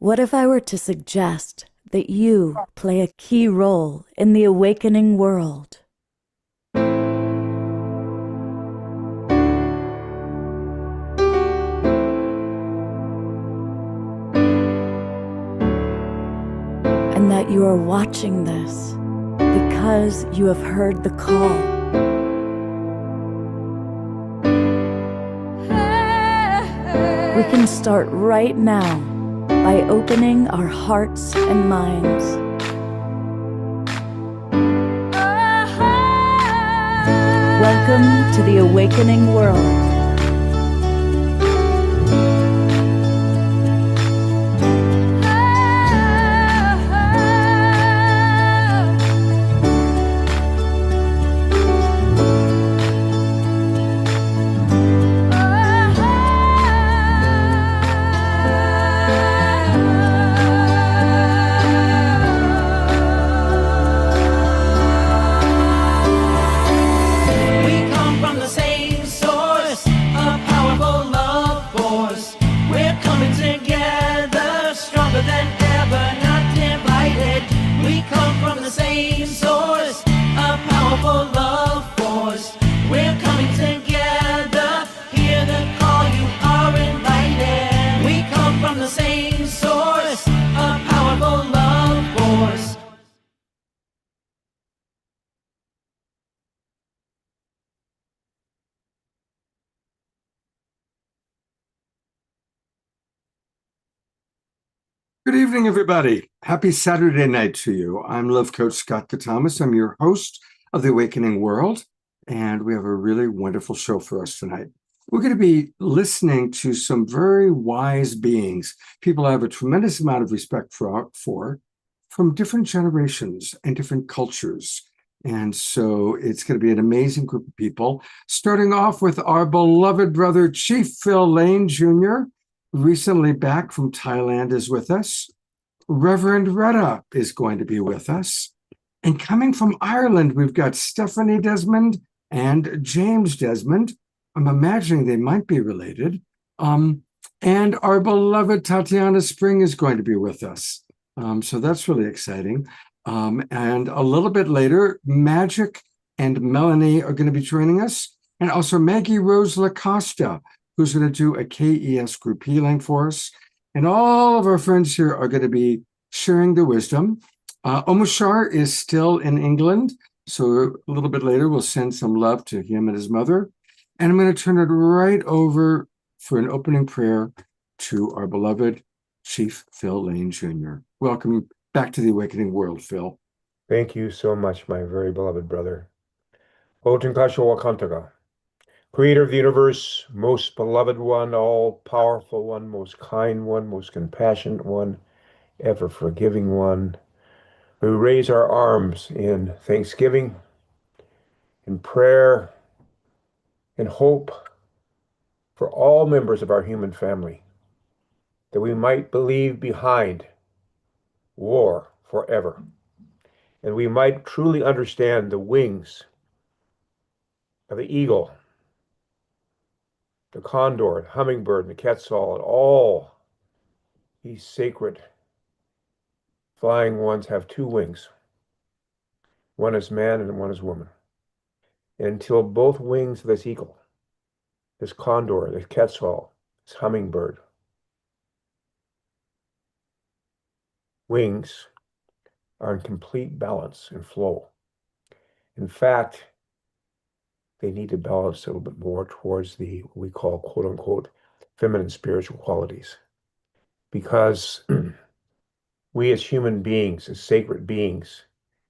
What if I were to suggest that you play a key role in the awakening world? And that you are watching this because you have heard the call. We can start right now by opening our hearts and minds. Welcome to the awakening world. Good evening, everybody. Happy Saturday night to you. I'm Love Coach Scott Katamas. I'm your host of The Awakening World, and we have a really wonderful show for us tonight. We're going to be listening to some very wise beings, people I have a tremendous amount of respect for from different generations and different cultures. And so it's going to be an amazing group of people, starting off with our beloved brother, Chief Phil Lane Jr., recently back from Thailand, is with us. Reverend Retta is going to be with us. And coming from Ireland, we've got Stephanie Desmond and James Desmond. I'm imagining they might be related. And our beloved Tatiana Spring is going to be with us. So that's really exciting. And a little bit later, Magic and Melanie are going to be joining us. And also Maggie Rose LaCosta, who's going to do a KES group healing for us. And all of our friends here are going to be sharing the wisdom. Omashar is still in England, so a little bit later we'll send some love to him and his mother. And I'm going to turn it right over for an opening prayer to our beloved Chief Phil Lane Jr. Welcome back to the Awakening World, Phil. Thank you so much, my very beloved brother. Oten Kasho Wakantaga. Creator of the universe, most beloved one, all-powerful one, most kind one, most compassionate one, ever-forgiving one, we raise our arms in thanksgiving, in prayer, in hope for all members of our human family, that we might leave behind war forever, and we might truly understand the wings of the eagle, the condor, the hummingbird, and the quetzal, and all these sacred flying ones have two wings. One is man and one is woman. And until both wings of this eagle, this condor, this quetzal, this hummingbird, wings are in complete balance and flow. In fact, they need to balance a little bit more towards what we call, quote unquote, feminine spiritual qualities. Because we as human beings, as sacred beings,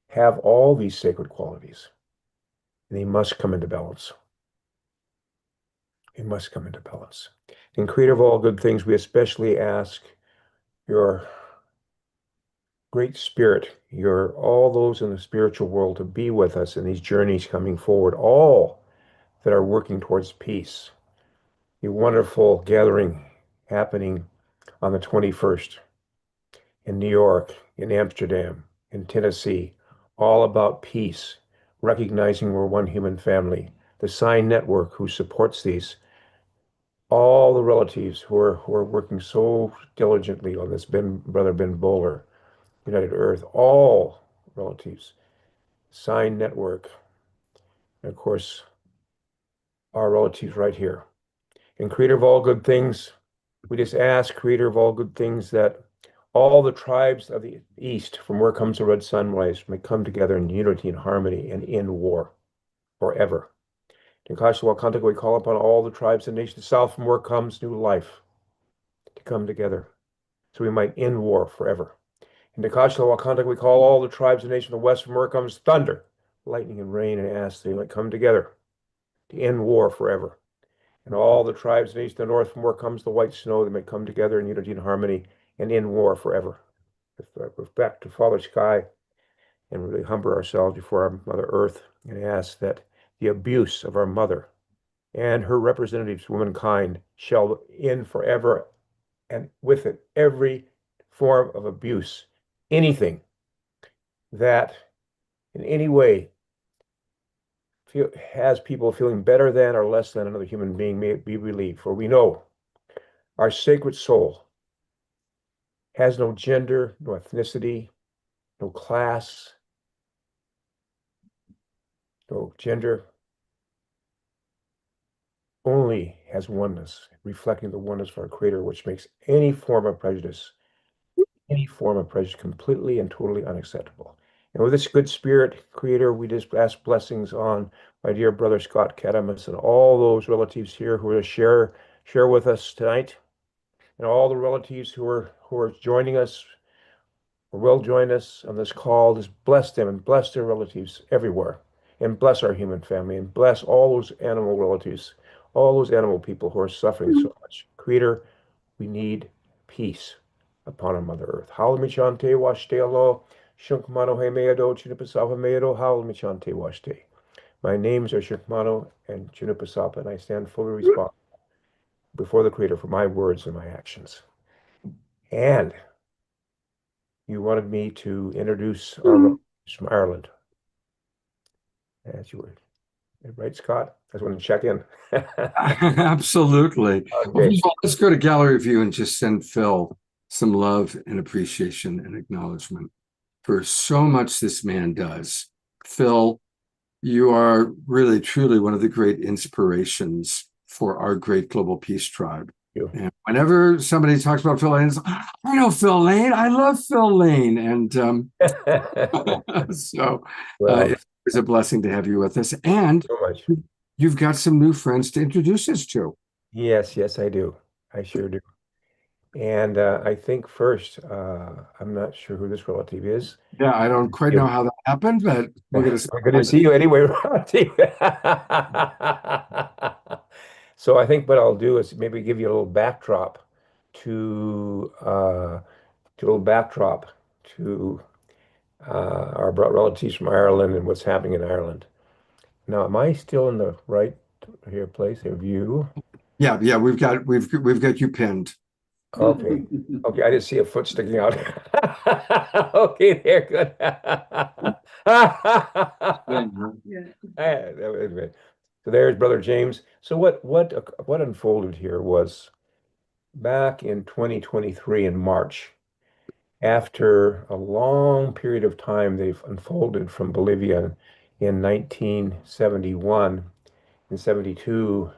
have all these sacred qualities. And they must come into balance. They must come into balance. And Creator of all good things, we especially ask your Great Spirit, all those in the spiritual world to be with us in these journeys coming forward, all that are working towards peace. A wonderful gathering happening on the 21st in New York, in Amsterdam, in Tennessee, all about peace, recognizing we're one human family. The Sign Network, who supports these, all the relatives who are working so diligently on this, Brother Ben Bowler, United Earth, all relatives, Sign Network, and of course, our relatives right here. And Creator of all good things, we just ask, Creator of all good things, that all the tribes of the East, from where comes the red sunrise, may come together in unity and harmony and end war forever. In Kashawakanta, we call upon all the tribes and nations south, from where comes new life, to come together so we might end war forever. In Wakanda, we call all the tribes and nations of the west, from where comes thunder, lightning, and rain, and ask they might come together to end war forever. And all the tribes and nations of the north, from where comes the white snow, they may come together in unity and harmony and end war forever. With respect to Father Sky, and really humble ourselves before our Mother Earth and ask that the abuse of our Mother and her representatives, womankind, shall end forever, and with it every form of abuse, anything that in any way has people feeling better than or less than another human being, may it be relieved. For we know our sacred soul has no gender, no ethnicity, no class, no gender, only has oneness, reflecting the oneness of our Creator, which makes any form of prejudice completely and totally unacceptable. And with this good spirit, Creator, we just ask blessings on my dear brother Scott Katamus and all those relatives here who are to share with us tonight, and all the relatives who are joining us or will join us on this call. Just bless them and bless their relatives everywhere, and bless our human family, and bless all those animal relatives, all those animal people who are suffering so much. Creator, we need peace upon our Mother Earth. Haul Michante Washte Alo, Shunkmano Hemeado, Chunipasapa Meado, Haul Michante Washte. My names are Shunkmano and Chunipasapa, and I stand fully responsible before the Creator for my words and my actions. And you wanted me to introduce our relatives from Ireland. As you were. Right, Scott? I just want to check in. Absolutely. Well, Okay. first of all, let's go to gallery view and just send Phil some love and appreciation and acknowledgement for so much this man does. Phil, you are really, truly one of the great inspirations for our great global peace tribe. And whenever somebody talks about Phil Lane, it's, I know Phil Lane. I love Phil Lane. And so it's a blessing to have you with us. And so much. You've got some new friends to introduce us to. Yes, I do. I sure do. And I think first, I'm not sure who this relative is. Yeah, I don't quite know how that happened, but we're going to see you anyway, relative. So I think what I'll do is maybe give you a little backdrop to our relatives from Ireland and what's happening in Ireland. Now, am I still in the right place of view? Yeah, we've got you pinned. Okay. I didn't see a foot sticking out. Okay, there, good. So there's Brother James. So what unfolded here was back in 2023 in March, after a long period of time they've unfolded from Bolivia in 1971 and 72,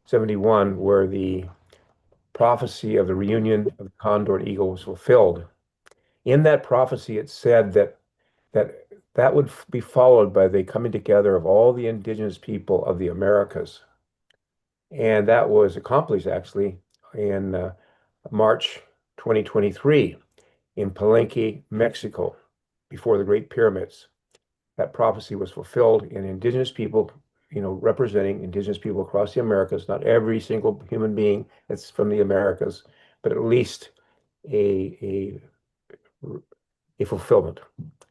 71, where the prophecy of the reunion of the condor and eagle was fulfilled. In that prophecy, it said that would be followed by the coming together of all the indigenous people of the Americas. And that was accomplished actually in March 2023 in Palenque, Mexico, before the Great Pyramids. That prophecy was fulfilled in indigenous people, representing indigenous people across the Americas, not every single human being that's from the Americas, but at least a fulfillment.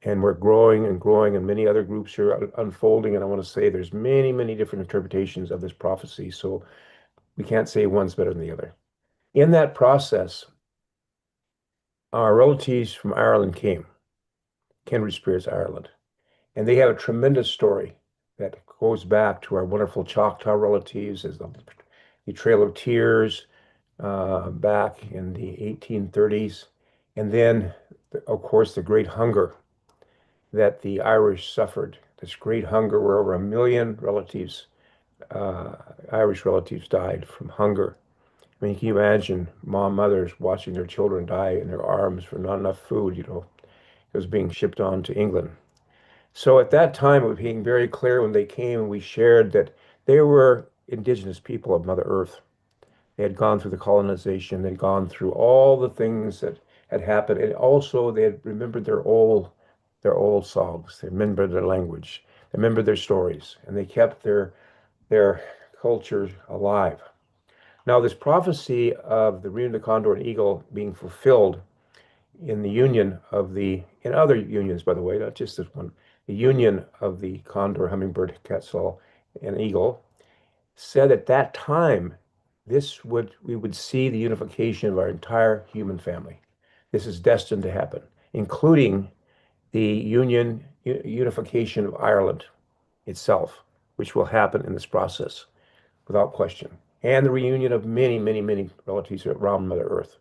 And we're growing and growing, and many other groups are unfolding. And I want to say there's many, many different interpretations of this prophecy. So we can't say one's better than the other. In that process, our relatives from Ireland came, Kindred Spirits Ireland, and they have a tremendous story that goes back to our wonderful Choctaw relatives as the Trail of Tears back in the 1830s. And then, of course, the Great Hunger that the Irish suffered. This great hunger where over 1 million relatives, Irish relatives, died from hunger. I mean, can you imagine mothers watching their children die in their arms for not enough food, It was being shipped on to England. So at that time, it was being very clear when they came and we shared that they were indigenous people of Mother Earth. They had gone through the colonization, they'd gone through all the things that had happened, and also they had remembered their old songs, they remembered their language, they remembered their stories, and they kept their culture alive. Now, this prophecy of the reunion of the condor and eagle being fulfilled in the union of in other unions, by the way, not just this one, the union of the condor, hummingbird, quetzal, and eagle, said at that time we would see the unification of our entire human family. This is destined to happen, including the unification of Ireland itself, which will happen in this process without question, and the reunion of many, many, many relatives around Mother Earth.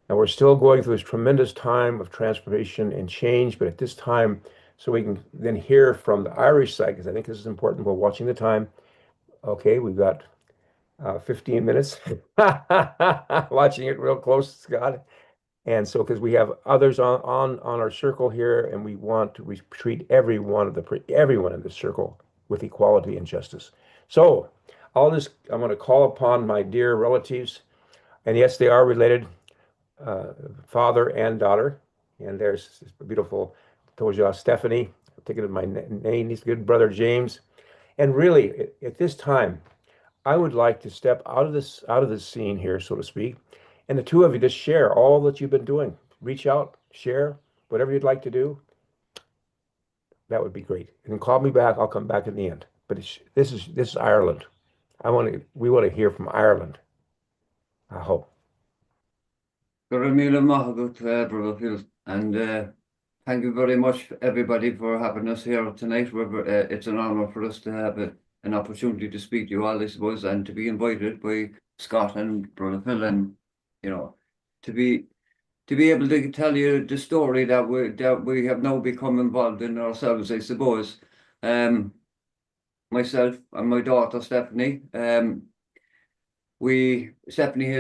Now, we're still going through this tremendous time of transformation and change, but at this time, so we can then hear from the Irish side, because I think this is important. We're watching the time. Okay, we've got 15 minutes. Watching it real close, Scott. And so, because we have others on our circle here, and we want to treat everyone in the circle with equality and justice. So, I'm going to call upon my dear relatives, and yes, they are related, father and daughter. And there's this beautiful Toja Stephanie. I'm thinking of my name. He's good brother James. And really, at this time, I would like to step out of this scene here, so to speak, and the two of you just share all that you've been doing. Reach out, share whatever you'd like to do. That would be great. And then call me back. I'll come back in the end. But this is Ireland. We want to hear from Ireland. I hope. Brother Phil, and thank you very much, everybody, for having us here tonight. It's an honor for us to have an opportunity to speak to you all, I suppose, and to be invited by Scott and Brother Phil, and to be able to tell you the story that we have now become involved in ourselves, I suppose. Myself and my daughter Stephanie. Stephanie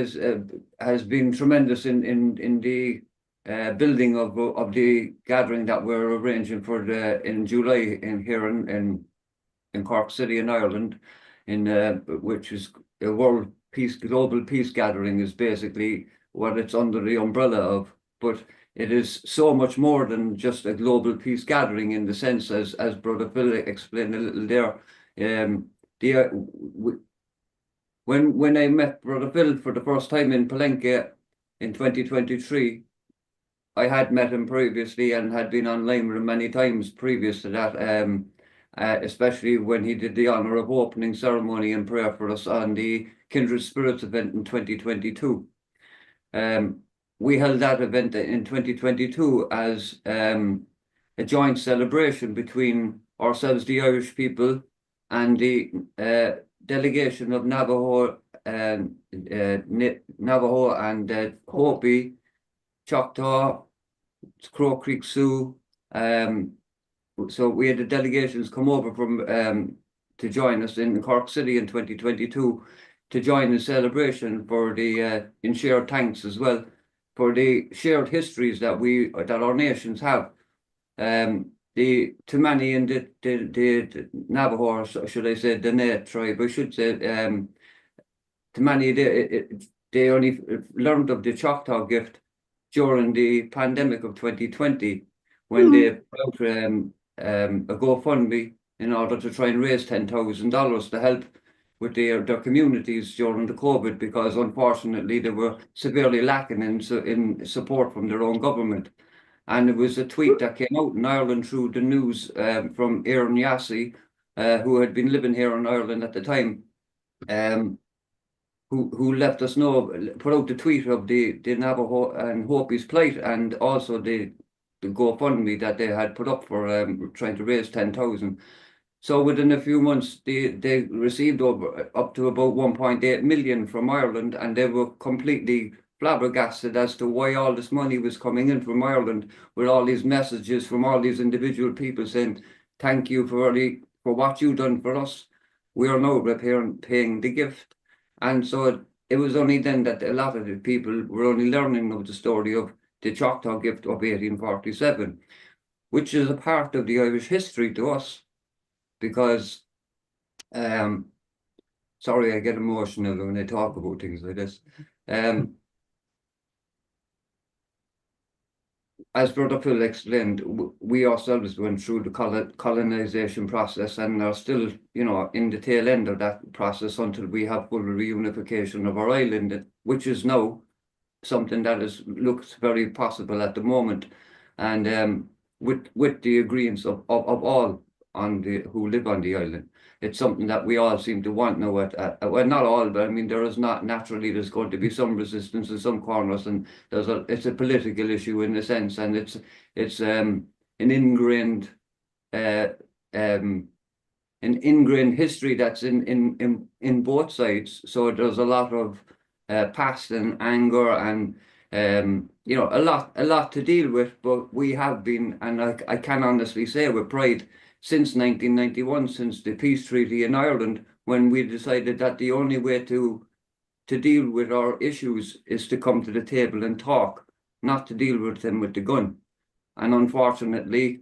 has been tremendous in the building of the gathering that we're arranging for in July here in Cork City in Ireland, which is a global peace gathering is basically what it's under the umbrella of. But it is so much more than just a global peace gathering, in the sense as Brother Phil explained a little there. When I met Brother Phil for the first time in Palenque in 2023, I had met him previously and had been online with him many times previous to that, especially when he did the honor of opening ceremony and prayer for us on the Kindred Spirits event in 2022. We held that event in 2022 as a joint celebration between ourselves, the Irish people, and the delegation of Navajo and Hopi, Choctaw, Crow Creek Sioux. So we had the delegations come over from to join us in Cork City in 2022 to join the celebration for the in shared thanks as well for the shared histories that our nations have. The Tammany and the Navajo, or should I say the Dene tribe, I should say, Tammany, they only learned of the Choctaw gift during the pandemic of 2020, when they put out a GoFundMe in order to try and raise $10,000 to help with their communities during the COVID, because unfortunately they were severely lacking in support from their own government. And it was a tweet that came out in Ireland through the news from Aaron Yassi, who had been living here in Ireland at the time, who let us know, put out the tweet of the Navajo and Hopi's plight, and also the GoFundMe that they had put up for trying to raise 10,000. So within a few months, they received up to about 1.8 million from Ireland, and they were completely flabbergasted as to why all this money was coming in from Ireland, with all these messages from all these individual people saying, "Thank you for what you've done for us. We are now paying the gift." And so it was only then that a lot of the people were only learning of the story of the Choctaw Gift of 1847, which is a part of the Irish history to us. Because, sorry, I get emotional when I talk about things like this. As Brother Phil explained, we ourselves went through the colonization process and are still, in the tail end of that process until we have full reunification of our island, which is now something that looks very possible at the moment. And with the agreements of all who live on the island, it's something that we all seem to want now. Well, not all, but I mean, there's going to be some resistance in some corners, and it's a political issue in a sense, and it's an ingrained history that's in both sides. So there's a lot of past and anger and a lot to deal with. But we have been, and I can honestly say with pride, since 1991, since the peace treaty in Ireland, when we decided that the only way to deal with our issues is to come to the table and talk, not to deal with them with the gun. And unfortunately,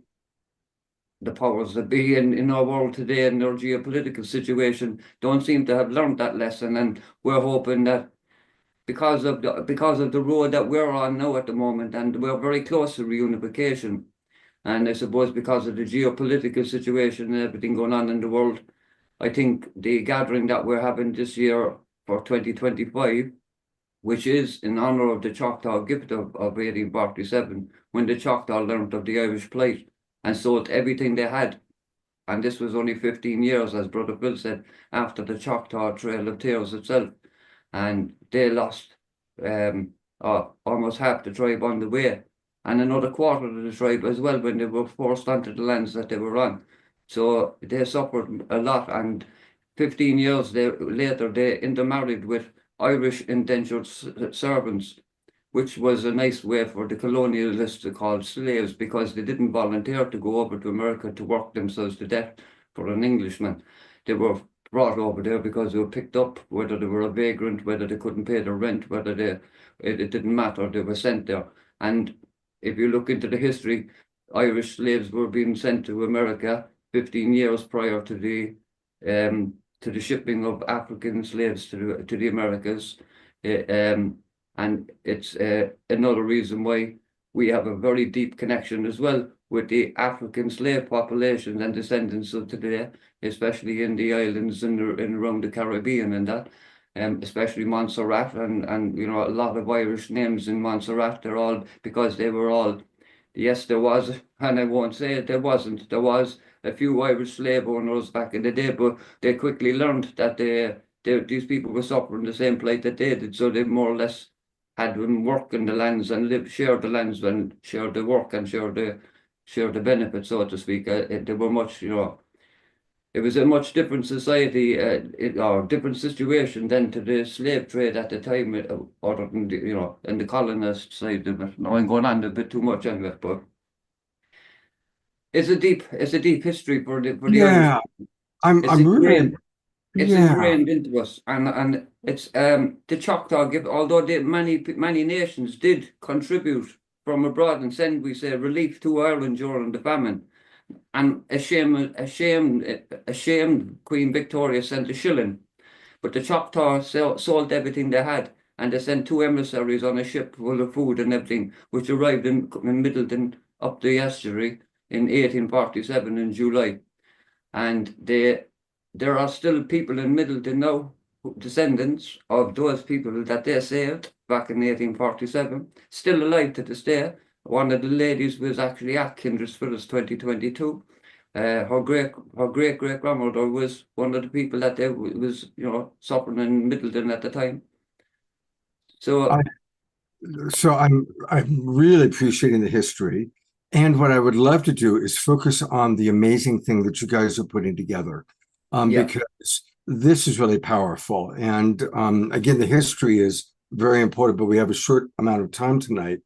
the powers that be in our world today and our geopolitical situation don't seem to have learned that lesson. And we're hoping that because of the road that we're on now at the moment, and we're very close to reunification, and I suppose because of the geopolitical situation and everything going on in the world, I think the gathering that we're having this year for 2025, which is in honor of the Choctaw Gift of 1847, when the Choctaw learned of the Irish plight and sold everything they had. And this was only 15 years, as Brother Phil said, after the Choctaw Trail of Tears itself. And they lost almost half the tribe on the way, and another quarter of the tribe as well when they were forced onto the lands that they were on. So they suffered a lot, and 15 years later they intermarried with Irish indentured servants, which was a nice way for the colonialists to call slaves, because they didn't volunteer to go over to America to work themselves to death for an Englishman. They were brought over there because they were picked up, whether they were a vagrant, whether they couldn't pay their rent, it didn't matter, they were sent there. And if you look into the history, Irish slaves were being sent to America 15 years prior to the shipping of African slaves to the Americas. And it's another reason why we have a very deep connection as well with the African slave population and descendants of today, especially in the islands and around the Caribbean and that, especially Montserrat and a lot of Irish names in Montserrat. They're all because they were all, yes, there was, and I won't say it, there wasn't. There was a few Irish slave owners back in the day, but they quickly learned that these people were suffering the same plight that they did, so they more or less had them work in the lands and share the lands and share the work and share the benefits, so to speak. They were much, it was a much different society or different situation than to the slave trade at the time, other than in the colonist side of it. Now I'm going on a bit too much on it, but it's a deep history for the Yeah, Irish. I'm really. It's Yeah. ingrained into us, and it's the Choctaw Gift. Although many nations did contribute from abroad and send, we say, relief to Ireland during the famine, and ashamed Queen Victoria sent a shilling, but the Choctaw sold everything they had, and they sent 2 emissaries on a ship full of food and everything, which arrived in Middleton up the estuary in 1847 in July, and there are still people in Middleton now, descendants of those people that they saved back in 1847, still alive to this day. One of the ladies was actually at Kindred Spirits 2022. Her great grandmother was one of the people that was suffering in Middleton at the time. So I'm really appreciating the history. And what I would love to do is focus on the amazing thing that you guys are putting together, Yeah. because this is really powerful. And again, the history is very important, but we have a short amount of time tonight.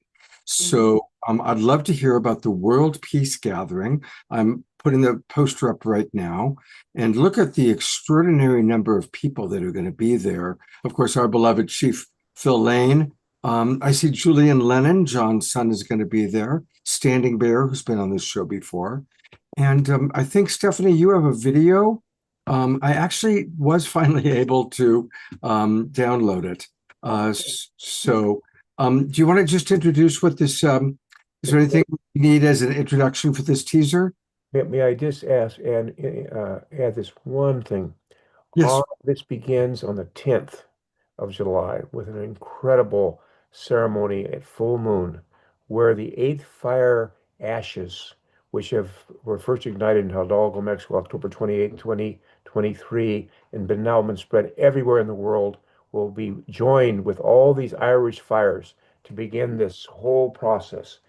So I'd love to hear about the World Peace Gathering. I'm putting the poster up right now, and look at the extraordinary number of people that are going to be there. Of course, our beloved Chief Phil Lane. I see Julian Lennon, John's son, is going to be there. Standing Bear, who's been on this show before. And I think, Stephanie, you have a video. I actually was finally able to download it. So do you want to just introduce what this, is there anything you need as an introduction for this teaser? May I just ask and add this one thing? Yes. All this begins on the 10th of July with an incredible ceremony at full moon, where the 8th fire ashes, which were first ignited in Hidalgo, Mexico, October 28, 2023, and now been spread everywhere in the world, will be joined with all these Irish fires to begin this whole process.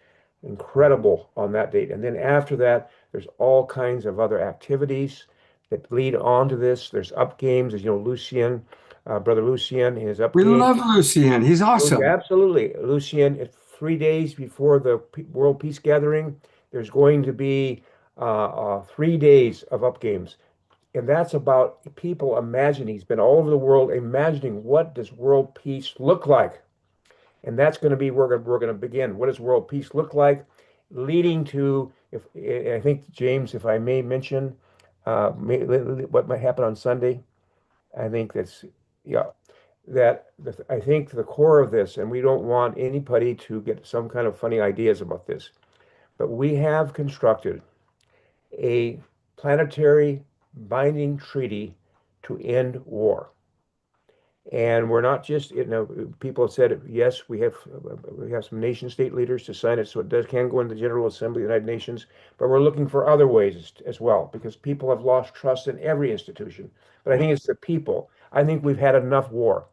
Incredible on that date. And then after that, there's all kinds of other activities that lead on to this. There's up games, as you know, Lucien, brother Lucien, his up We game. love Lucien. He's awesome. Absolutely. Lucien, 3 days before the World Peace Gathering, there's going to be 3 days of up games. And that's about people imagining. He's been all over the world imagining, what does world peace look like? And that's going to be where we're going to begin. What does world peace look like? Leading to, I think, James, if I may mention, what might happen on Sunday. I think that's, yeah, I think the core of this, and we don't want anybody to get some kind of funny ideas about this, but we have constructed a planetary binding treaty to end war. And we're not just, people have said, yes, we have some nation state leaders to sign it, so it can go into the General Assembly of the United Nations, but we're looking for other ways as well, because people have lost trust in every institution. But I think it's the people. I think we've had enough war,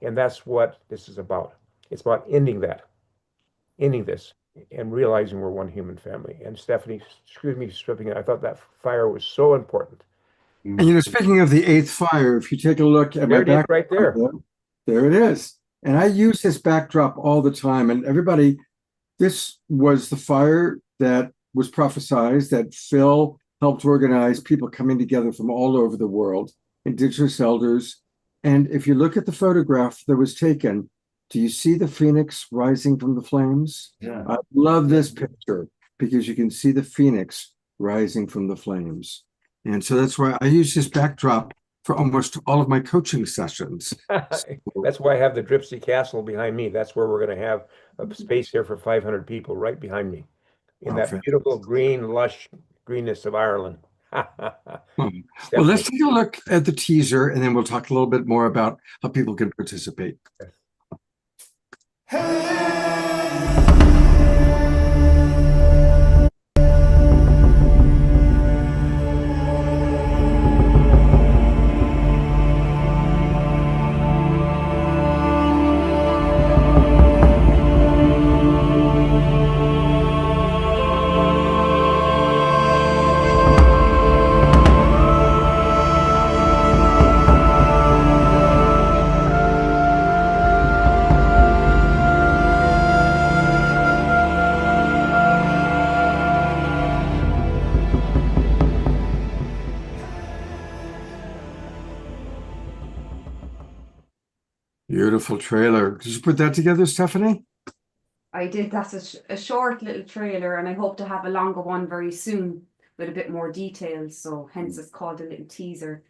and that's what this is about. It's about ending this, and realizing we're one human family. And Stephanie, excuse me, stripping it. I thought that fire was so important. And speaking of the 8th fire, if you take a look at my back right there. There it is. And I use this backdrop all the time. And everybody, this was the fire that was prophesized, that Phil helped organize, people coming together from all over the world, Indigenous elders. And if you look at the photograph that was taken, do you see the phoenix rising from the flames? Yeah. I love this picture because you can see the phoenix rising from the flames. And so that's why I use this backdrop for almost all of my coaching sessions. That's why I have the Dripsy Castle behind me. That's where we're going to have a space here for 500 people right behind me in that beautiful green, lush greenness of Ireland. Well, let's take a look at the teaser, and then we'll talk a little bit more about how people can participate. Beautiful trailer. Did you put that together, Stephanie? I did. That's a short little trailer, and I hope to have a longer one very soon with a bit more details. So hence it's called a little teaser.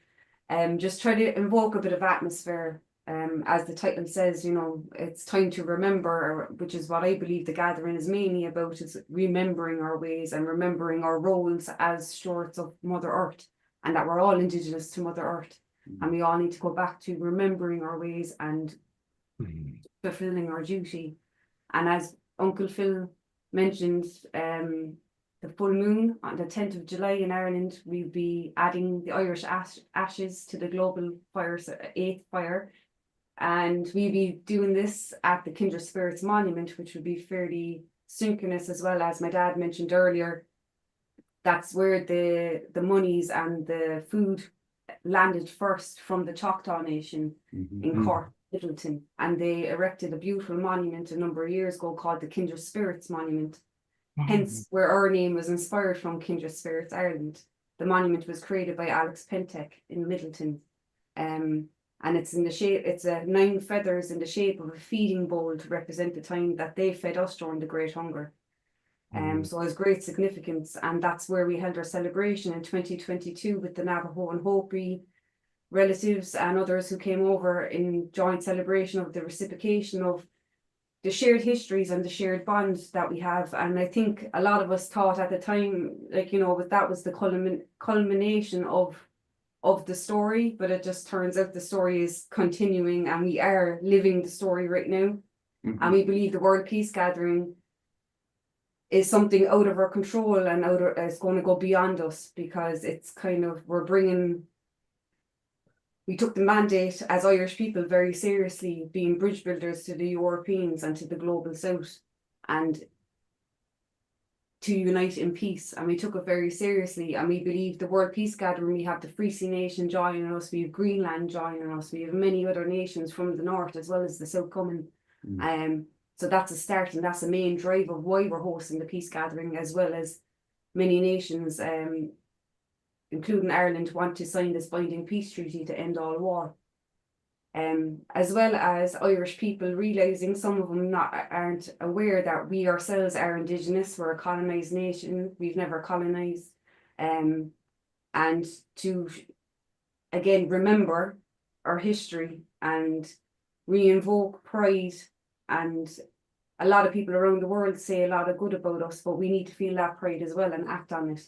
Just try to invoke a bit of atmosphere. As the title says, it's time to remember, which is what I believe the gathering is mainly about, is remembering our ways and remembering our roles as stewards of Mother Earth, and that we're all Indigenous to Mother Earth. And we all need to go back to remembering our ways and fulfilling our duty. And as Uncle Phil mentioned, the full moon on the 10th of July in Ireland, we'll be adding the Irish ashes to the global fire, 8th fire. And we'll be doing this at the Kindred Spirits Monument, which will be fairly synchronous as well. As my dad mentioned earlier, that's where the monies and the food landed first from the Choctaw Nation in Cork, Middleton, and they erected a beautiful monument a number of years ago called the Kindred Spirits Monument. Hence, where our name was inspired from, Kindred Spirits Ireland. The monument was created by Alex Pentek in Middleton. And it's in the shape, it's 9 feathers in the shape of a feeding bowl to represent the time that they fed us during the Great Hunger. So it has great significance, and that's where we held our celebration in 2022 with the Navajo and Hopi relatives and others who came over in joint celebration of the reciprocation of the shared histories and the shared bonds that we have. And I think a lot of us thought at the time, like, you know, but that was the culmination of the story, but it just turns out the story is continuing, and we are living the story right now. And we believe the World Peace Gathering is something out of our control and it's going to go beyond us, because it's kind of, we took the mandate as Irish people very seriously, being bridge builders to the Europeans and to the global south, and to unite in peace. And we took it very seriously, and we believe the World Peace Gathering, we have the Free Sea Nation joining us, we have Greenland joining us, we have many other nations from the north as well as the south coming. So that's a start, and that's the main drive of why we're hosting the Peace Gathering, as well as many nations, including Ireland, want to sign this binding peace treaty to end all war. As well as Irish people realising, some of them aren't aware that we ourselves are Indigenous, we're a colonised nation, we've never colonised. And to, again, remember our history and re-invoke pride. And a lot of people around the world say a lot of good about us, but we need to feel that pride as well and act on it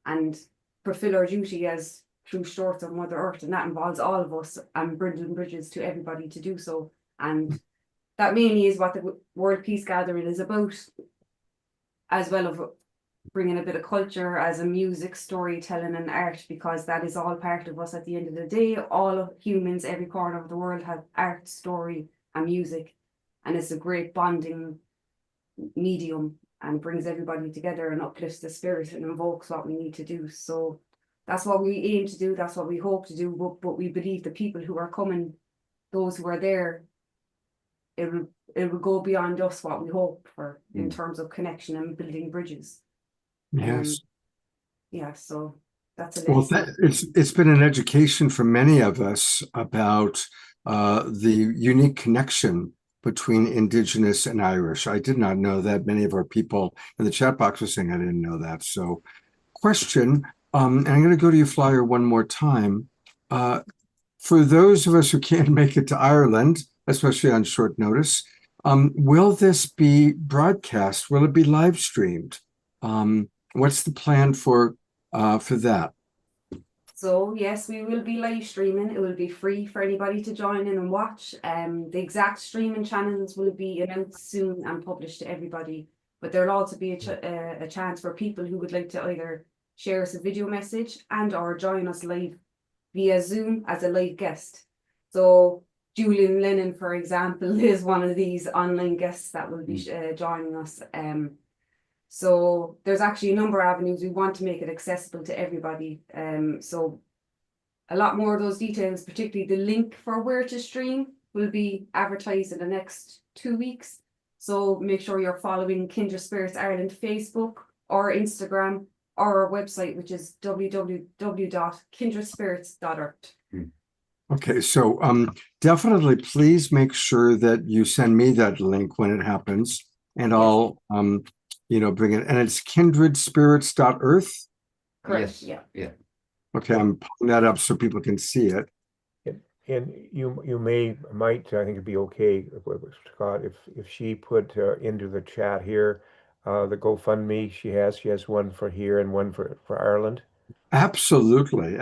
and fulfill our duty as true stewards of Mother Earth. And that involves all of us and building bridges to everybody to do so. And that mainly is what the World Peace Gathering is about, as well as bringing a bit of culture as a music, storytelling and art, because that is all part of us at the end of the day. All humans, every corner of the world, have art, story and music. And it's a great bonding medium and brings everybody together and uplifts the spirit and invokes what we need to do. So that's what we aim to do. That's what we hope to do. But we believe the people who are coming, those who are there, it will go beyond us what we hope for in terms of connection and building bridges. Yes. Yeah, so that's a Well, it's been an education for many of us about the unique connection between Indigenous and Irish. I did not know that. Many of our people in the chat box were saying I didn't know that. So, question, and I'm going to go to you, Flyer, one more time. For those of us who can't make it to Ireland, especially on short notice, will this be broadcast? Will it be live streamed? What's the plan for that? So yes, we will be live streaming. It will be free for anybody to join in and watch. The exact streaming channels will be announced soon and published to everybody. But there'll also be a chance for people who would like to either share us a video message and or join us live via Zoom as a live guest. So Julian Lennon, for example, is one of these online guests that will be joining us. So there's actually a number of avenues. We want to make it accessible to everybody. So a lot more of those details, particularly the link for where to stream, will be advertised in the next 2 weeks. So make sure you're following Kindred Spirits Ireland Facebook or Instagram or our website, which is www.kindredspirits.org. Okay, so definitely please make sure that you send me that link when it happens, and I'll bring it. And it's kindredspirits.earth. Correct. Yes. Yeah. Okay, I'm pulling that up so people can see it. And you might I think it'd be okay, Scott, if she put into the chat here the GoFundMe she has one for here and one for Ireland. Absolutely.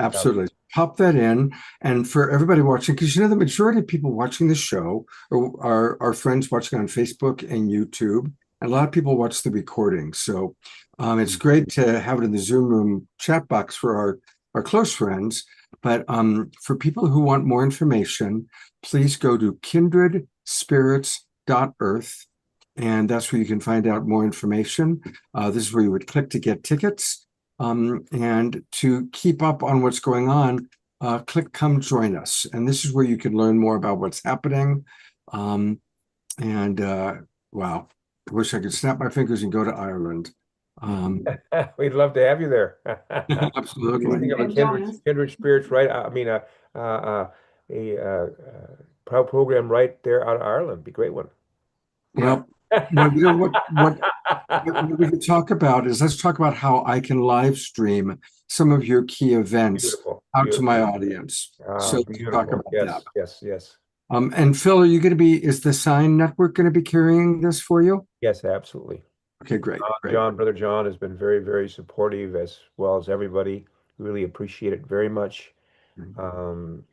Pop that in. And for everybody watching, because the majority of people watching the show are our friends watching on Facebook and YouTube, and a lot of people watch the recording. So it's great to have it in the Zoom room chat box for our close friends. But for people who want more information, please go to kindredspirits.earth and that's where you can find out more information. This is where you would click to get tickets. And to keep up on what's going on, click Come Join Us. And this is where you can learn more about what's happening. Wow, I wish I could snap my fingers and go to Ireland. We'd love to have you there. Absolutely. You think of a And join us. kindred spirits, right? I mean, a proud program right there out of Ireland. Be a great one. Well, you know what we could talk about is, let's talk about how I can live stream some of your key events Beautiful. out to my Beautiful. audience. Ah, So to talk beautiful. about Yes, that. yes, yes. And Phil, are you going to be, is the Sign Network going to be carrying this for you? Yes, absolutely. Okay, great. Great. John, Brother John has been very, very supportive, as well as everybody. Really appreciate it very much. And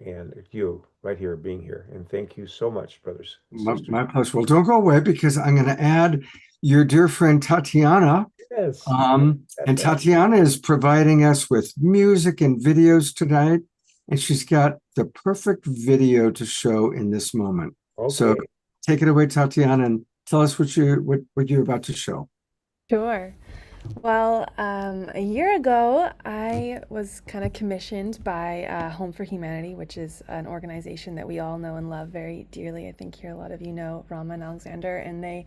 you right here being here. And thank you so much, brothers and sisters. My pleasure. Well, don't go away, because I'm going to add your dear friend Tatiana. Yes. And Tatiana is providing us with music and videos tonight, and she's got the perfect video to show in this moment. So Okay. take it away, Tatiana, and tell us what you're about to show. Sure. Well, a year ago, I was kind of commissioned by Home for Humanity, which is an organization that we all know and love very dearly. I think here a lot of you know Rama and Alexander, and they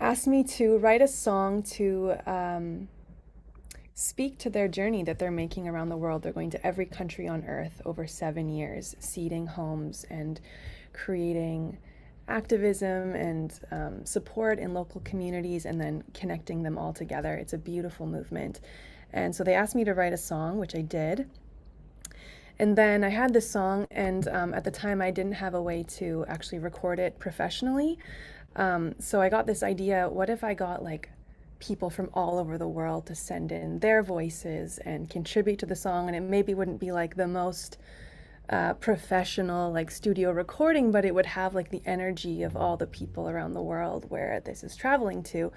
asked me to write a song to speak to their journey that they're making around the world. They're going to every country on earth over 7 years, seeding homes and creating activism and support in local communities, and then connecting them all together. It's a beautiful movement. And so they asked me to write a song, which I did. And then I had this song, and at the time I didn't have a way to actually record it professionally. So I got this idea, what if I got like people from all over the world to send in their voices and contribute to the song, and it maybe wouldn't be like the most professional like studio recording, but it would have like the energy of all the people around the world where this is traveling to.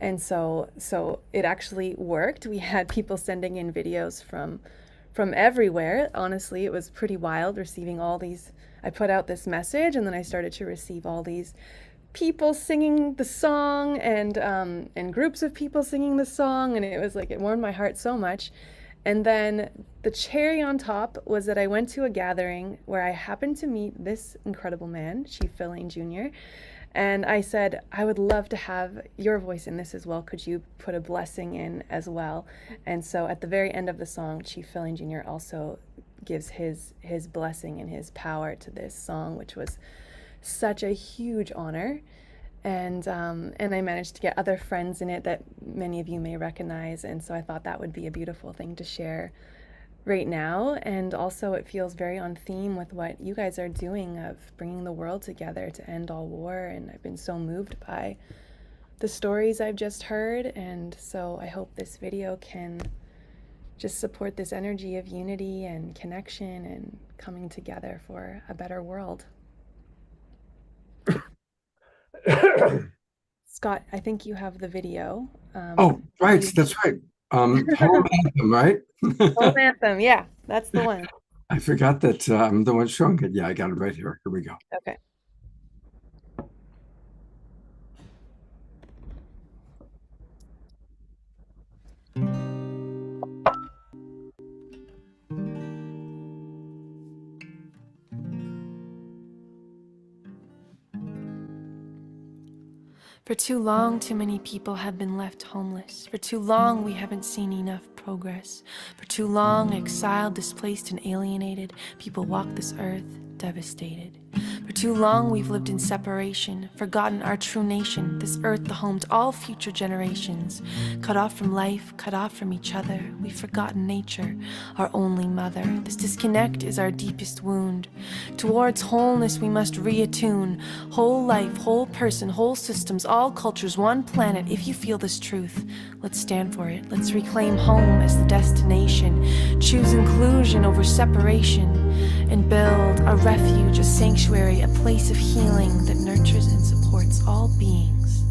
And so it actually worked. We had people sending in videos from everywhere. Honestly, it was pretty wild receiving all these. I put out this message, and then I started to receive all these people singing the song, and groups of people singing the song, and it was like, it warmed my heart so much. And then the cherry on top was that I went to a gathering where I happened to meet this incredible man, Chief Phil Lane Jr., and I said, I would love to have your voice in this as well. Could you put a blessing in as well? And so at the very end of the song, Chief Phil Lane Jr. also gives his blessing and his power to this song, which was such a huge honor. And I managed to get other friends in it that many of you may recognize. And so I thought that would be a beautiful thing to share right now. And also it feels very on theme with what you guys are doing of bringing the world together to end all war. And I've been so moved by the stories I've just heard. And so I hope this video can just support this energy of unity and connection and coming together for a better world. Scott, I think you have the video. Oh, right. That's right. Home Anthem, right? Home Anthem, yeah, that's the one. I forgot that I'm the one showing it. Yeah, I got it right here. Here we go. Okay. For too long, too many people have been left homeless. For too long, we haven't seen enough progress. For too long, exiled, displaced, and alienated, people walk this earth devastated. For too long, we've lived in separation, forgotten our true nation, this earth the home to all future generations. Cut off from life, cut off from each other, we've forgotten nature, our only mother. This disconnect is our deepest wound. Towards wholeness, we must reattune. Whole life, whole person, whole systems, all cultures, one planet. If you feel this truth, let's stand for it. Let's reclaim home as the destination. Choose inclusion over separation. And build a refuge, a sanctuary, a place of healing that nurtures and supports all beings.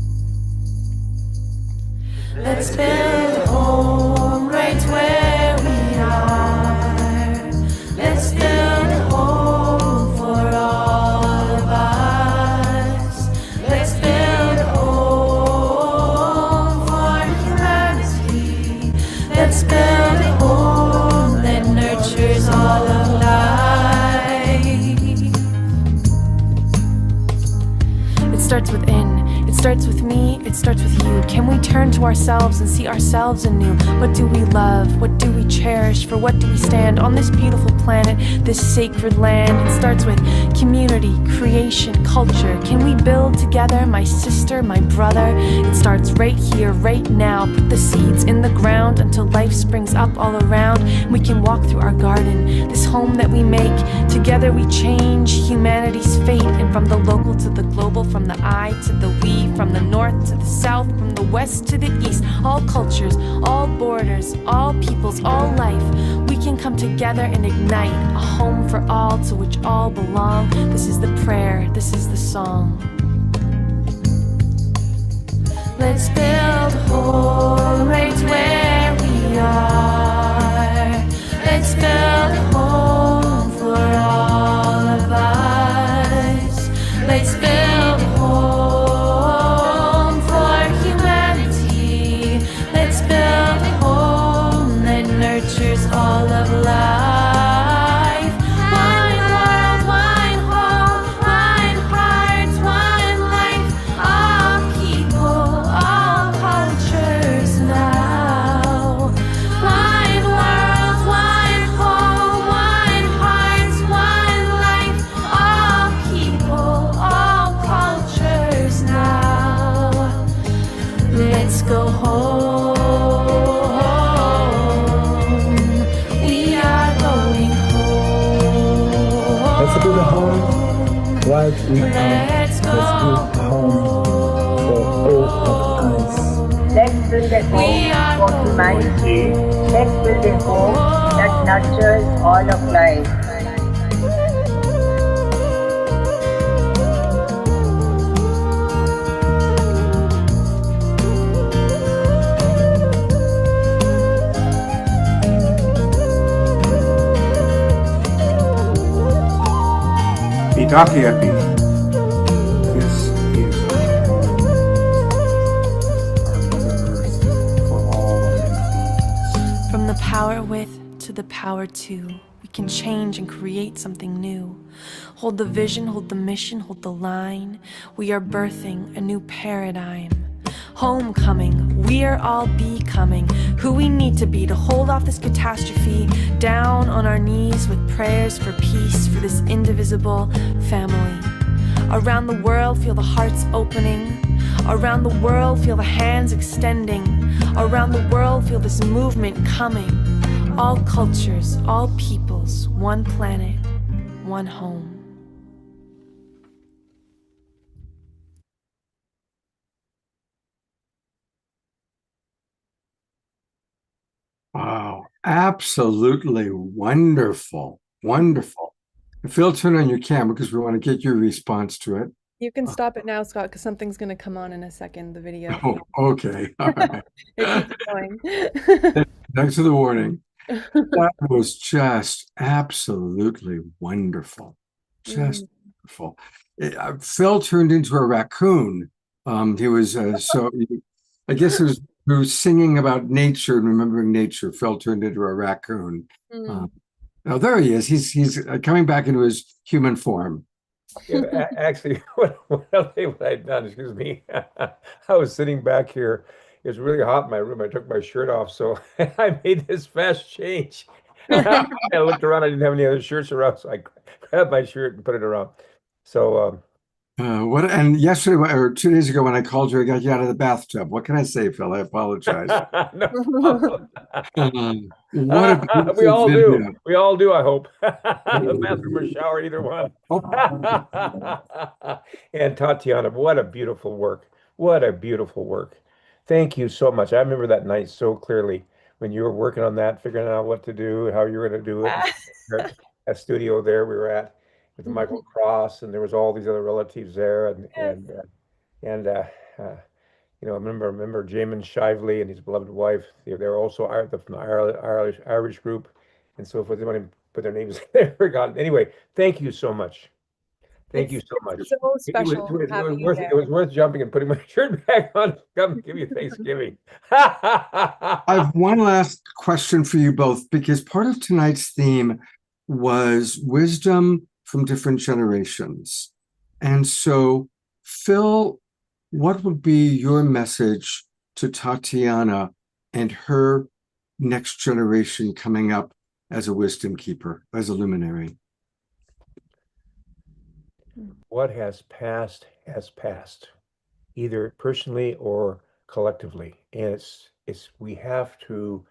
Let's build home right where we are. Let's build home for all of us. Let's build home. starts within. It starts with me, it starts with you. Can we turn to ourselves and see ourselves anew? What do we love? What do we cherish? For what do we stand on this beautiful planet, this sacred land? It starts with community, creation, culture. Can we build together, my sister, my brother? It starts right here, right now. Put the seeds in the ground until life springs up all around. We can walk through our garden, this home that we make. Together we change humanity's fate. And from the local to the global, from the I to the we, from the north to the south, from the west to the east, all cultures, all borders, all peoples, all life, we can come together and ignite a home for all to which all belong. This is the prayer, this is the song. Let's build home right where we are. Let's build home for all of us. Let's build home for humanity. Let's build home that nurtures all of life. One world, one home, one heart, one life. All people, all cultures now. One world, one home, one heart, one life. All people, all cultures now. Let's go home. We are going home. Let's do the home right we are. Let's go home for all of us. Let's build a We home are for humanity. Let's build a home that nurtures all of life. Itaki Epi. This is our home, our Mother Earth for all living beings. From the power with to the power to, we can change and create something new. Hold the vision, hold the mission, hold the line. We are birthing a new paradigm. Homecoming, we are all becoming who we need to be to hold off this catastrophe. Down on our knees with prayers for peace for this indivisible family. Around the world, feel the hearts opening. Around the world, feel the hands extending. Around the world, feel this movement coming. All cultures, all peoples, one planet, one home. Wow, absolutely wonderful. Wonderful. Phil, turn on your camera because we want to get your response to it. You can stop it now, Scott, because something's going to come on in a second, the video. Oh, okay. All right. It keeps going. Thanks for the warning. That was just absolutely wonderful. Just wonderful. Phil turned into a raccoon. He was I guess it was we were singing about nature and remembering nature. Phil turned into a raccoon. Oh, there he is. He's coming back into his human form. Yeah, actually, what I'd done, excuse me, I was sitting back here. It was really hot in my room. I took my shirt off, so I made this fast change. I looked around. I didn't have any other shirts around, so I grabbed my shirt and put it around. So, And yesterday or 2 days ago when I called you, I got you out of the bathtub. What can I say, Phil? I apologize. no problem. What a we all video. do. We all do, I hope. The bathroom or shower, either one. And Tatiana, what a beautiful work. What a beautiful work. Thank you so much. I remember that night so clearly when you were working on that, figuring out what to do, how you were going to do it. That studio there we were at with Michael Cross, and there was all these other relatives there, and you know, I remember Jamin Shively and his beloved wife. They're also from the Irish group, and so forth. They want to put their names there. Forgotten. Anyway, thank you so much. Thank you so much. So special. It was worth jumping and putting my shirt back on. Come give you Thanksgiving. I have one last question for you both, because part of tonight's theme was wisdom from different generations. And so Phil, what would be your message to Tatiana and her next generation coming up as a wisdom keeper, as a luminary? What has passed, either personally or collectively. And we have to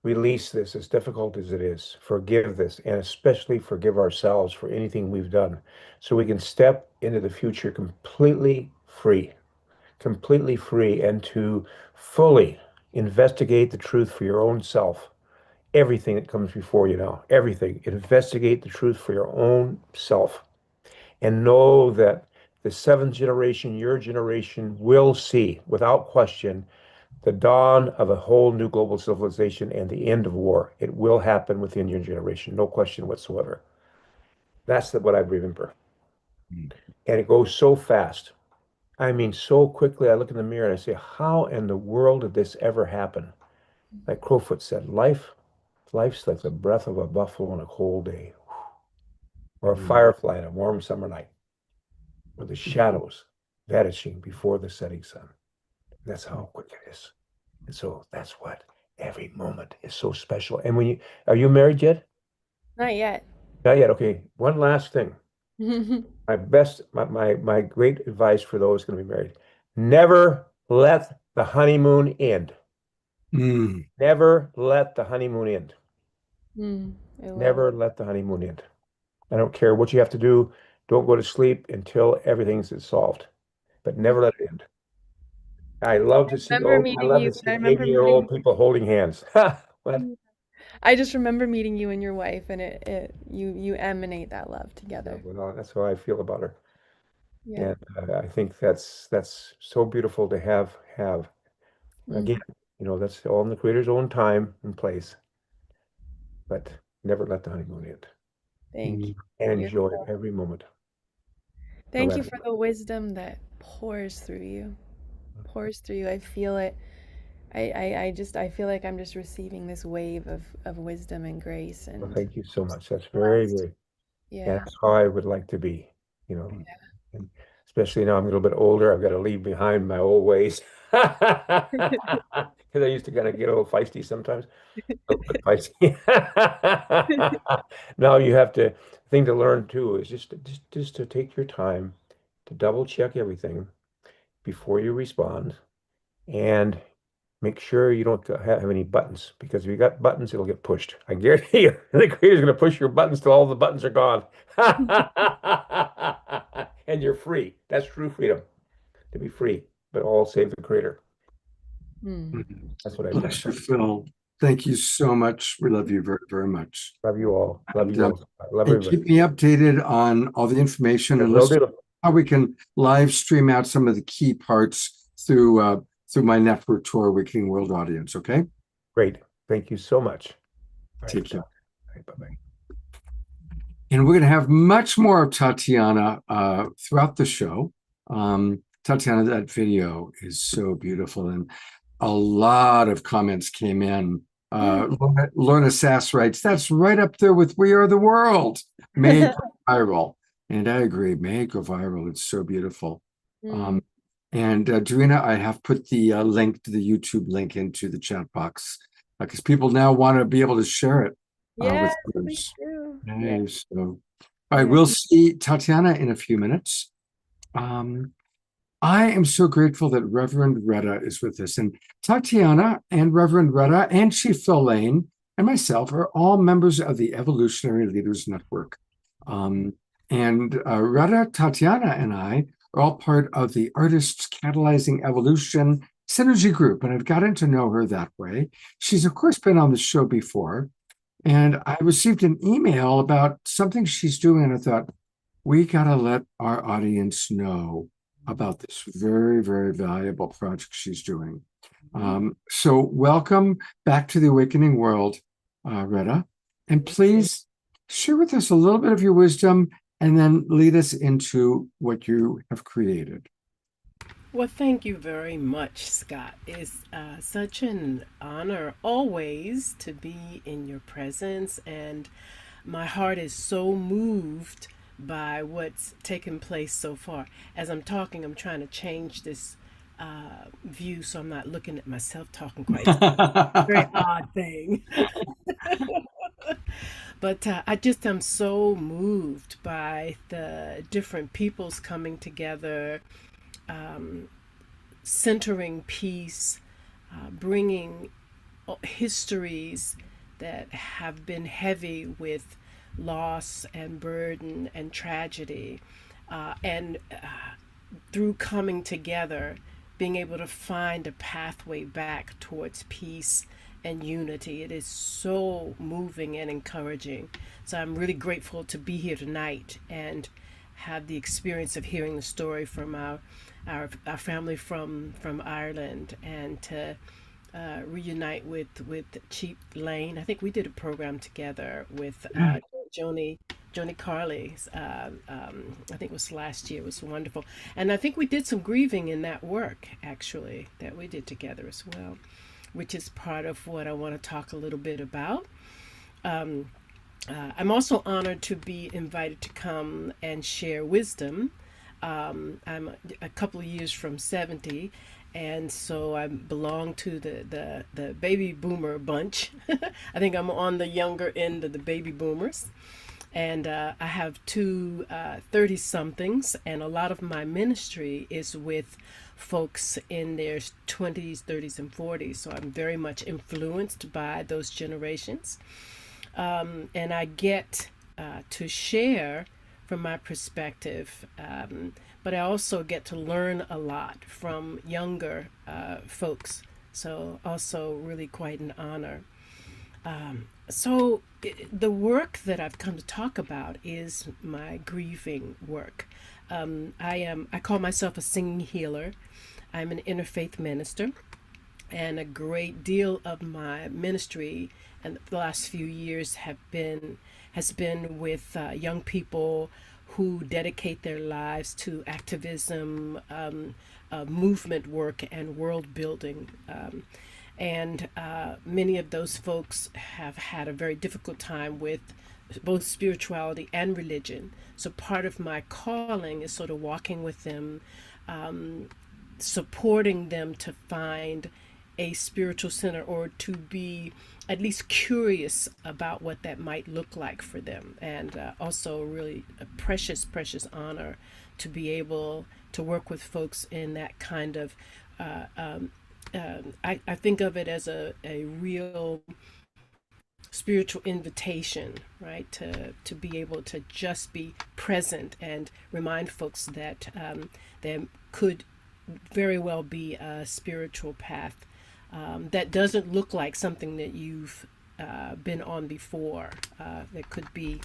release this, as difficult as it is, forgive this, and especially forgive ourselves for anything we've done, so we can step into the future completely free, and to fully investigate the truth for your own self. Everything that comes before you now, everything, investigate the truth for your own self, and know that the seventh generation, your generation, will see without question the dawn of a whole new global civilization and the end of war. It will happen within your generation, no question whatsoever. That's what I remember. Mm. And it goes so fast. I mean, so quickly. I look in the mirror and I say, how in the world did this ever happen? Like Crowfoot said, life's like the breath of a buffalo on a cold day, or a firefly on a warm summer night, or the shadows vanishing before the setting sun. That's how quick it is. And so that's what every moment is so special. And are you married yet? Not yet. Not yet. Okay. One last thing. My great advice for those going to be married: never let the honeymoon end. Mm. Never let the honeymoon end. I love Never let the honeymoon end. I don't care what you have to do. Don't go to sleep until everything's solved, but never let it end. I love to see remember meeting you. I remember 80-year-old people holding hands. What? I just remember meeting you and your wife, and you emanate that love together. Well, that's how I feel about her. Yeah. And I think that's so beautiful to have. Again, that's all in the Creator's own time and place. But never let the honeymoon end. Thank you. And Beautiful. enjoy every moment. Thank you matter for what. the wisdom that pours through you. I feel it. I feel like I'm just receiving this wave of wisdom and grace, Well, and thank you so much. That's very, very, yeah. that's how I would like to be, And especially now I'm a little bit older, I've got to leave behind my old ways. Because I used to kind of get a little feisty sometimes. A little bit feisty. Now you have to, thing to learn too is just to take your time to double check everything before you respond, and make sure you don't have any buttons, because if you got buttons, it'll get pushed. I guarantee you, the Creator's going to push your buttons till all the buttons are gone. And you're free. That's true freedom, to be free, but all save the Creator. That's what I Bless you, Phil. Thank you so much. We love you very, very much. Love you all. Love And, you all. Love and everybody. keep me updated on all the information and Will listen do. how we can live stream out some of the key parts through my network to our Awakening World audience. Okay. Great. Thank you so much. Take care. Bye-bye. And we're going to have much more of Tatiana throughout the show. Tatiana, that video is so beautiful, and a lot of comments came in. Lorna Sass writes, "That's right up there with We Are the World." May it go viral. And I agree, may it go viral. It's so beautiful. And Dorina, I have put the link to the YouTube link into the chat box because people now want to be able to share it Yes, with others. Yeah. So, all right, we'll see Tatiana in a few minutes. I am so grateful that Reverend Retta is with us. And Tatiana and Reverend Retta and Chief Phil Lane and myself are all members of the Evolutionary Leaders Network. Retta, Tatiana, and I are all part of the Artists Catalyzing Evolution Synergy Group, and I've gotten to know her that way. She's, of course, been on the show before, and I received an email about something she's doing, and I thought, we got to let our audience know about this very, very valuable project she's doing. So welcome back to the Awakening World, Retta, and please share with us a little bit of your wisdom and then lead us into what you have created. Well, thank you very much, Scott. It's such an honor always to be in your presence, and my heart is so moved by what's taken place so far. As I'm talking, I'm trying to change this view so I'm not looking at myself talking quite. Very odd thing. But I just am so moved by the different peoples coming together, centering peace, bringing histories that have been heavy with loss and burden and tragedy, and through coming together, being able to find a pathway back towards peace and unity. It is so moving and encouraging. So I'm really grateful to be here tonight and have the experience of hearing the story from our family from Ireland, and to reunite with Chief Lane. I think we did a program together with Joni Carley. I think it was last year. It was wonderful, and I think we did some grieving in that work actually that we did together as well, which is part of what I want to talk a little bit about. I'm also honored to be invited to come and share wisdom. I'm a couple of years from 70, and so I belong to the baby boomer bunch. I think I'm on the younger end of the baby boomers. And I have two 30-somethings, and a lot of my ministry is with folks in their 20s, 30s, and 40s. So I'm very much influenced by those generations. And I get to share from my perspective, but I also get to learn a lot from younger folks. So also really quite an honor. So the work that I've come to talk about is my grieving work. I call myself a singing healer. I'm an interfaith minister, and a great deal of my ministry in the last few years has been with young people who dedicate their lives to activism, movement work, and world building. And many of those folks have had a very difficult time with both spirituality and religion. So part of my calling is sort of walking with them, supporting them to find a spiritual center, or to be at least curious about what that might look like for them. And also really a precious, precious honor to be able to work with folks in that kind of I think of it as a real spiritual invitation, right? To be able to just be present and remind folks that there could very well be a spiritual path that doesn't look like something that you've been on before. That could be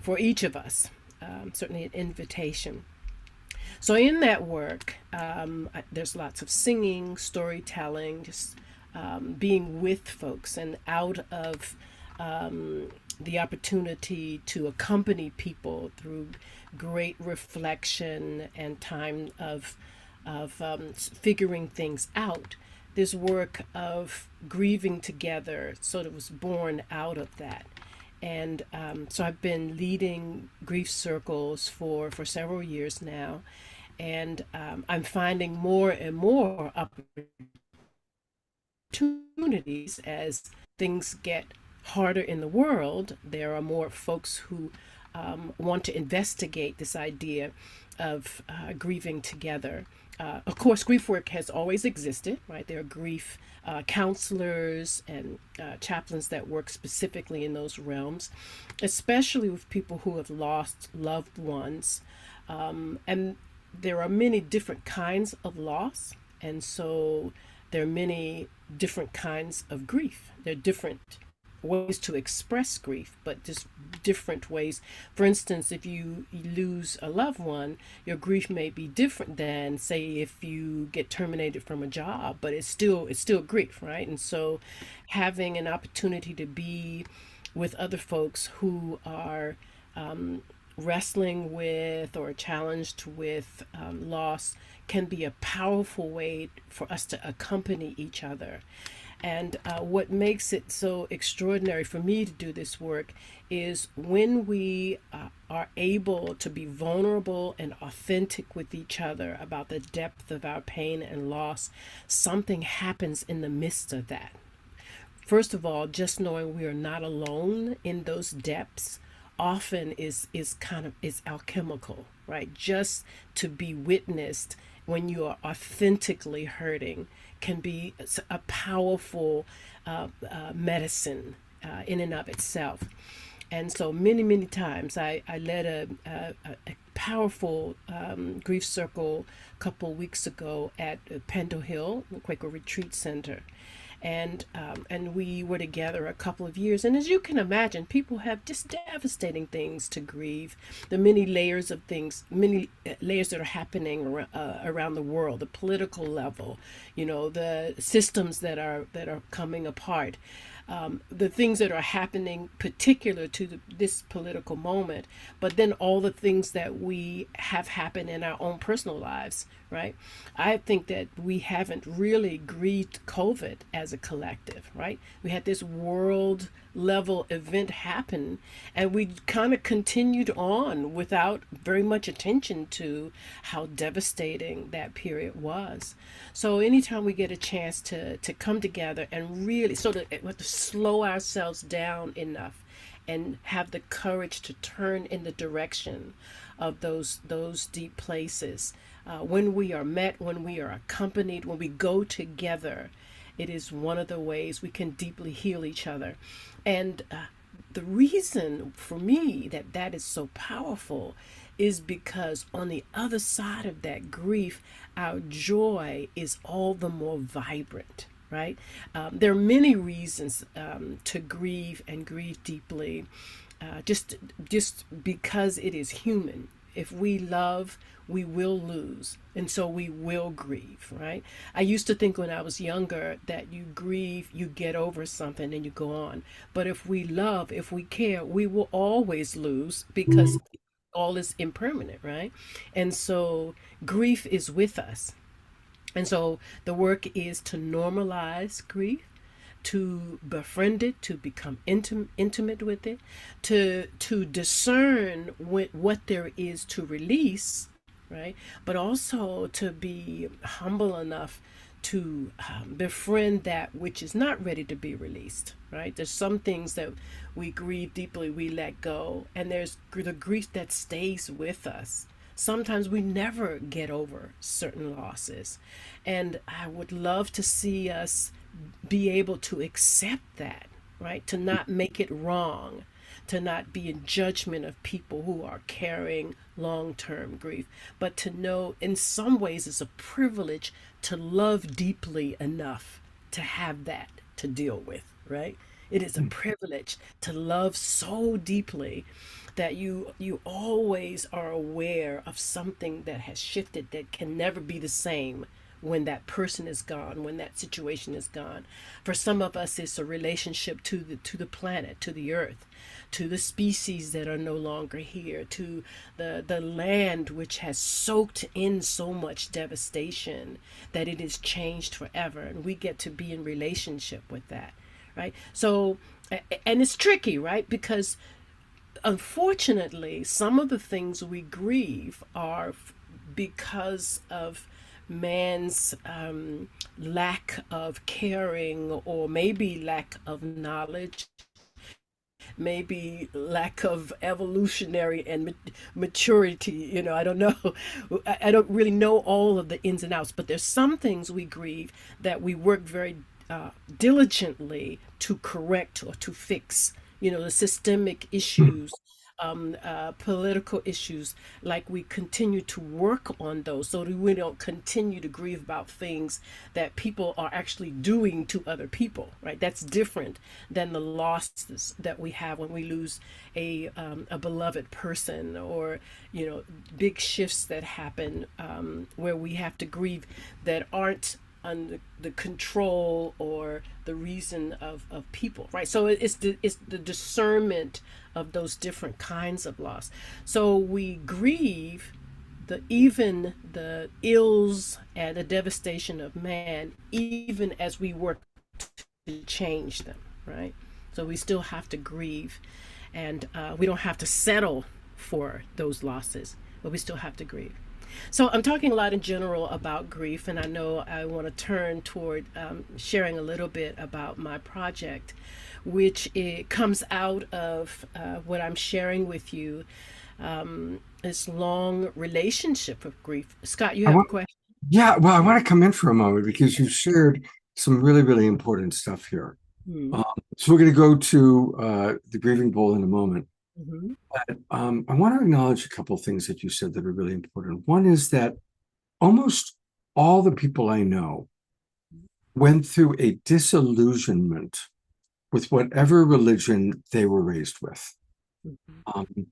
for each of us, certainly an invitation. So in that work, there's lots of singing, storytelling, just being with folks, and out of the opportunity to accompany people through great reflection and time of figuring things out. This work of grieving together sort of was born out of that. And so I've been leading grief circles for several years now. And I'm finding more and more opportunities as things get harder in the world. There are more folks who want to investigate this idea of grieving together. Of course, grief work has always existed, right? There are grief counselors and chaplains that work specifically in those realms, especially with people who have lost loved ones. And there are many different kinds of loss, and so there are many different kinds of grief. There are different ways to express grief, but just different ways. For instance, if you lose a loved one, your grief may be different than, say, if you get terminated from a job, but it's still grief, right? And so having an opportunity to be with other folks who are wrestling with or challenged with loss can be a powerful way for us to accompany each other. And what makes it so extraordinary for me to do this work is when we are able to be vulnerable and authentic with each other about the depth of our pain and loss, something happens in the midst of that. First of all, just knowing we are not alone in those depths often is alchemical, right? Just to be witnessed when you are authentically hurting can be a powerful medicine in and of itself. And so many times I led a powerful grief circle a couple weeks ago at Pendle Hill Quaker Retreat Center. And we were together a couple of years. And as you can imagine, people have just devastating things to grieve. The many layers of things, many layers that are happening around the world, the political level, the systems that are coming apart. The things that are happening particular to this political moment, but then all the things that we have happen in our own personal lives, right? I think that we haven't really grieved COVID as a collective, right? We had this world level event happen and we kind of continued on without very much attention to how devastating that period was. So anytime we get a chance to come together and really sort of we have to slow ourselves down enough and have the courage to turn in the direction of those deep places. When we are met, when we are accompanied, when we go together, it is one of the ways we can deeply heal each other. And the reason for me that is so powerful is because on the other side of that grief, our joy is all the more vibrant, right? There are many reasons to grieve and grieve deeply, just because it is human. If we love, we will lose. And so we will grieve, right? I used to think when I was younger that you grieve, you get over something and you go on. But if we love, if we care, we will always lose because all is impermanent, right? And so grief is with us. And so the work is to normalize grief, to befriend it, to become intimate with it, to discern what there is to release, right? But also to be humble enough to befriend that which is not ready to be released, right? There's some things that we grieve deeply, we let go, and there's the grief that stays with us. Sometimes we never get over certain losses. And I would love to see us be able to accept that, right? To not make it wrong, to not be in judgment of people who are carrying long-term grief, but to know in some ways it's a privilege to love deeply enough to have that to deal with, right? It is a privilege to love so deeply that you always are aware of something that has shifted that can never be the same when that person is gone, when that situation is gone. For some of us, it's a relationship to the planet, to the earth, to the species that are no longer here, to the land which has soaked in so much devastation that it is changed forever. And we get to be in relationship with that, right? So, and it's tricky, right? Because unfortunately, some of the things we grieve are because of man's lack of caring, or maybe lack of knowledge, maybe lack of evolutionary and maturity. I don't know. I don't really know all of the ins and outs, but there's some things we grieve that we work very diligently to correct or to fix. The systemic issues, political issues, like we continue to work on those so that we don't continue to grieve about things that people are actually doing to other people, right? That's different than the losses that we have when we lose a beloved person, or, big shifts that happen where we have to grieve that aren't under the control or the reason of people, right? So it's the discernment of those different kinds of loss. So we grieve even the ills and the devastation of man, even as we work to change them, right? So we still have to grieve, and we don't have to settle for those losses, but we still have to grieve. So I'm talking a lot in general about grief, and I know I want to turn toward sharing a little bit about my project, which it comes out of what I'm sharing with you, this long relationship of grief. Scott, you I have a want, question? yeah, well, I want to come in for a moment because you've shared some really, really important stuff here. Hmm. So we're going to go to the grieving bowl in a moment. Mhm. But I want to acknowledge a couple of things that you said that are really important. One is that almost all the people I know went through a disillusionment with whatever religion they were raised with. Mhm. Um,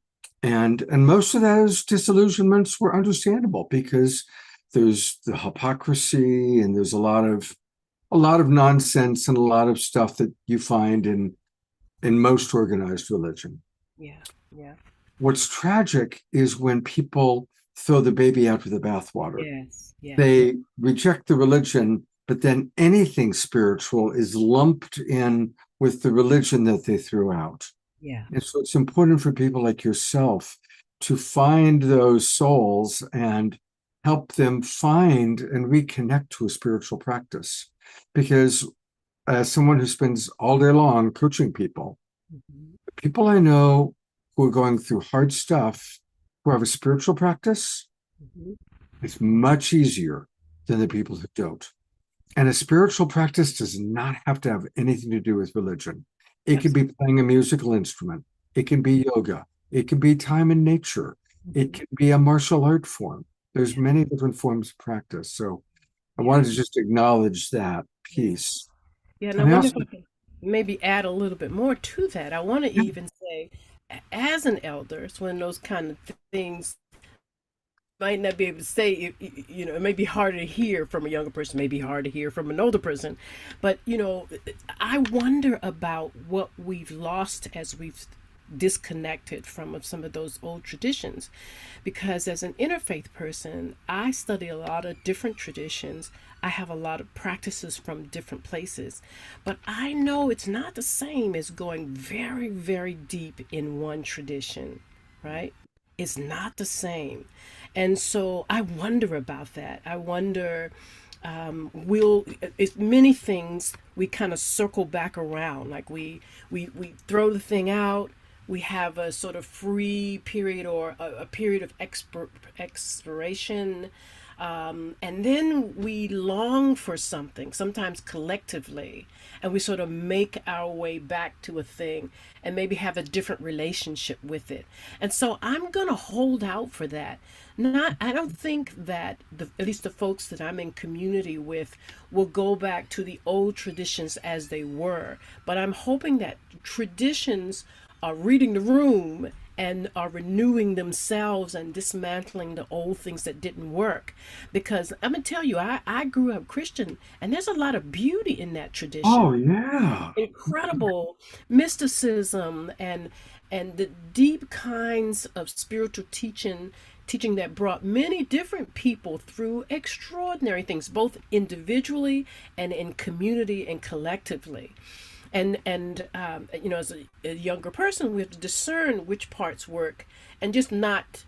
and most of those disillusionments were understandable because there's the hypocrisy and there's a lot of nonsense and a lot of stuff that you find in most organized religion. Yeah, yeah, What's tragic is when people throw the baby out with the bathwater. yes, yes, They reject the religion, but then anything spiritual is lumped in with the religion that they threw out. yeah, And so it's important for people like yourself to find those souls and help them find and reconnect to a spiritual practice. Because as someone who spends all day long coaching people, Mhm. people I know who are going through hard stuff, who have a spiritual practice, Mhm. it's much easier than the people who don't. And a spiritual practice does not have to have anything to do with religion. It could be playing a musical instrument. It can be yoga. It can be time in nature. It can be a martial art form. There's many different forms of practice. So I wanted to just acknowledge that piece. Yeah, and I And I wonder also, if I can maybe add a little bit more to that. I want to even say, as an elder, it's one of those kind of things might not be able to say. It may be harder to hear from a younger person, maybe hard to hear from an older person, but I wonder about what we've lost as we've disconnected from some of those old traditions, because as an interfaith person, I study a lot of different traditions. I have a lot of practices from different places, but I know it's not the same as going very, very deep in one tradition, right? It's not the same. And so I wonder about that. I wonder, will it's many things we kind of circle back around, like we throw the thing out, we have a sort of free period or a period of expiration, and then we long for something, sometimes collectively, and we sort of make our way back to a thing and maybe have a different relationship with it. And so I'm going to hold out for that. Not, I don't think that at least the folks that I'm in community with will go back to the old traditions as they were, but I'm hoping that traditions are reading the room and are renewing themselves and dismantling the old things that didn't work. Because I'm going to tell you, I grew up Christian, and there's a lot of beauty in that tradition. oh, yeah. Incredible mysticism and the deep kinds of spiritual teaching that brought many different people through extraordinary things, both individually and in community and collectively. And as a younger person, we have to discern which parts work and just not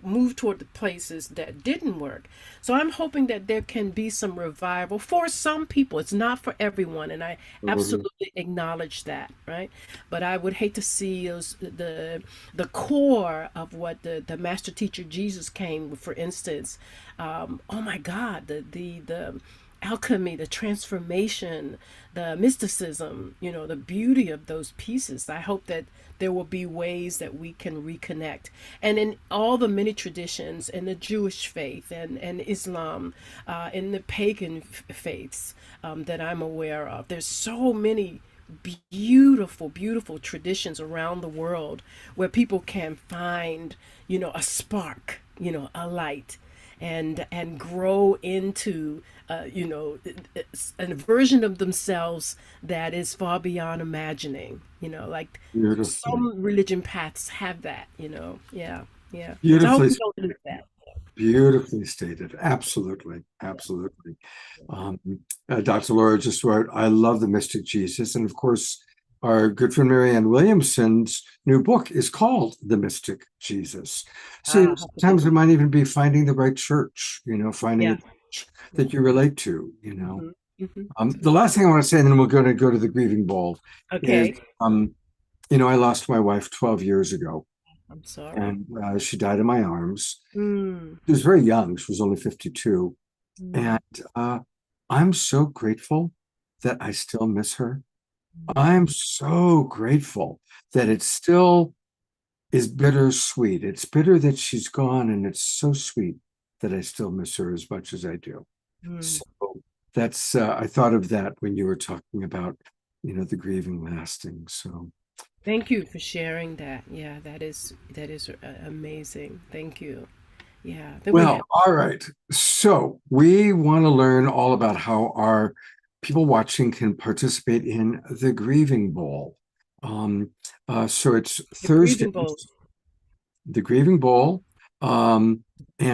move toward the places that didn't work. So I'm hoping that there can be some revival for some people. It's not for everyone, and I absolutely acknowledge that, right? But I would hate to see the core of what the master teacher Jesus came with, for instance. Oh my God, the alchemy, the transformation, the mysticism, the beauty of those pieces. I hope that there will be ways that we can reconnect. And in all the many traditions, in the Jewish faith and Islam, in the pagan faiths that I'm aware of, there's so many beautiful, beautiful traditions around the world where people can find, a spark, a light, and grow into a version of themselves that is far beyond imagining. Like Beautifully. some religion paths have that. Yeah, yeah. So I hope Beautifully. we don't lose that. Beautifully stated. Absolutely. Absolutely. Dr. Laura just wrote, I love the Mystic Jesus. And of course, our good friend Marianne Williamson's new book is called The Mystic Jesus. So sometimes it might even be finding the right church, finding Yeah. a church that you relate to. Mm-hmm. The last thing I want to say, and then we're going to go to the grieving ball, is, Okay. I lost my wife 12 years ago, I'm sorry. and she died in my arms. Mm. She was very young. She was only 52. Mm. And I'm so grateful that I still miss her. I'm so grateful that it still is bittersweet. It's bitter that she's gone, and it's so sweet that I still miss her as much as I do. Mm. So that's, I thought of that when you were talking about, the grieving lasting. So Thank you for sharing that. Yeah, that is amazing. Thank you. Yeah. Then we well, have all right. So we want to learn all about how our people watching can participate in the Grieving Bowl. So it's the Thursday, grieving bowl. the Grieving Bowl. And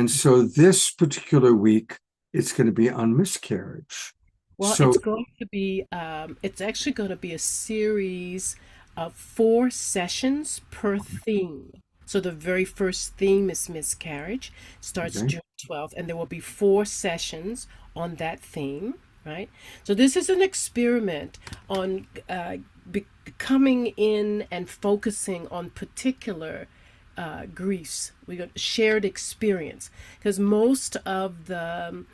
so this particular week, it's going to be on miscarriage. Well, So, it's actually going to be a series of 4 sessions per theme. So the very first theme is miscarriage, starts okay. June 12th, and there will be 4 sessions on that theme, right? So this is an experiment on coming in and focusing on particular griefs. We got shared experience because most of the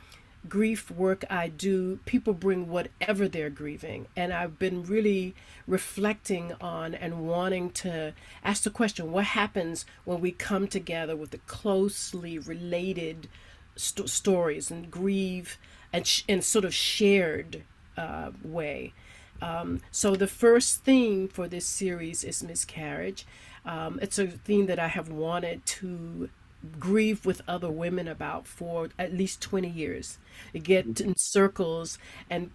grief work I do, people bring whatever they're grieving. And I've been really reflecting on and wanting to ask the question, what happens when we come together with the closely related stories and grieve and sort of shared way. So the first theme for this series is miscarriage. It's a theme that I have wanted to grieve with other women about for at least 20 years. You get in circles, and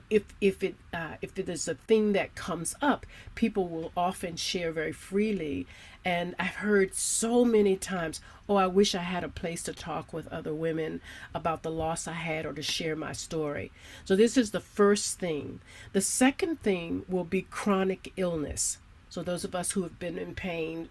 if it is a thing that comes up, people will often share very freely. And I've heard so many times, oh, I wish I had a place to talk with other women about the loss I had or to share my story. So this is the first thing. The second thing will be chronic illness. So those of us who have been in pain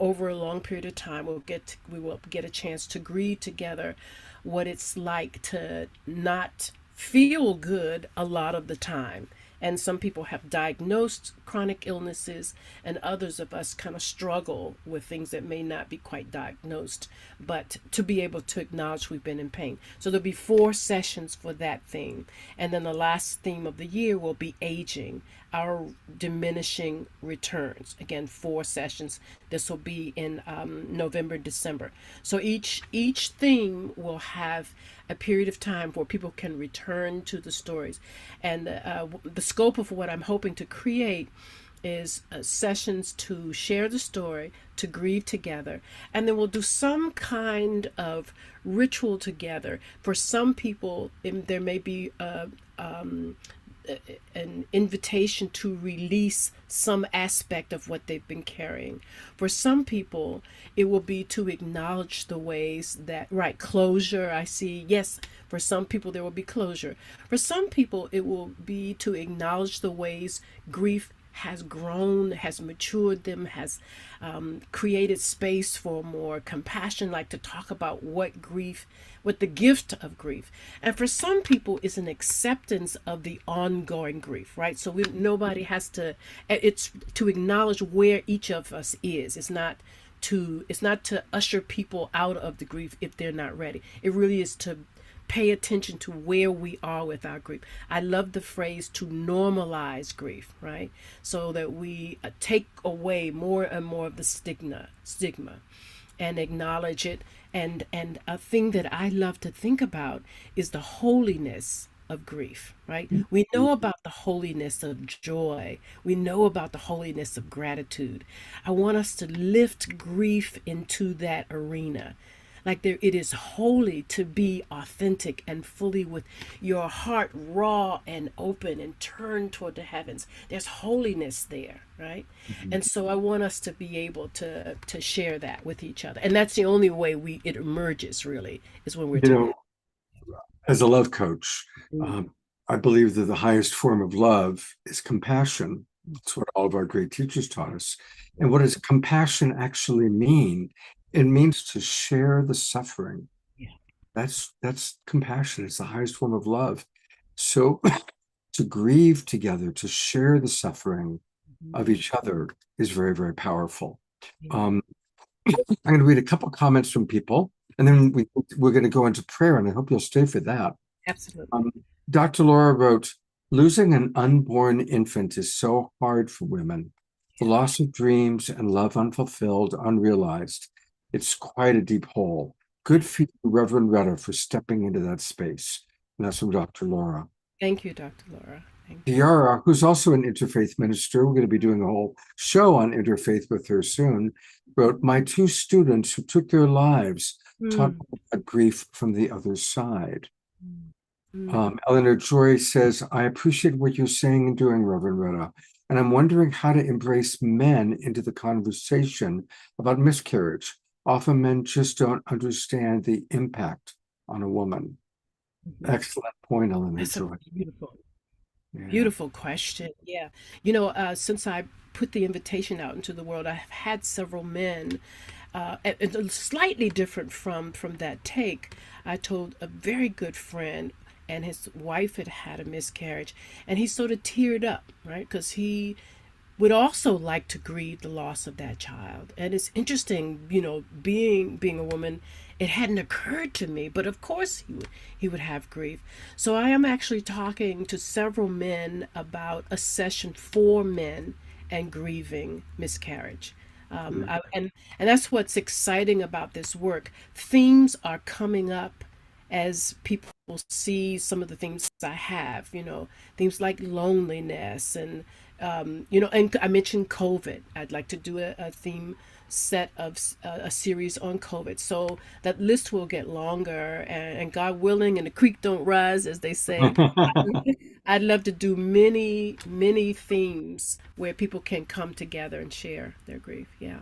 over a long period of time, we will get a chance to grieve together what it's like to not feel good a lot of the time. And some people have diagnosed chronic illnesses, and others of us kind of struggle with things that may not be quite diagnosed, but to be able to acknowledge we've been in pain. So there'll be 4 sessions for that theme. And then the last theme of the year will be aging, our diminishing returns. Again, 4 sessions. This will be in November, December. So each theme will have a period of time where people can return to the stories. And the scope of what I'm hoping to create is sessions to share the story, to grieve together, and then we'll do some kind of ritual together. For some people, there may be an invitation to release some aspect of what they've been carrying. For some people, it will be to acknowledge the ways that, right, closure, I see, yes, for some people there will be closure. For some people, it will be to acknowledge the ways grief has grown, has matured them, has created space for more compassion, like to talk about what the gift of grief. And for some people, it's an acceptance of the ongoing grief, right? So nobody has to, it's to acknowledge where each of us is. It's not to usher people out of the grief if they're not ready. It really is to pay attention to where we are with our grief. I love the phrase to normalize grief, right? So that we take away more and more of the stigma and acknowledge it. And a thing that I love to think about is the holiness of grief, right? We know about the holiness of joy. We know about the holiness of gratitude. I want us to lift grief into that arena. like there it is holy to be authentic and fully with your heart raw and open and turned toward the heavens. There's holiness there, right? And so I want us to be able to share that with each other, and that's the only way it emerges, really, is when we're You together. know, as a love coach, I believe that the highest form of love is compassion. That's what all of our great teachers taught us. And what does compassion actually mean? It means to share the suffering. Yeah. That's compassion. It's the highest form of love. So to grieve together, to share the suffering of each other is very, very powerful. Um, I'm going to read a couple comments from people, and then we're going to go into prayer, and I hope you'll stay for that. Absolutely. Dr. Laura wrote, losing an unborn infant is so hard for women. The loss of dreams and love unfulfilled, unrealized. It's quite a deep hole. Good for you, Reverend Retta, for stepping into that space. And that's from Dr. Laura. Thank you, Dr. Laura. Thank you. Tiara, who's also an interfaith minister, we're going to be doing a whole show on interfaith with her soon, wrote, my two students who took their lives taught me about grief from the other side. Eleanor Joy says, I appreciate what you're saying and doing, Reverend Retta, and I'm wondering how to embrace men into the conversation about miscarriage. Often men just don't understand the impact on a woman. Excellent point, Eleanor That's a Joy. beautiful, Yeah. beautiful question. Yeah. Since I put the invitation out into the world, I've had several men, and slightly different from that take. I told a very good friend, and his wife had had a miscarriage, and he sort of teared up, right? Because he would also like to grieve the loss of that child. And it's interesting, being a woman, it hadn't occurred to me, but of course he would have grief. So I am actually talking to several men about a session for men and grieving miscarriage. And that's what's exciting about this work. Themes are coming up as people see some of the themes I have, themes like loneliness and and I mentioned COVID. I'd like to do a theme set of a series on COVID. So that list will get longer, and God willing, and the creek don't rise, as they say. I'd love to do many, many themes where people can come together and share their grief. Yeah.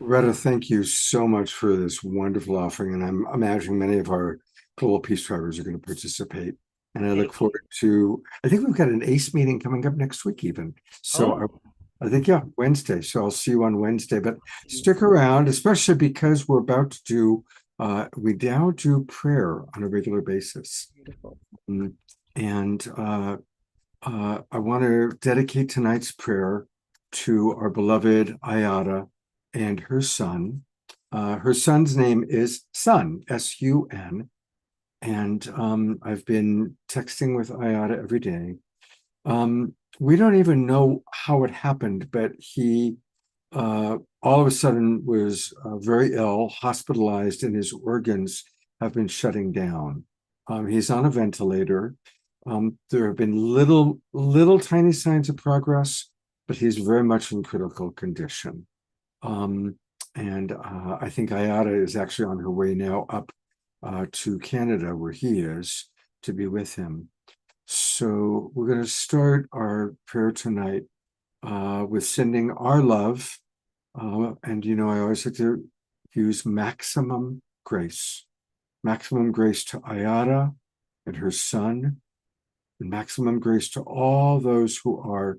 Retta, thank you so much for this wonderful offering. And I'm imagining many of our Global Peace Drivers are going to participate. And I look forward to, I think we've got an ACE meeting coming up next week even. So I think, yeah, Wednesday. So I'll see you on Wednesday, but stick around, especially because we're about to do, we now do prayer on a regular basis. Beautiful. And I want to dedicate tonight's prayer to our beloved Ayada and her son. Her son's name is Sun, S-U-N. And I've been texting with Ayada every day. We don't even know how it happened, but he all of a sudden was very ill, hospitalized, and his organs have been shutting down. He's on a ventilator. There have been little tiny signs of progress, but he's very much in critical condition. And I think Ayada is actually on her way now up to Canada, where he is, to be with him. So we're going to start our prayer tonight with sending our love. And, I always like to use maximum grace to Ayada and her son, and maximum grace to all those who are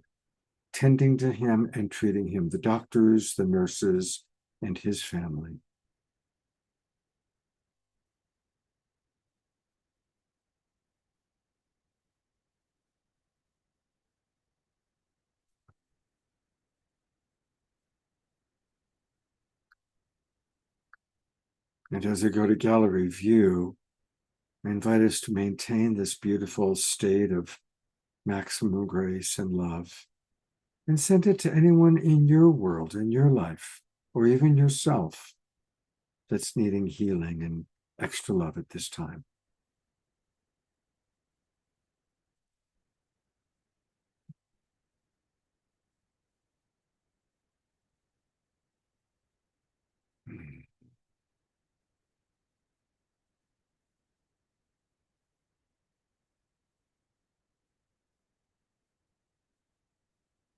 tending to him and treating him, the doctors, the nurses, and his family. And as I go to gallery view, I invite us to maintain this beautiful state of maximum grace and love, and send it to anyone in your world, in your life, or even yourself that's needing healing and extra love at this time.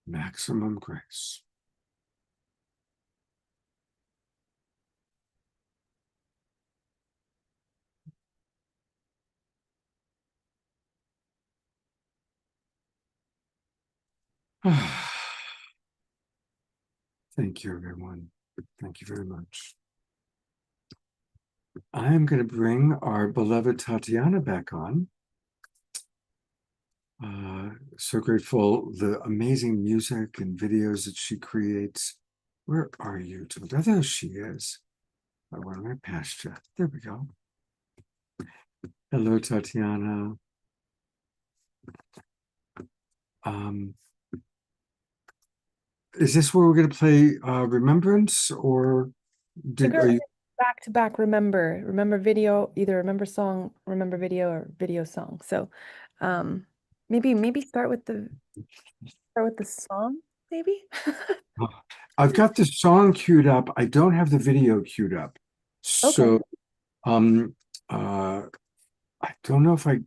Maximum Grace. Thank you, everyone. Thank you very much. I am going to bring our beloved Tatiana back on. So grateful, the amazing music and videos that she creates. Where are you, Tatiana? There she is. I went right past you. There we go. Hello, Tatiana. Is this where we're going to play Remembrance, or are you? Back to back remember video, either remember song, remember video, or video song. So maybe start with the song, maybe. I've got the song queued up. I don't have the video queued up. So I don't know if I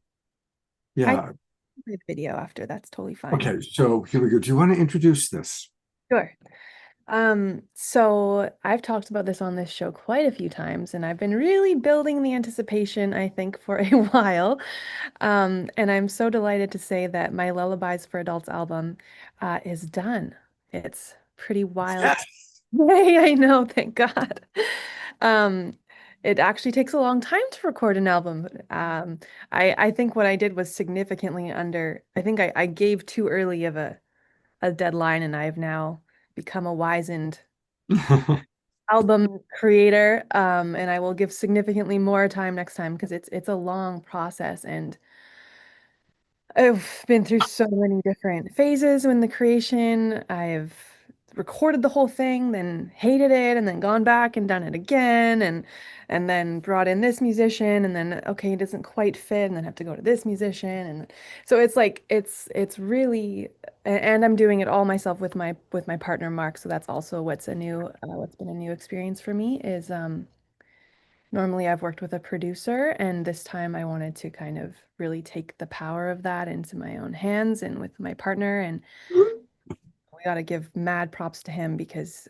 Play the video after, that's totally fine. Okay, so here we go. Do you want to introduce this? Sure. So I've talked about this on this show quite a few times, and I've been really building the anticipation, I think, for a while. And I'm so delighted to say that my Lullabies for Adults album is done. It's pretty wild. Yes. Yay, I know, thank God. It actually takes a long time to record an album. I think what I did was significantly under, I think I gave too early of a deadline, and I've now become a wizened album creator, and I will give significantly more time next time, because it's a long process, and I've been through so many different phases in the creation. I've recorded the whole thing, then hated it, and then gone back and done it again, and then brought in this musician, and then okay, it doesn't quite fit, and then have to go to this musician, and so it's like it's really, and I'm doing it all myself with my partner Mark. So that's also what's been a new experience for me is normally I've worked with a producer, and this time I wanted to kind of really take the power of that into my own hands and with my partner. And we got to give mad props to him, because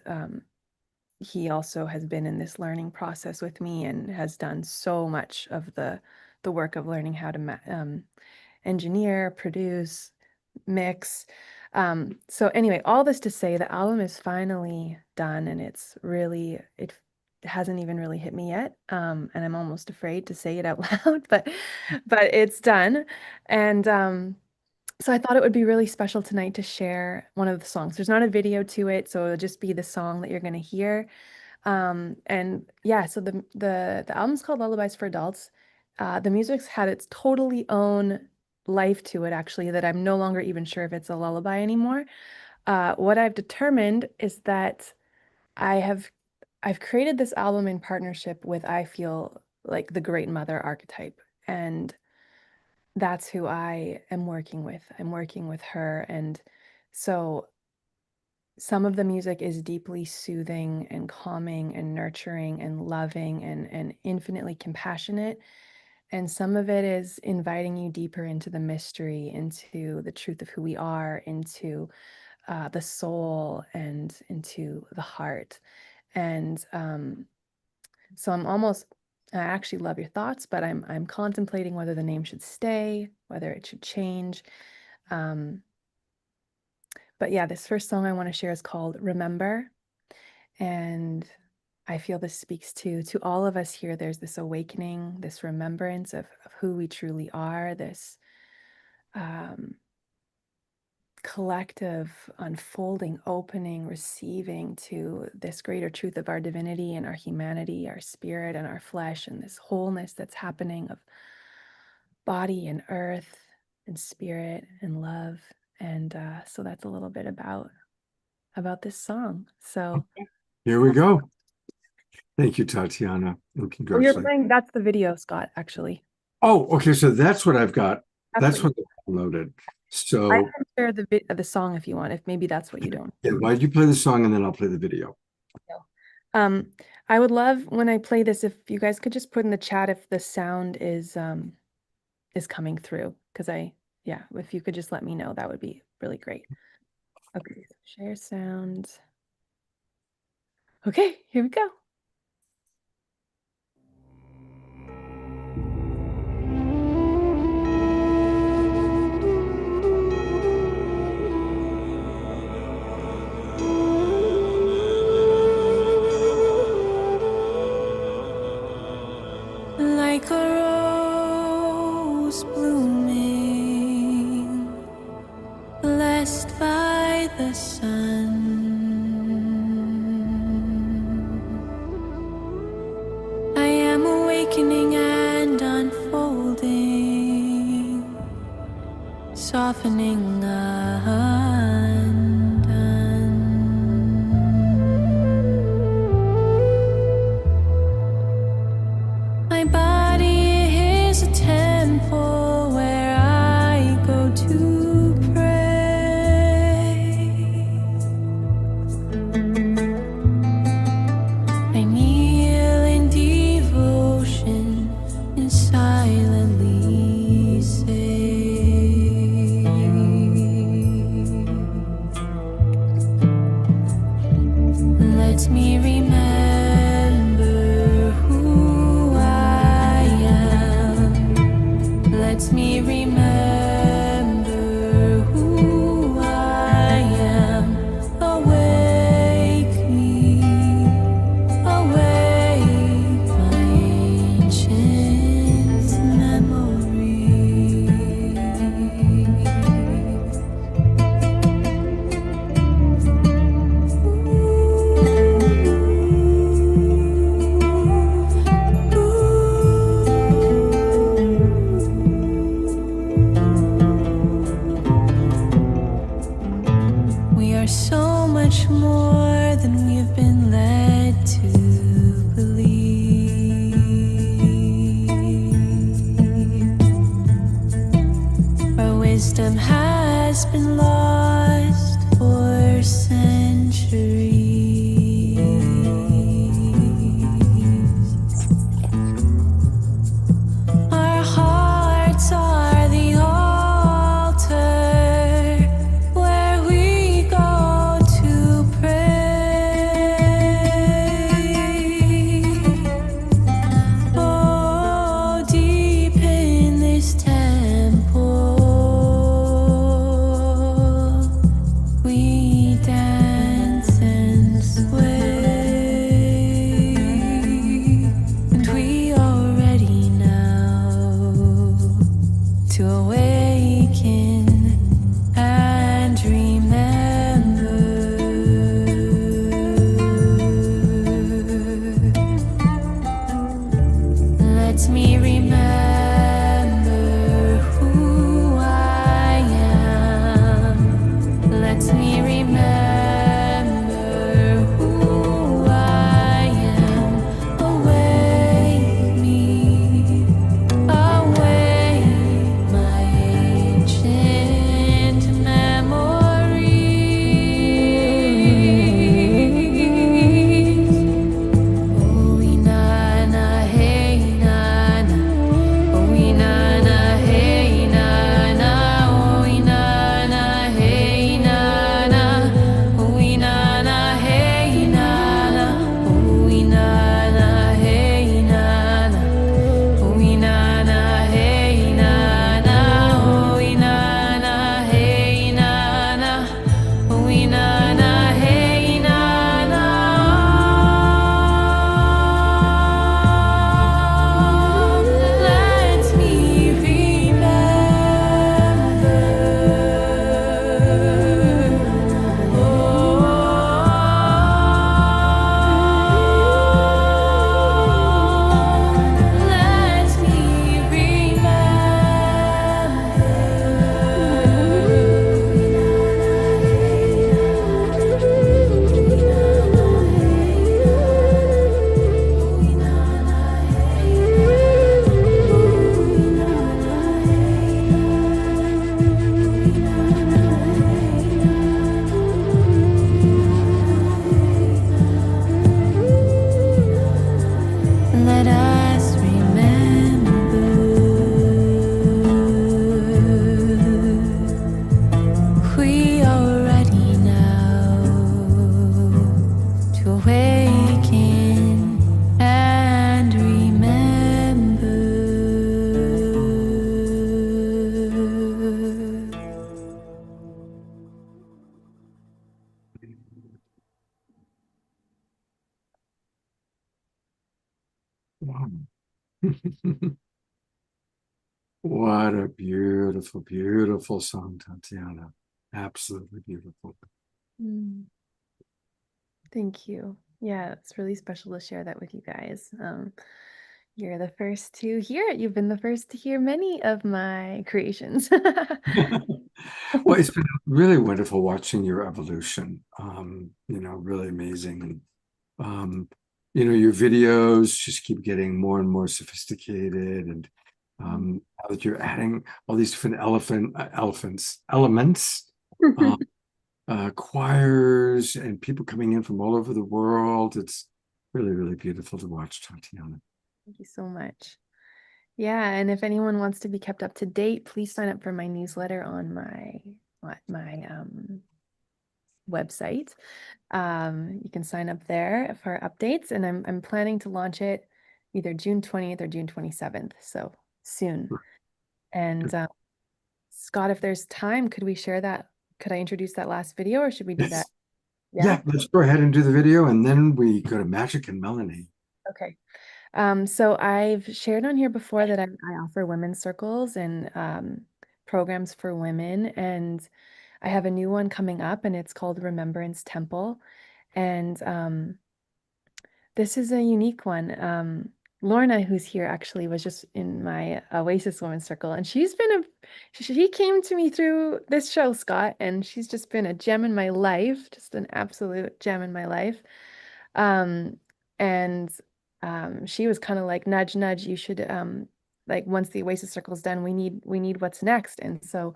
he also has been in this learning process with me and has done so much of the work of learning how to engineer, produce, mix. So anyway, all this to say the album is finally done, and it's really, it hasn't even really hit me yet. And I'm almost afraid to say it out loud, but it's done. And so I thought it would be really special tonight to share one of the songs. There's not a video to it, so it'll just be the song that you're going to hear. And yeah, so the album's called Lullabies for Adults. The music's had its totally own life to it, actually, that I'm no longer even sure if it's a lullaby anymore. What I've determined is that I've created this album in partnership with, I feel like, the Great Mother archetype, and that's who I am working with. I'm working with her, and so some of the music is deeply soothing and calming and nurturing and loving and infinitely compassionate. And some of it is inviting you deeper into the mystery, into the truth of who we are, into the soul, and into the heart. And so I actually love your thoughts, but I'm contemplating whether the name should stay, whether it should change. But yeah, this first song I want to share is called Remember. And I feel this speaks to all of us here. There's this awakening, this remembrance of who we truly are, this collective unfolding, opening, receiving to this greater truth of our divinity and our humanity, our spirit and our flesh, and this wholeness that's happening of body and earth and spirit and love. And so that's a little bit about this song. So Here we go. Thank you, Tatiana, and you're congratulations. playing, that's the video, Scott, actually. Oh, okay. So that's what I've got. That's what what I downloaded. I So can share the song if you want, if maybe that's what you don't. yeah, why don't you play the song and then I'll play the video? I would love, when I play this, if you guys could just put in the chat if the sound is coming through, because if you could just let me know, that would be really great. Okay, so share sound. Okay, here we go. Like a rose blooming, blessed by the sun, I am awakening and unfolding, softening undone. My body is a temple where I go to pray. I kneel in devotion and silently say, let me remember who I am. Let me remember who I am. Awake me, awake my ancient memories. We are so much more than we've been led to believe. Our wisdom has been lost for centuries. Our hearts are the altar where we go to pray. Oh, deep in this temple, we dance and sway, and we are ready now to awaken and remember. Let me remember who I am. Let me remember who I am. Awake me, awake my ancient memories. Oh, inanna, hey, nana. Oh, inanna, hey, nana. Oh, inanna, hey, nana. Oh, inanna, hey, nana. Oh, inanna, hey, nana. Oh, inanna, hey, nana. Oh, inanna, hey, nana. Oh, inanna, hey, nana. Let me remember. Let me Let us remember. We are ready now Wow. What a beautiful, beautiful song, Tatiana. Absolutely beautiful. Mm. Thank you. Yeah, it's really special to share that with you guys. You're the first to hear it. You've been the first to hear many of my creations. Well, it's been really wonderful watching your evolution. Really amazing. And your videos just keep getting more and more sophisticated. And now that you're adding all these different elements, choirs and people coming in from all over the world, it's really, really beautiful to watch, Tatiana. Thank you so much. Yeah, and if anyone wants to be kept up to date, please sign up for my newsletter on my website. You can sign up there for updates, and I'm planning to launch it either June 20th or June 27th, so soon. And Scott, if there's time, could we share that? Could I introduce that last video, or should we do that? Yeah, let's go ahead and do the video, and then we go to Magic and Melanie. Okay. So I've shared on here before that I offer women's circles and programs for women, and I have a new one coming up, and it's called Remembrance Temple. And this is a unique one. Lorna, who's here, actually was just in my Oasis Women's Circle, and she came to me through this show, Scott, and she's just been a gem in my life, just an absolute gem in my life. And she was kind of like, nudge, nudge, you should like once the Oasis Circle's done, we need what's next. And so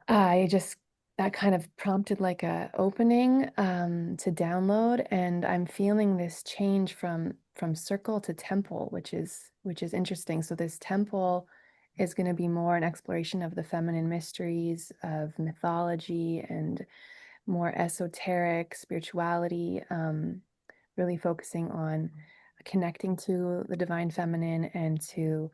that kind of prompted like a opening to download, and I'm feeling this change from circle to temple, which is interesting. So this temple is going to be more an exploration of the feminine mysteries of mythology and more esoteric spirituality, really focusing on connecting to the divine feminine and to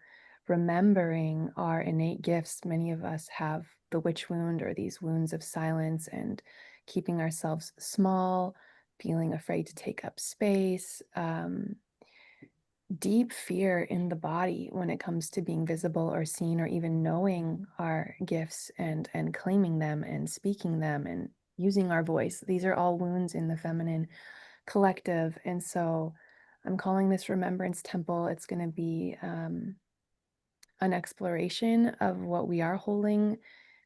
remembering our innate gifts. Many of us have the witch wound or these wounds of silence and keeping ourselves small, feeling afraid to take up space, deep fear in the body when it comes to being visible or seen, or even knowing our gifts and claiming them and speaking them and using our voice. These are all wounds in the feminine collective. And so I'm calling this Remembrance Temple. It's going to be an exploration of what we are holding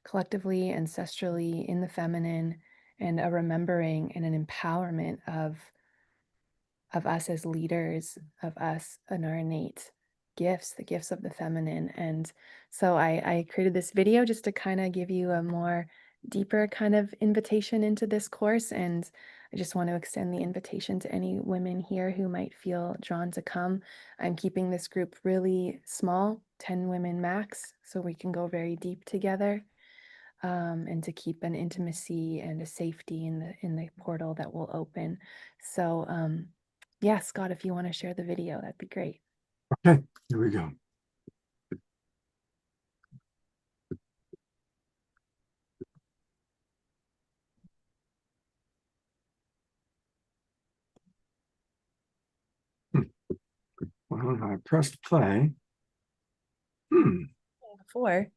collectively, ancestrally in the feminine, and a remembering and an empowerment of us as leaders, of us and our innate gifts, the gifts of the feminine. And so I created this video just to kind of give you a more deeper kind of invitation into this course. And I just want to extend the invitation to any women here who might feel drawn to come. I'm keeping this group really small, 10 women max, so we can go very deep together, and to keep an intimacy and a safety in the portal that will open. So yeah, Scott, if you want to share the video, that'd be great. Okay, here we go. Well, I pressed play. Before.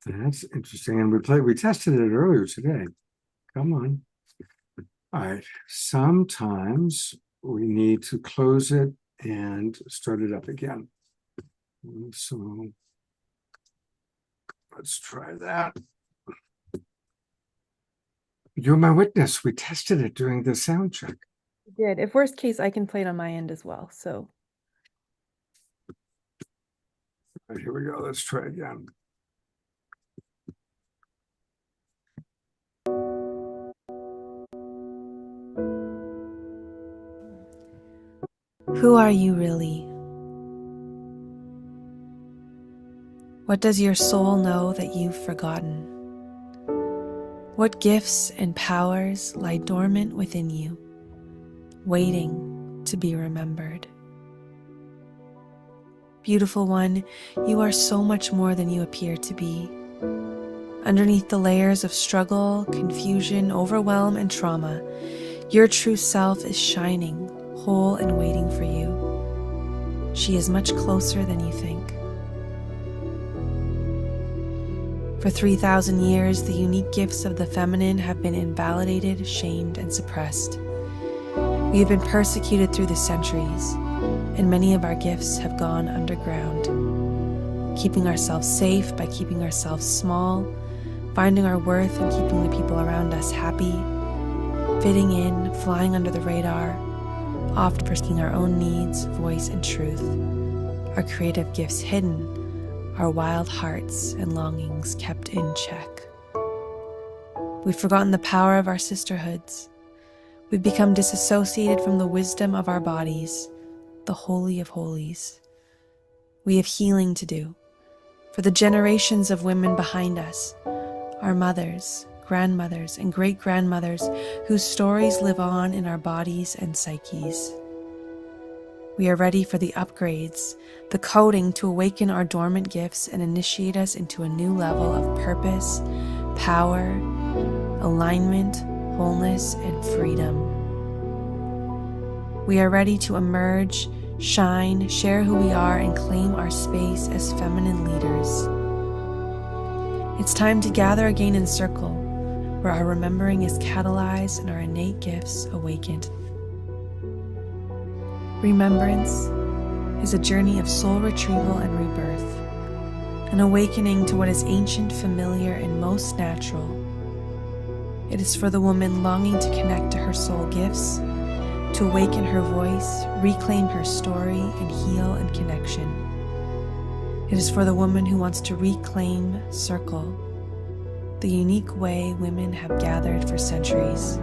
That's interesting. And we tested it earlier today. Come on. All right. Sometimes we need to close it and start it up again. So let's try that. You're my witness. We tested it during the sound check. You did. If worst case, I can play it on my end as well. So All right, here we go. Let's try again. Who are you really? What does your soul know that you've forgotten? What gifts and powers lie dormant within you, waiting to be remembered? Beautiful one, you are so much more than you appear to be. Underneath the layers of struggle, confusion, overwhelm, and trauma, your true self is shining, whole and waiting for you. she is much closer than you think. For 3,000 years, the unique gifts of the feminine have been invalidated, shamed, and suppressed. We have been persecuted through the centuries, and many of our gifts have gone underground. Keeping ourselves safe by keeping ourselves small, finding our worth in keeping the people around us happy, fitting in, flying under the radar, often forsaking our own needs, voice, and truth, our creative gifts hidden, our wild hearts and longings kept in check. We've forgotten the power of our sisterhoods. We've become disassociated from the wisdom of our bodies, the Holy of Holies. We have healing to do. For the generations of women behind us, our mothers, grandmothers, and great-grandmothers whose stories live on in our bodies and psyches. We are ready for the upgrades, the coding to awaken our dormant gifts and initiate us into a new level of purpose, power, alignment, wholeness, and freedom. We are ready to emerge, shine, share who we are, and claim our space as feminine leaders. It's time to gather again in circle, where our remembering is catalyzed and our innate gifts awakened. Remembrance is a journey of soul retrieval and rebirth, an awakening to what is ancient, familiar, and most natural. It is for the woman longing to connect to her soul gifts, to awaken her voice, reclaim her story, and heal in connection. It is for the woman who wants to reclaim circle, the unique way women have gathered for centuries,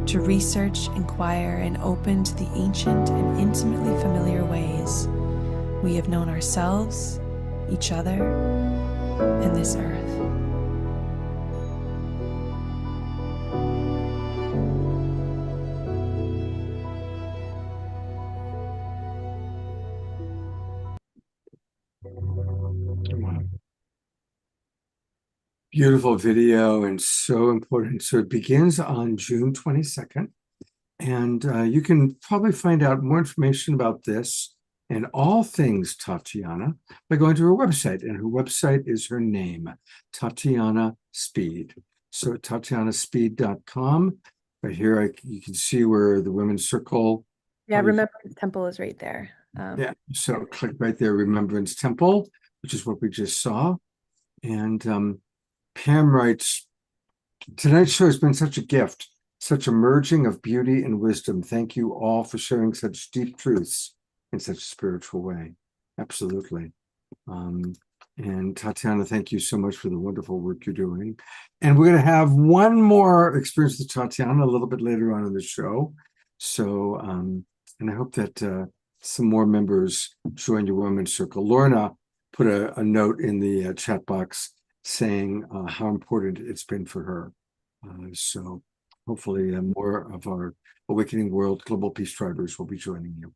to research, inquire, and open to the ancient and intimately familiar ways we have known ourselves, each other, and this earth. Wow. Beautiful video and so important. So it begins on June 22nd. And you can probably find out more information about this and all things Tatiana by going to her website. And her website is her name, Tatiana Speed. So at tatianaspeed.com, right here, you can see where the Women's Circle. Yeah, Remembrance Temple is right there. Yeah, so click right there, Remembrance Temple, which is what we just saw. And Pam writes, tonight's show has been such a gift, such a merging of beauty and wisdom. Thank you all for sharing such deep truths in such a spiritual way. Absolutely. And Tatiana, thank you so much for the wonderful work you're doing. And we're going to have one more experience with Tatiana a little bit later on in the show. So, and I hope that some more members join your Women's Circle. Lorna put a note in the chat box saying how important it's been for her. So hopefully more of our Awakening World Global Peace Strivers will be joining you.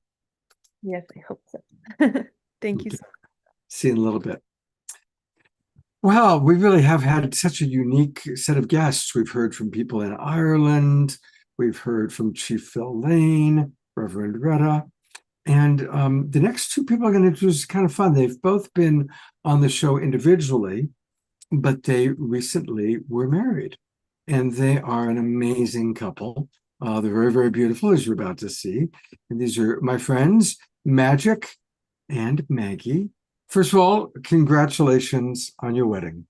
Yes, I hope so. Thank you so much. See you in a little bit. Well, we really have had such a unique set of guests. We've heard from people in Ireland. We've heard from Chief Phil Lane, Reverend Retta. And the next two people I'm going to introduce is kind of fun. They've both been on the show individually, but they recently were married. And they are an amazing couple. They're very, very beautiful, as you're about to see. And these are my friends, Magic and Maggie. First of all, congratulations on your wedding.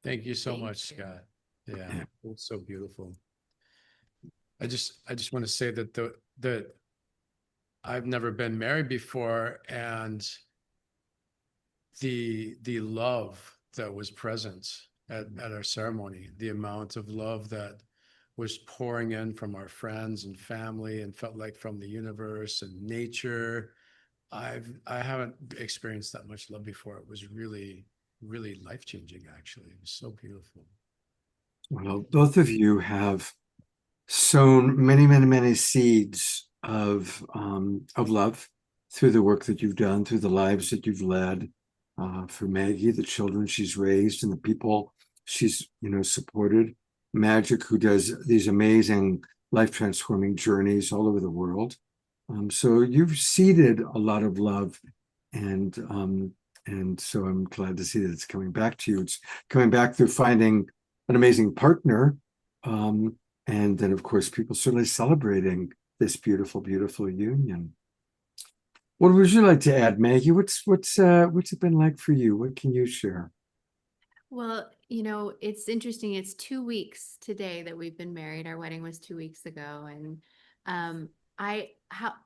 Thank you so much, Scott. Yeah, it's so beautiful. I just want to say that I've never been married before, and the love that was present at our ceremony, the amount of love that was pouring in from our friends and family and felt like from the universe and nature. I haven't experienced that much love before. It was really, really life-changing, actually. It was so beautiful. Well, both of you have sown many, many, many seeds of love through the work that you've done, through the lives that you've led. For Maggie, the children she's raised and the people she's supported. Magic, who does these amazing life-transforming journeys all over the world. So you've seeded a lot of love, and so I'm glad to see that it's coming back to you. It's coming back through finding an amazing partner, and then of course people certainly celebrating this beautiful, beautiful union. What would you like to add, Maggie? What's it been like for you? What can you share? Well, it's interesting. It's 2 weeks today that we've been married. Our wedding was 2 weeks ago. And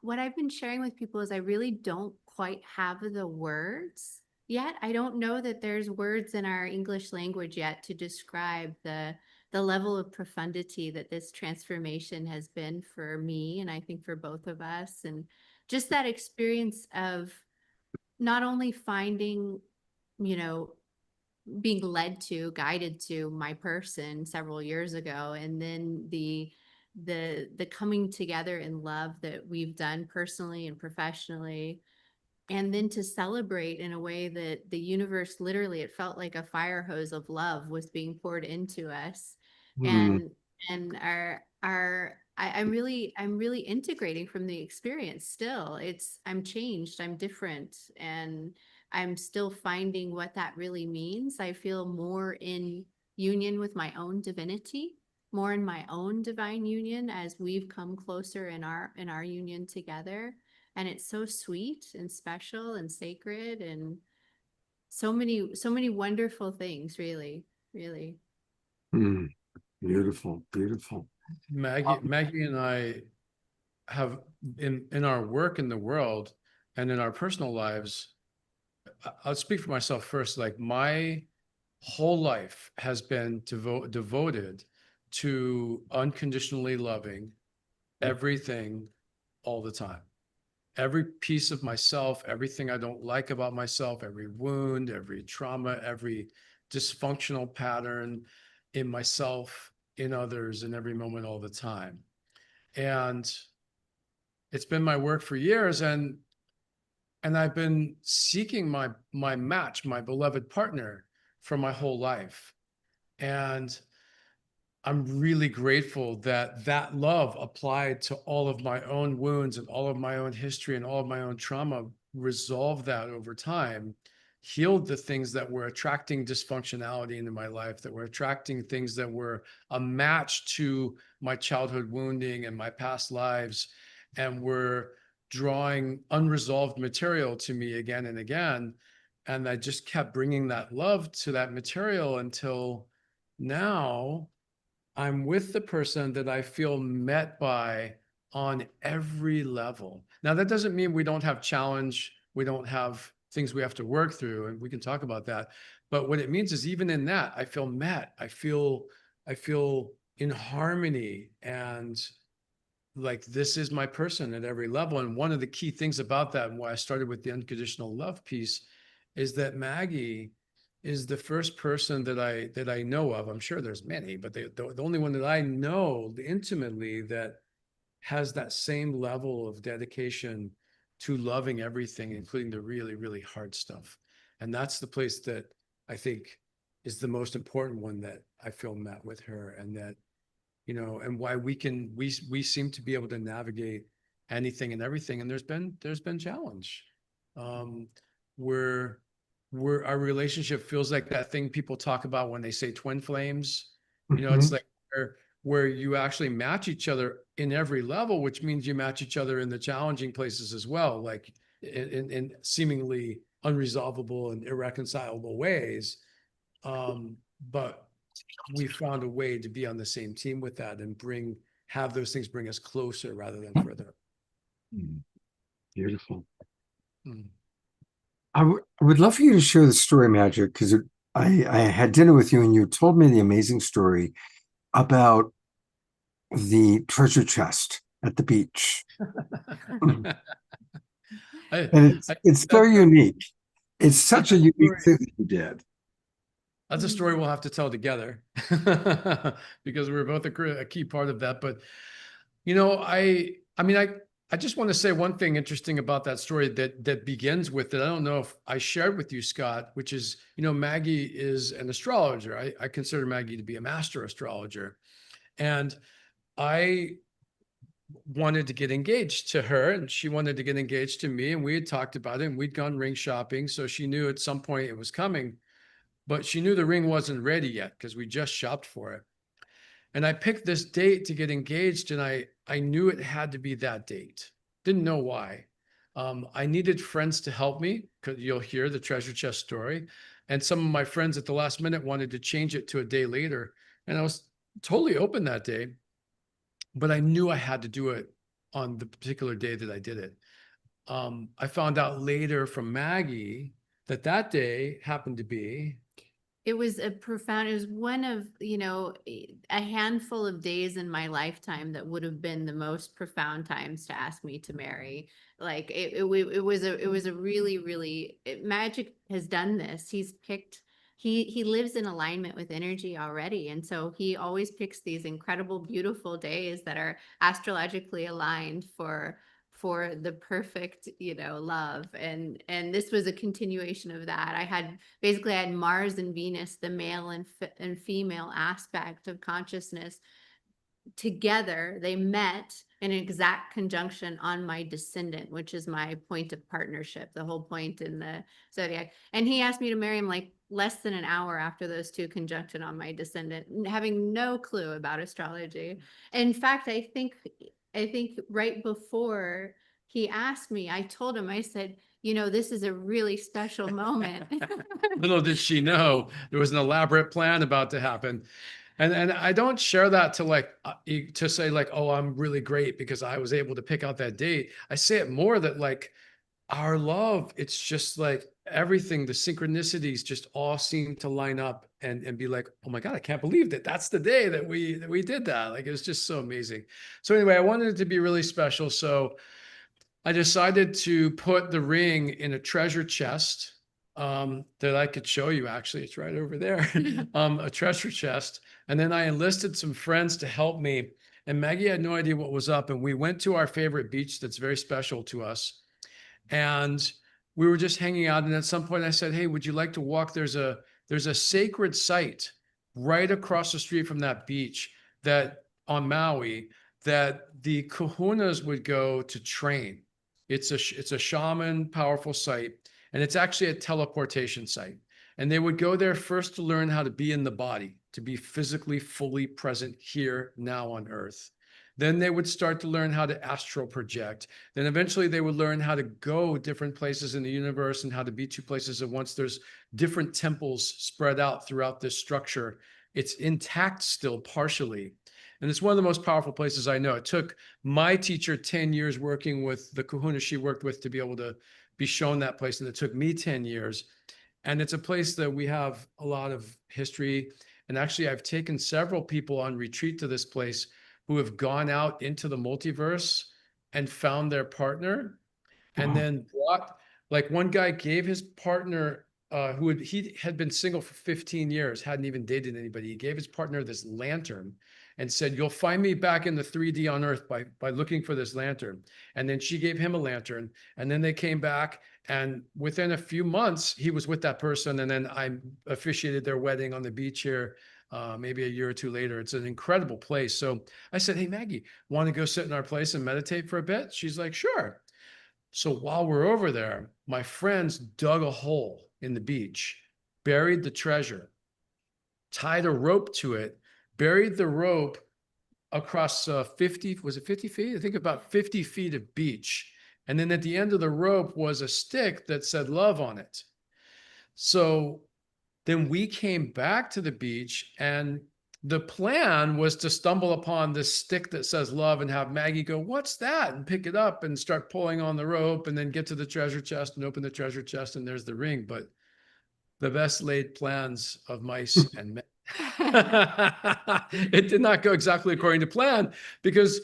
what I've been sharing with people is I really don't quite have the words yet. I don't know that there's words in our English language yet to describe the level of profundity that this transformation has been for me, and I think for both of us. And just that experience of not only finding, being led to, guided to my person several years ago, and then the coming together in love that we've done personally and professionally, and then to celebrate in a way that the universe, literally, it felt like a fire hose of love was being poured into us. And I'm really integrating from the experience still. I'm changed, I'm different, and I'm still finding what that really means. I feel more in union with my own divinity, more in my own divine union as we've come closer in our union together. And it's so sweet and special and sacred, and so many wonderful things, really, really. Beautiful, beautiful. Maggie and I have in our work in the world and in our personal lives, I'll speak for myself first. Like, my whole life has been devoted to unconditionally loving everything all the time. Every piece of myself, everything I don't like about myself, every wound, every trauma, every dysfunctional pattern in myself, in others, in every moment, all the time. And it's been my work for years, and I've been seeking my match, my beloved partner, for my whole life. And I'm really grateful that that love applied to all of my own wounds and all of my own history and all of my own trauma, resolved that over time, healed the things that were attracting dysfunctionality into my life, that were attracting things that were a match to my childhood wounding and my past lives, and were drawing unresolved material to me again and again. And I just kept bringing that love to that material until now I'm with the person that I feel met by on every level. Now, that doesn't mean we don't have challenge, we don't have things we have to work through, and we can talk about that. But what it means is, even in that, I feel met. I feel in harmony, and like, this is my person at every level. And one of the key things about that, and why I started with the unconditional love piece, is that Maggie is the first person that I know of. I'm sure there's many, but the only one that I know intimately that has that same level of dedication to loving everything, including the really, really hard stuff. And that's the place that I think is the most important one, that I feel met with her, and that, and why we seem to be able to navigate anything and everything. And there's been challenge. Our relationship feels like that thing people talk about when they say twin flames. It's like where you actually match each other in every level, which means you match each other in the challenging places as well, like in seemingly unresolvable and irreconcilable ways. But we found a way to be on the same team with that, and have those things bring us closer rather than further. Beautiful. I would love for you to share the story, Magic, because I had dinner with you and you told me the amazing story about the treasure chest at the beach. And it's so unique. It's such a unique thing that you did. That's a story we'll have to tell together because we're both a key part of that. But, I just want to say one thing interesting about that story that begins with it. I don't know if I shared with you, Scott, which is, Maggie is an astrologer. I consider Maggie to be a master astrologer. And I wanted to get engaged to her, and she wanted to get engaged to me, and we had talked about it, and we'd gone ring shopping, so she knew at some point it was coming, but she knew the ring wasn't ready yet because we just shopped for it. And I picked this date to get engaged, and I knew it had to be that date. Didn't know why. I needed friends to help me, because you'll hear the treasure chest story. And some of my friends at the last minute wanted to change it to a day later. And I was totally open that day, but I knew I had to do it on the particular day that I did it. I found out later from Maggie that that day happened to be. It was it was one of, a handful of days in my lifetime that would have been the most profound times to ask me to marry. Like it was a really, really, magic has done this. He's picked, he lives in alignment with energy already. And so he always picks these incredible, beautiful days that are astrologically aligned for the perfect, love. And this was a continuation of that. I had Mars and Venus, the male and female aspect of consciousness together. They met in exact conjunction on my descendant, which is my point of partnership, the whole point in the zodiac. And he asked me to marry him like less than an hour after those two conjuncted on my descendant, having no clue about astrology. In fact, I think right before he asked me, I told him, I said, this is a really special moment. Little did she know there was an elaborate plan about to happen. And I don't share that to say like, oh, I'm really great because I was able to pick out that date. I say it more that like our love, it's just like everything, the synchronicities just all seem to line up and be like, oh my God, I can't believe that that's the day that we did that. Like, it was just so amazing. So anyway, I wanted it to be really special. So I decided to put the ring in a treasure chest that I could show you. Actually, it's right over there, a treasure chest. And then I enlisted some friends to help me. And Maggie had no idea what was up. And we went to our favorite beach that's very special to us. And we were just hanging out. And at some point I said, hey, would you like to walk? There's a sacred site right across the street from that beach that on Maui that the kahunas would go to train. It's a shaman powerful site. And it's actually a teleportation site. And they would go there first to learn how to be in the body, to be physically fully present here now on Earth. Then they would start to learn how to astral project. Then eventually they would learn how to go different places in the universe and how to be two places at once. There's different temples spread out throughout this structure. It's intact still partially. And it's one of the most powerful places I know. It took my teacher 10 years working with the kahuna she worked with to be able to be shown that place. And it took me 10 years. And it's a place that we have a lot of history. And actually, I've taken several people on retreat to this place who have gone out into the multiverse and found their partner. And then brought, like one guy gave his partner, he had been single for 15 years, hadn't even dated anybody. He gave his partner this lantern and said, you'll find me back in the 3D on Earth by looking for this lantern. And then she gave him a lantern. And then they came back. And within a few months, he was with that person. And then I officiated their wedding on the beach here, maybe a year or two later. It's an incredible place. So I said, hey, Maggie, want to go sit in our place and meditate for a bit? She's like, sure. So while we're over there, my friends dug a hole in the beach, buried the treasure, tied a rope to it, buried the rope across 50, was it 50 feet? I think about 50 feet of beach. And then at the end of the rope was a stick that said love on it. So then we came back to the beach, and the plan was to stumble upon this stick that says love and have Maggie go, what's that? And pick it up and start pulling on the rope and then get to the treasure chest and open the treasure chest, and there's the ring. But the best laid plans of mice and men. It did not go exactly according to plan, because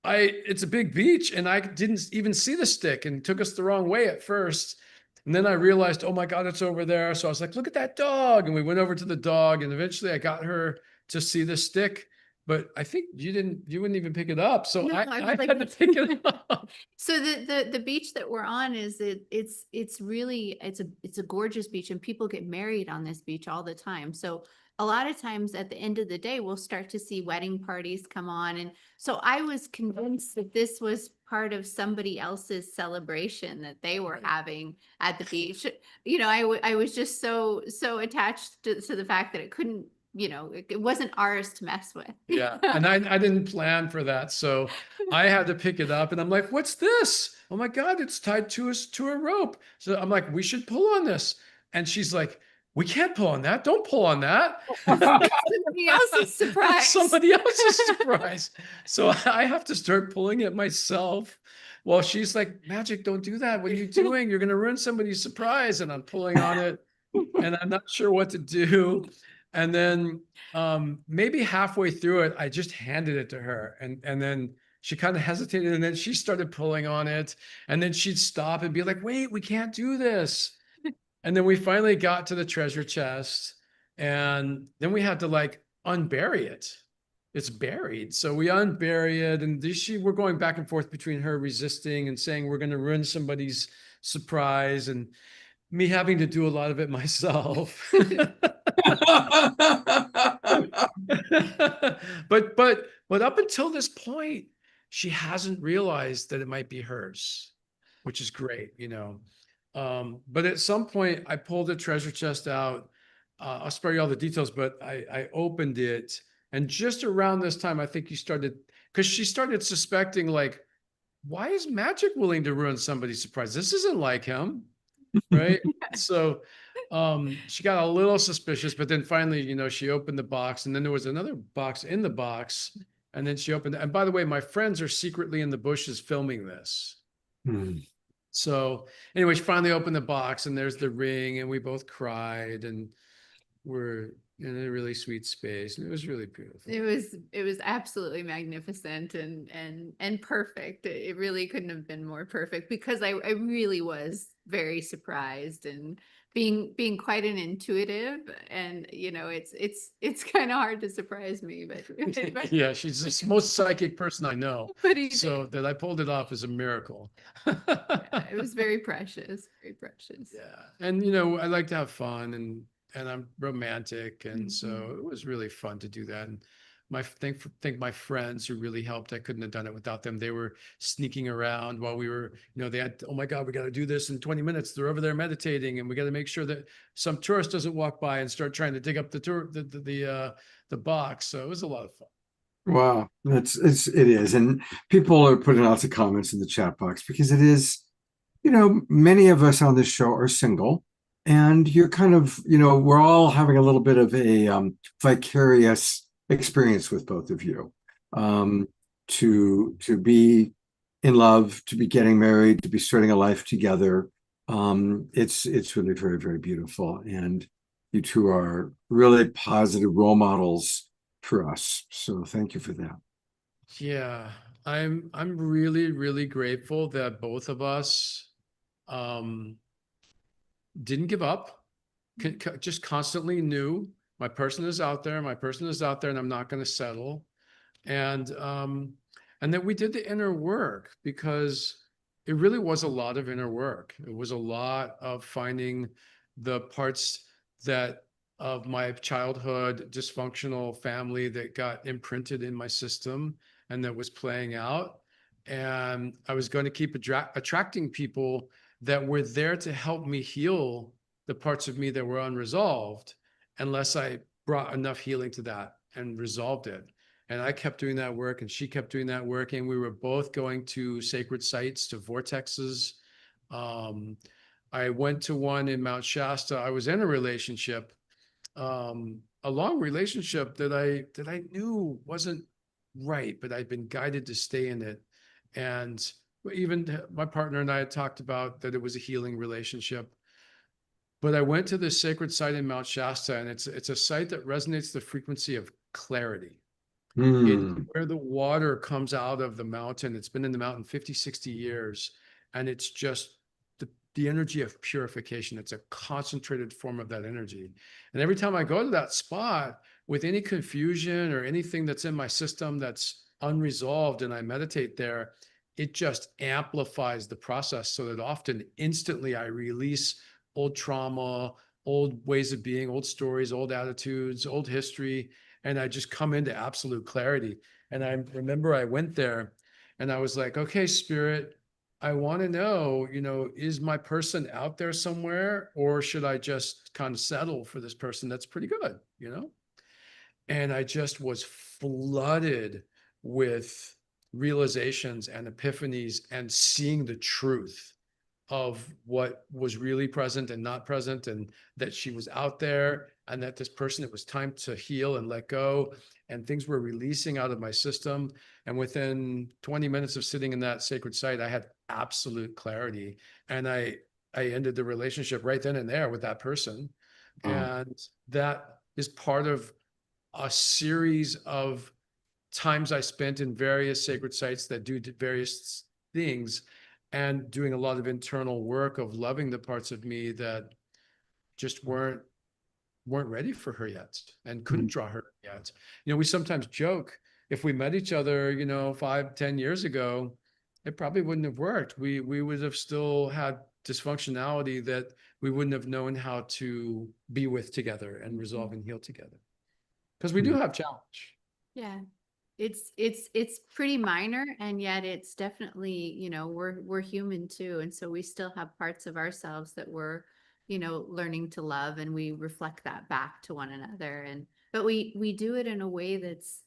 it's a big beach and I didn't even see the stick, and took us the wrong way at first. And then I realized, oh my God, it's over there. So I was like, look at that dog. And we went over to the dog, and eventually I got her to see the stick, but I think you wouldn't even pick it up. So No, I would like had to pick it up. So the beach that we're on it's really, it's a gorgeous beach, and people get married on this beach all the time. So a lot of times at the end of the day, we'll start to see wedding parties come on. And so I was convinced that this was part of somebody else's celebration that they were having at the beach. You know, I was just so attached to the fact that it couldn't, you know, it wasn't ours to mess with. Yeah. And I didn't plan for that. So I had to pick it up and I'm like, what's this? Oh my God, it's tied to a rope. So I'm like, we should pull on this. And she's like, we can't pull on that. Don't pull on that. Somebody else's surprise. Somebody else's surprise. So I have to start pulling it myself. Well, she's like, Magic, don't do that. What are you doing? You're going to ruin somebody's surprise. And I'm pulling on it and I'm not sure what to do. And then maybe halfway through it, I just handed it to her. And then she kind of hesitated and then she started pulling on it. And then she'd stop and be like, wait, we can't do this. And then we finally got to the treasure chest. And then we had to like unbury it. It's buried. So we unbury it. And we're going back and forth between her resisting and saying we're going to ruin somebody's surprise and me having to do a lot of it myself. But up until this point, she hasn't realized that it might be hers, which is great, you know. But at some point I pulled the treasure chest out. I'll spare you all the details, but I opened it. And just around this time, I think because she started suspecting, like, why is Magic willing to ruin somebody's surprise? This isn't like him, right? So she got a little suspicious, but then finally, you know, she opened the box and then there was another box in the box. And then she opened it. And by the way, my friends are secretly in the bushes filming this. So anyway, she finally opened the box and there's the ring and we both cried and we're in a really sweet space. And it was really beautiful. It was absolutely magnificent and perfect. It really couldn't have been more perfect because I really was very surprised and being quite an intuitive, and you know, it's kind of hard to surprise me, but Yeah, she's the most psychic person I know. But So that I pulled it off is a miracle. yeah, it was very precious, very precious. Yeah. And you know, I like to have fun and I'm romantic. And so it was really fun to do that. And thank my friends who really helped. I couldn't have done it without them. They were sneaking around while we were, you know, they had, oh my God, we got to do this in 20 minutes. They're over there meditating and we got to make sure that some tourist doesn't walk by and start trying to dig up the box. So it was a lot of fun. Wow, it is. And people are putting lots of comments in the chat box because it is, you know, many of us on this show are single. And you're kind of, you know, we're all having a little bit of a vicarious experience with both of you. To be in love, to be getting married, to be starting a life together. It's really very, very beautiful. And you two are really positive role models for us. So thank you for that. Yeah, I'm really, really grateful that both of us didn't give up, just constantly knew my person is out there, and I'm not going to settle. And that we did the inner work because it really was a lot of inner work. It was a lot of finding the parts of my childhood dysfunctional family that got imprinted in my system and that was playing out. And I was going to keep attracting people that were there to help me heal the parts of me that were unresolved, unless I brought enough healing to that and resolved it. And I kept doing that work and she kept doing that work. And we were both going to sacred sites, to vortexes. I went to one in Mount Shasta. I was in a relationship, a long relationship that I knew wasn't right, but I'd been guided to stay in it. And even my partner and I had talked about that it was a healing relationship. But I went to this sacred site in Mount Shasta, and it's a site that resonates the frequency of clarity. It's where the water comes out of the mountain. It's been in the mountain 50, 60 years. And it's just the energy of purification. It's a concentrated form of that energy. And every time I go to that spot with any confusion or anything that's in my system that's unresolved and I meditate there, it just amplifies the process so that often instantly I release old trauma, old ways of being, old stories, old attitudes, old history. And I just come into absolute clarity. And I remember I went there and I was like, okay, Spirit, I want to know, is my person out there somewhere, or should I just kind of settle for this person that's pretty good, And I just was flooded with realizations and epiphanies and seeing the truth of what was really present and not present, and that she was out there, and that this person, it was time to heal and let go, and things were releasing out of my system. And within 20 minutes of sitting in that sacred site, I had absolute clarity, and I ended the relationship right then and there with that person. And that is part of a series of times I spent in various sacred sites that do various things, and doing a lot of internal work of loving the parts of me that just weren't ready for her yet and couldn't draw her yet. We sometimes joke, if we met each other, 5-10 years ago, it probably wouldn't have worked. We would have still had dysfunctionality that we wouldn't have known how to be with together and resolve and heal together. Because we do have challenge. Yeah. It's pretty minor, and yet it's definitely, we're human too. And so we still have parts of ourselves that we're, learning to love, and we reflect that back to one another. But we do it in a way that's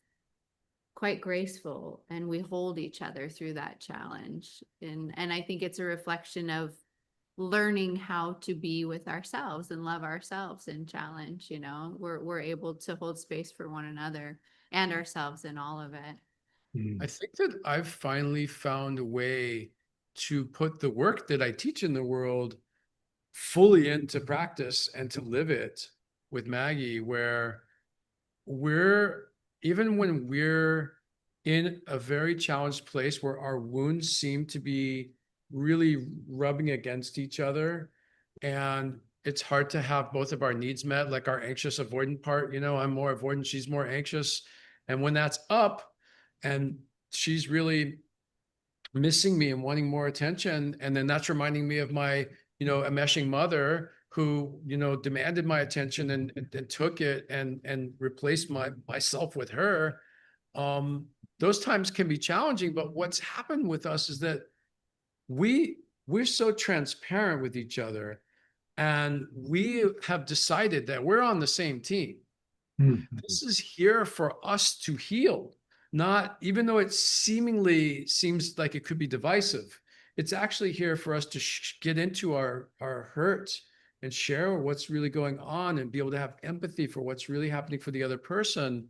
quite graceful, and we hold each other through that challenge. And I think it's a reflection of learning how to be with ourselves and love ourselves in challenge. We're able to hold space for one another and ourselves in all of it. I think that I've finally found a way to put the work that I teach in the world fully into practice and to live it with Maggie, where even when we're in a very challenged place where our wounds seem to be really rubbing against each other, and it's hard to have both of our needs met, like our anxious avoidant part, I'm more avoidant, she's more anxious. And when that's up and she's really missing me and wanting more attention, and then that's reminding me of my, enmeshing mother who, demanded my attention and took it and replaced myself with her. Those times can be challenging, but what's happened with us is that we're so transparent with each other, and we have decided that we're on the same team. This is here for us to heal, not, even though it seemingly seems like it could be divisive, it's actually here for us to get into our hurt and share what's really going on, and be able to have empathy for what's really happening for the other person,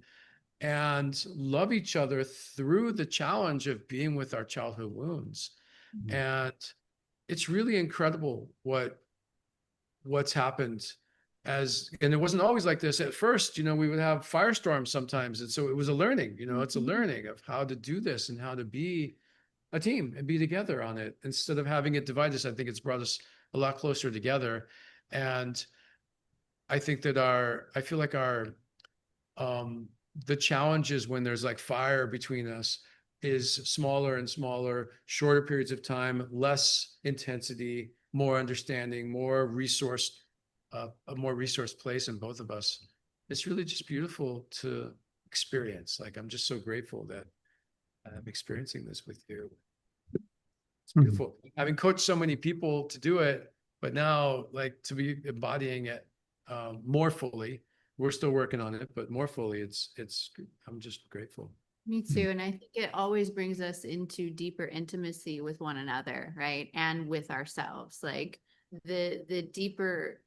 and love each other through the challenge of being with our childhood wounds. And it's really incredible what's happened. And it wasn't always like this at first. We would have firestorms sometimes, and so it was a learning. It's a learning of how to do this and how to be a team and be together on it instead of having it divide us. I think it's brought us a lot closer together. And I think that I feel like the challenges when there's like fire between us is smaller and smaller, shorter periods of time, less intensity, more understanding, more resourced, a more resourced place in both of us. It's really just beautiful to experience. Like, I'm just so grateful that I'm experiencing this with you. It's beautiful. Having coached so many people to do it, but now like to be embodying it more fully. We're still working on it, but more fully, I'm just grateful. Me too. And I think it always brings us into deeper intimacy with one another, right? And with ourselves. Like the deeper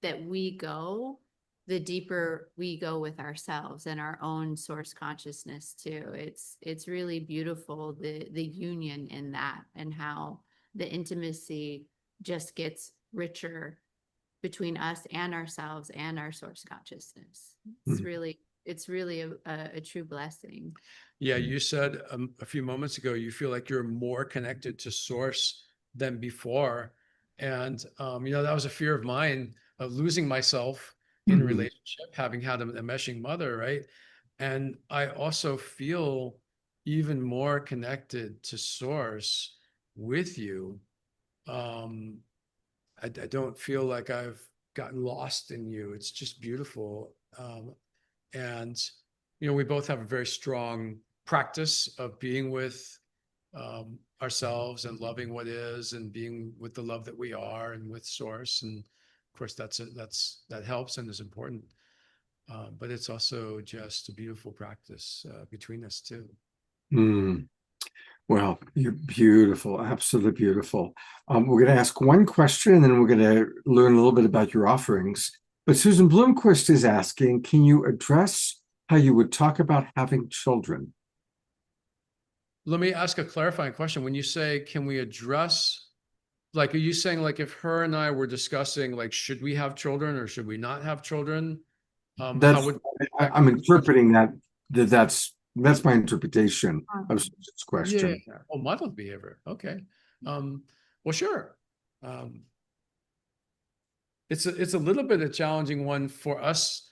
that we go, the deeper we go with ourselves and our own source consciousness too. It's really beautiful, the union in that, and how the intimacy just gets richer between us and ourselves and our source consciousness. It's really a true blessing. Yeah, you said a few moments ago, you feel like you're more connected to source than before. And, that was a fear of mine, of losing myself in a relationship, having had a meshing mother, right? And I also feel even more connected to source with you. I don't feel like I've gotten lost in you. It's just beautiful. And, you know, we both have a very strong practice of being with ourselves and loving what is and being with the love that we are and with source. And of course, that helps and is important. But it's also just a beautiful practice between us too. Mm. Well, you're beautiful, absolutely beautiful. We're going to ask one question and then we're going to learn a little bit about your offerings. But Susan Bloomquist is asking, can you address how you would talk about having children? Let me ask a clarifying question. When you say, can we address, like, are you saying like if her and I were discussing, like, should we have children or should we not have children? That's, I'm interpreting that's my interpretation of Susan's question. Yeah. Oh, model behavior. Okay. Well, sure. It's a little bit of a challenging one for us.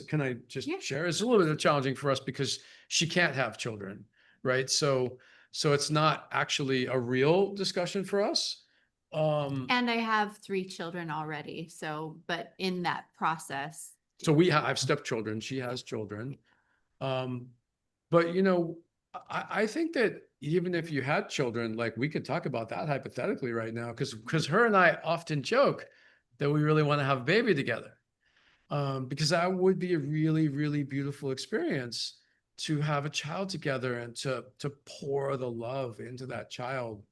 Can I just share? It's a little bit challenging for us because she can't have children, right? So it's not actually a real discussion for us. And I have 3 children already. So, but in that process. So I have stepchildren. She has children. But you know, I think that even if you had children, like we could talk about that hypothetically right now, because her and I often joke that we really want to have a baby together. Because that would be a really, really beautiful experience to have a child together and to pour the love into that child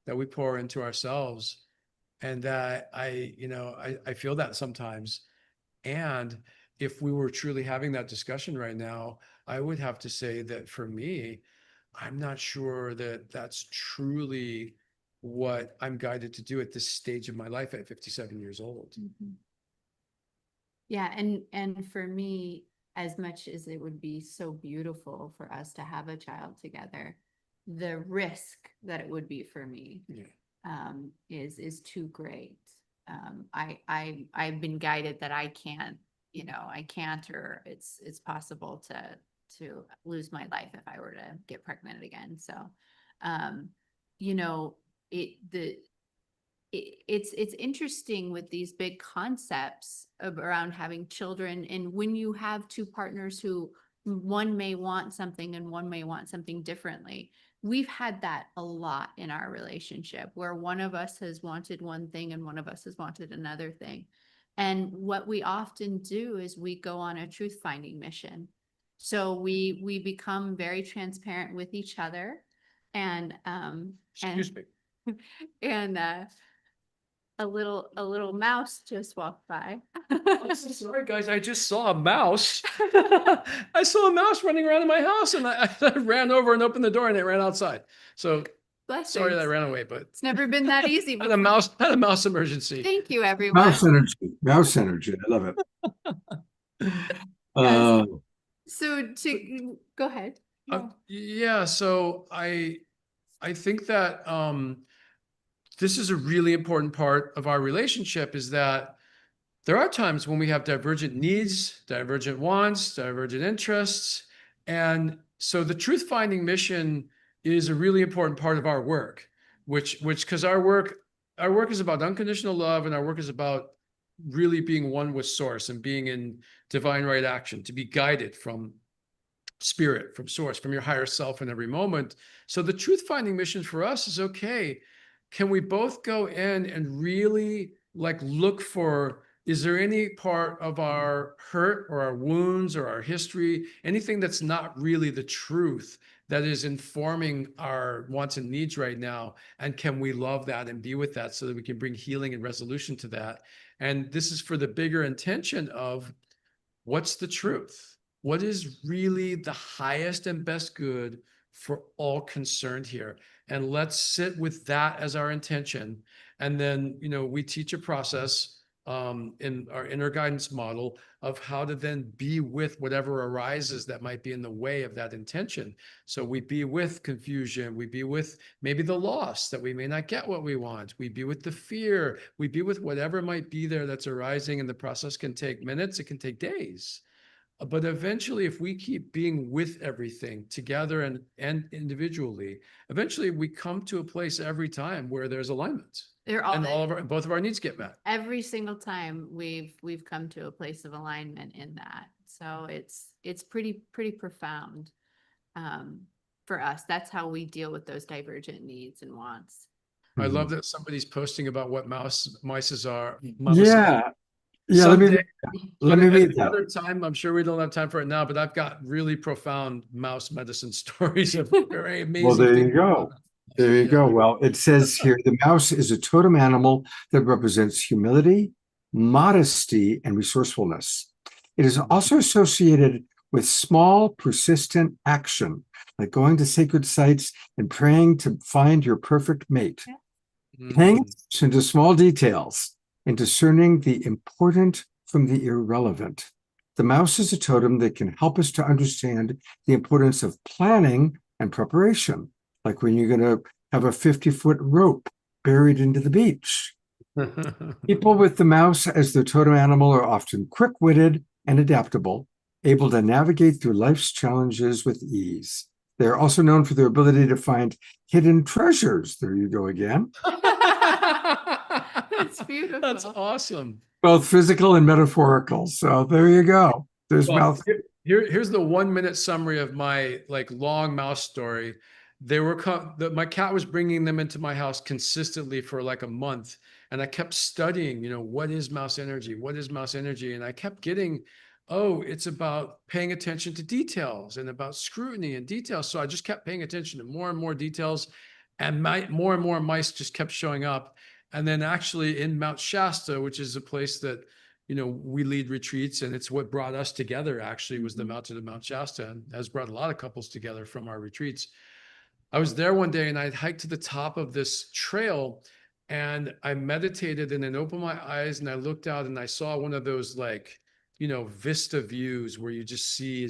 that we pour into ourselves. And that I feel that sometimes. And if we were truly having that discussion right now, I would have to say that for me, I'm not sure that that's truly what I'm guided to do at this stage of my life at 57 years old. Mm-hmm. Yeah. And for me, as much as it would be so beautiful for us to have a child together, the risk that it would be for me is too great. I've been guided that I can't, or it's possible to lose my life if I were to get pregnant again. So, it's interesting with these big concepts around having children. And when you have 2 partners who one may want something and one may want something differently, we've had that a lot in our relationship where one of us has wanted one thing and one of us has wanted another thing. And what we often do is we go on a truth finding mission. So we become very transparent with each other and Excuse me. And a little mouse just walked by. I'm so sorry, guys. I just saw a mouse. I saw a mouse running around in my house, and I ran over and opened the door, and it ran outside. So sorry that I ran away, but it's never been that easy. Had a mouse emergency. Thank you, everyone. Mouse energy. I love it. So to go ahead. Yeah. So I think that this is a really important part of our relationship, is that there are times when we have divergent needs, divergent wants, divergent interests. And so the truth finding mission is a really important part of our work, because our work is about unconditional love, and our work is about really being one with source and being in divine right action, to be guided from spirit, from source, from your higher self in every moment. So the truth finding mission for us is, okay, can we both go in and really look for, is there any part of our hurt or our wounds or our history, anything that's not really the truth that is informing our wants and needs right now? And can we love that and be with that so that we can bring healing and resolution to that? And this is for the bigger intention of what's the truth? What is really the highest and best good for all concerned here? And let's sit with that as our intention. And then, we teach a process in our inner guidance model of how to then be with whatever arises that might be in the way of that intention. So we be with confusion, we be with maybe the loss that we may not get what we want, we be with the fear, we be with whatever might be there that's arising, and the process can take minutes, it can take days. But eventually, if we keep being with everything together and individually, eventually we come to a place every time where there's alignment They're all, and both of our needs get met. every single time we've come to a place of alignment in that. So it's pretty profound for us. That's how we deal with those divergent needs and wants. I Mm-hmm. love that somebody's posting about what mice are. Yeah. Yeah. Someday, Let me read that. another time. I'm sure we don't have time for it now, but I've got really profound mouse medicine stories of very amazing. Well, there you things. go. There you go. Well, it says here, the mouse is a totem animal that represents humility, modesty, and resourcefulness. It is also associated with small, persistent action, like going to sacred sites and praying to find your perfect mate. Paying attention to small details and discerning the important from the irrelevant. The mouse is a totem that can help us to understand the importance of planning and preparation, like when you're going to have a 50-foot rope buried into the beach. People with the mouse as their totem animal are often quick-witted and adaptable, able to navigate through life's challenges with ease. They're also known for their ability to find hidden treasures. There you go again. That's beautiful. That's awesome. Both physical and metaphorical. So there you go. There's mouse. Here's the 1-minute summary of my long mouse story. They were my cat was bringing them into my house consistently for like a month, and I kept studying. What is mouse energy? What is mouse energy? And I kept getting, oh, it's about paying attention to details and about scrutiny and details. So I just kept paying attention to more and more details, and more and more mice just kept showing up. And then actually in Mount Shasta, which is a place that, we lead retreats, and it's what brought us together actually, was the mountain of Mount Shasta, and has brought a lot of couples together from our retreats. I was there one day and I hiked to the top of this trail and I meditated and then opened my eyes and I looked out and I saw one of those vista views where you just see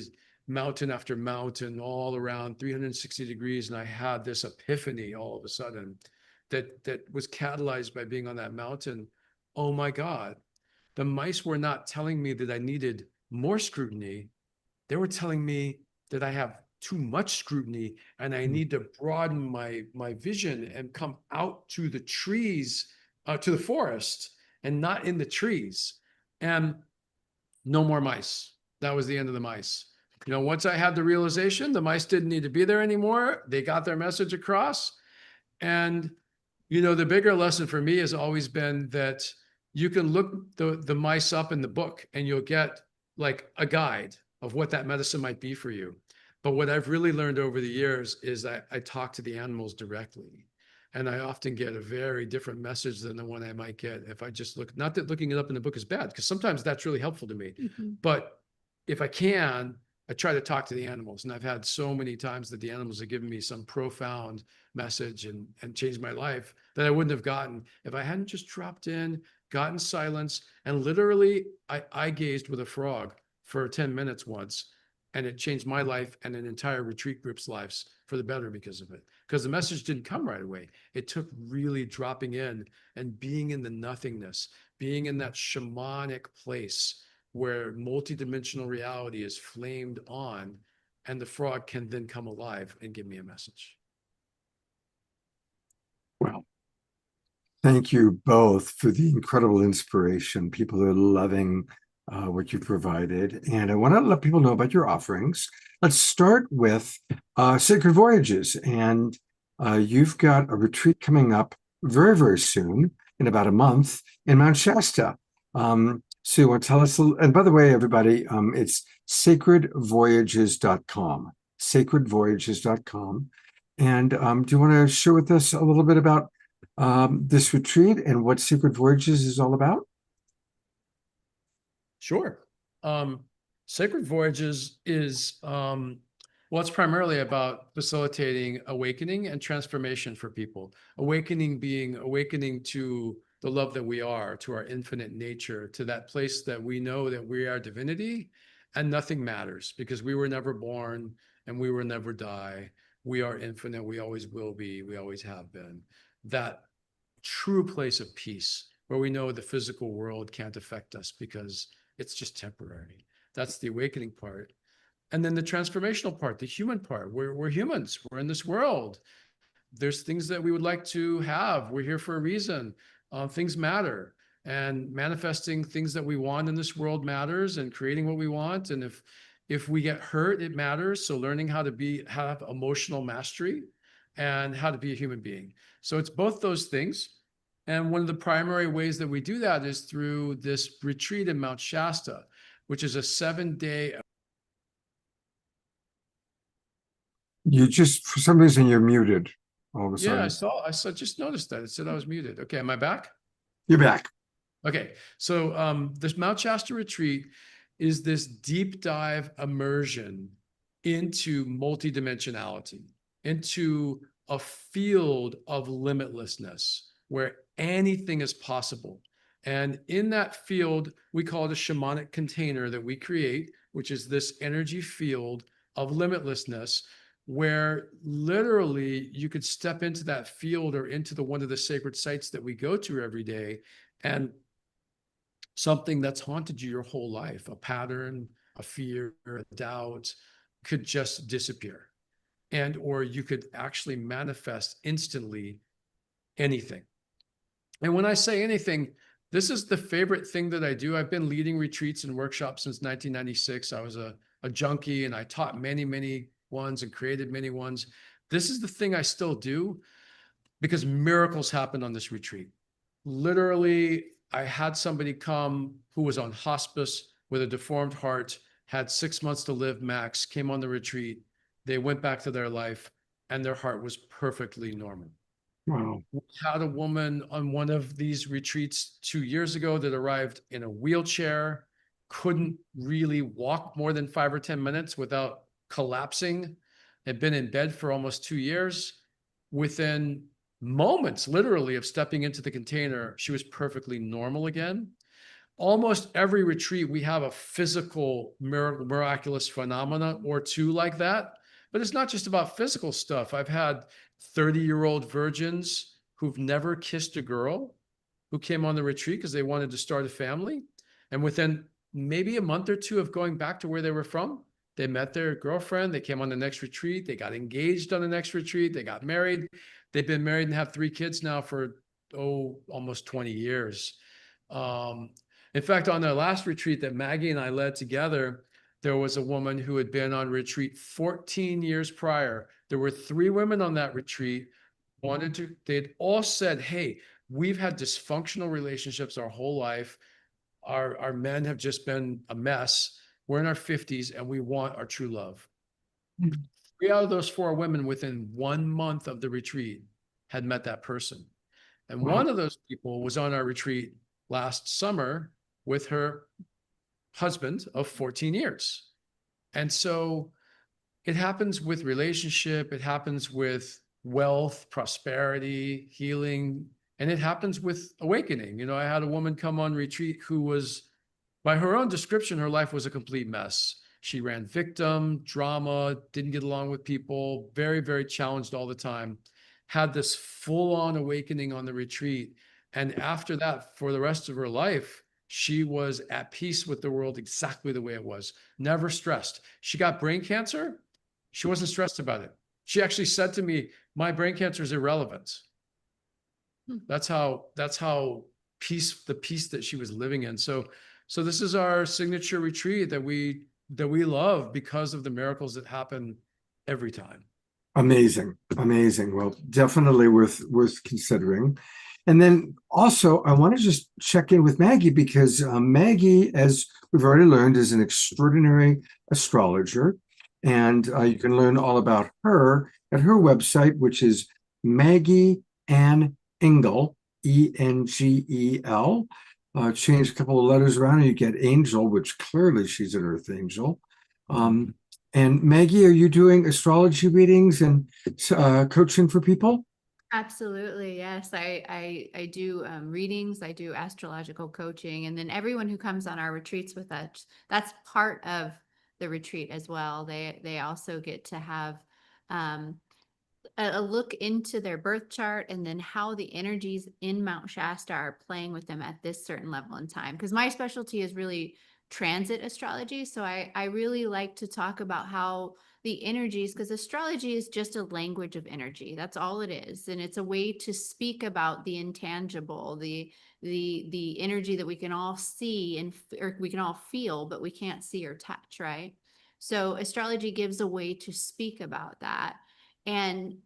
mountain after mountain all around 360 degrees. And I had this epiphany all of a sudden that was catalyzed by being on that mountain. Oh my God, the mice were not telling me that I needed more scrutiny. They were telling me that I have too much scrutiny and I need to broaden my vision and come out to the trees, to the forest, and not in the trees. And no more mice. That was the end of the mice. Once I had the realization, the mice didn't need to be there anymore. They got their message across. And, the bigger lesson for me has always been that you can look the mice up in the book and you'll get like a guide of what that medicine might be for you. But what I've really learned over the years is I talk to the animals directly. And I often get a very different message than the one I might get if I just look, not that looking it up in the book is bad, because sometimes that's really helpful to me. But if I can, I try to talk to the animals. And I've had so many times that the animals have given me some profound message and changed my life that I wouldn't have gotten if I hadn't just dropped in, gotten silence, and literally I gazed with a frog for 10 minutes once. And it changed my life and an entire retreat group's lives for the better because of it. Because the message didn't come right away. It took really dropping in and being in the nothingness, being in that shamanic place where multidimensional reality is flamed on, and the frog can then come alive and give me a message. Well, thank you both for the incredible inspiration. People are loving what you provided. And I want to let people know about your offerings. Let's start with Sacred Voyages. And you've got a retreat coming up very, very soon, in about a month, in Mount Shasta. So you want to tell us, and by the way, everybody, it's sacredvoyages.com, sacredvoyages.com. And do you want to share with us a little bit about this retreat and what Sacred Voyages is all about? Sure. Sacred Voyages is, it's primarily about facilitating awakening and transformation for people. Awakening being awakening to the love that we are, to our infinite nature, to that place that we know that we are divinity and nothing matters because we were never born and we will never die. We are infinite. We always will be. We always have been. That true place of peace where we know the physical world can't affect us because it's just temporary. That's the awakening part. And then the transformational part, the human part. We're humans. We're in this world. There's things that we would like to have. We're here for a reason. Things matter. And manifesting things that we want in this world matters, and creating what we want. And if we get hurt, it matters. So learning how to have emotional mastery and how to be a human being. So it's both those things. And one of the primary ways that we do that is through this retreat in Mount Shasta, which is a 7-day. You just, for some reason, you're muted all of a sudden. Yeah, I saw, just noticed that. It said I was muted. Okay, am I back? You're back. Okay, so this Mount Shasta retreat is this deep dive immersion into multidimensionality, into a field of limitlessness where anything is possible. And in that field, we call it a shamanic container that we create, which is this energy field of limitlessness, where literally you could step into that field or into one of the sacred sites that we go to every day, and something that's haunted you your whole life, a pattern, a fear, a doubt, could just disappear. And or you could actually manifest instantly anything. And when I say anything, this is the favorite thing that I do. I've been leading retreats and workshops since 1996. I was a junkie, and I taught many ones and created many ones. This is the thing I still do because miracles happened on this retreat. Literally, I had somebody come who was on hospice with a deformed heart, had 6 months to live max, came on the retreat. They went back to their life and their heart was perfectly normal. Wow. We had a woman on one of these retreats 2 years ago that arrived in a wheelchair, couldn't really walk more than 5 or 10 minutes without collapsing, had been in bed for almost 2 years. Within moments, literally, of stepping into the container, she was perfectly normal again. Almost every retreat, we have a physical miraculous phenomena or two like that. But it's not just about physical stuff. I've had 30-year-old virgins who've never kissed a girl who came on the retreat because they wanted to start a family. And within maybe a month or two of going back to where they were from, they met their girlfriend, they came on the next retreat, they got engaged on the next retreat, they got married. They've been married and have 3 kids now for, almost 20 years. In fact, on their last retreat that Maggie and I led together, there was a woman who had been on retreat 14 years prior. There were 3 women on that retreat. They'd all said, hey, we've had dysfunctional relationships our whole life. Our men have just been a mess. We're in our 50s and we want our true love. 3 out of those 4 women within 1 month of the retreat had met that person. And Wow. one of those people was on our retreat last summer with her husband of 14 years. And so it happens with relationship, it happens with wealth, prosperity, healing, and it happens with awakening. You know, I had a woman come on retreat who was, by her own description, her life was a complete mess. She ran victim, drama, didn't get along with people, very challenged all the time, had this full-on awakening on the retreat. And after that, for the rest of her life, she was at peace with the world exactly the way it was, never stressed. She got brain cancer. She wasn't stressed about it. She actually said to me, my brain cancer is irrelevant. That's how the peace that she was living in. So this is our signature retreat that we love because of the miracles that happen every time. Amazing. Well, definitely worth considering. And then also, I want to just check in with Maggie because Maggie, as we've already learned, is an extraordinary astrologer. And you can learn all about her at her website, which is Maggie Ann Engel, Engel. Change a couple of letters around and you get Angel, which clearly she's an Earth Angel. And Maggie, are you doing astrology readings and coaching for people? Absolutely, yes. I do readings, I do astrological coaching, and then everyone who comes on our retreats with us, that's part of the retreat as well. They also get to have a look into their birth chart and then how the energies in Mount Shasta are playing with them at this certain level in time. Because my specialty is really transit astrology. So I really like to talk about how the energies, because astrology is just a language of energy. That's all it is. And it's a way to speak about the intangible, the energy that we can all see and or we can all feel, but we can't see or touch, right? So astrology gives a way to speak about that. And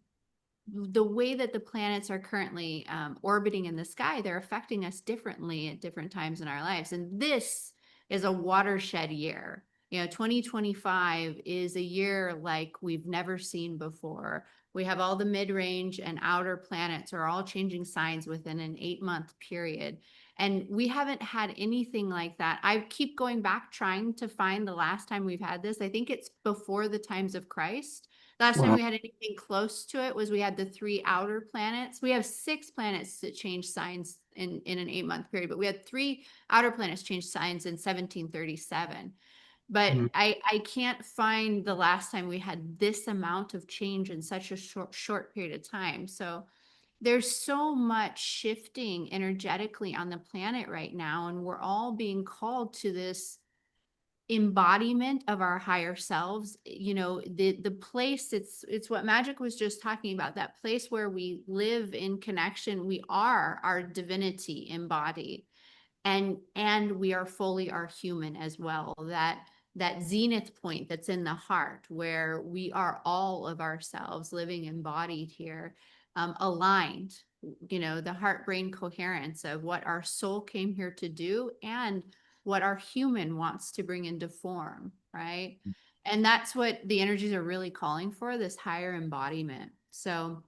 the way that the planets are currently orbiting in the sky, they're affecting us differently at different times in our lives. And this is a watershed year. 2025 is a year like we've never seen before. We have all the mid-range and outer planets are all changing signs within an 8-month period. And we haven't had anything like that. I keep going back trying to find the last time we've had this. I think it's before the times of Christ. Last time we had anything close to it was we had the 3 outer planets. We have 6 planets that change signs in an 8-month period, but we had 3 outer planets change signs in 1737. But I can't find the last time we had this amount of change in such a short period of time. So there's so much shifting energetically on the planet right now, and we're all being called to this embodiment of our higher selves. The place, it's what Magic was just talking about, that place where we live in connection. We are our divinity embodied, and we are fully our human as well. That zenith point that's in the heart, where we are all of ourselves living embodied here, aligned, the heart-brain coherence of what our soul came here to do and what our human wants to bring into form, right? And that's what the energies are really calling for, this higher embodiment. So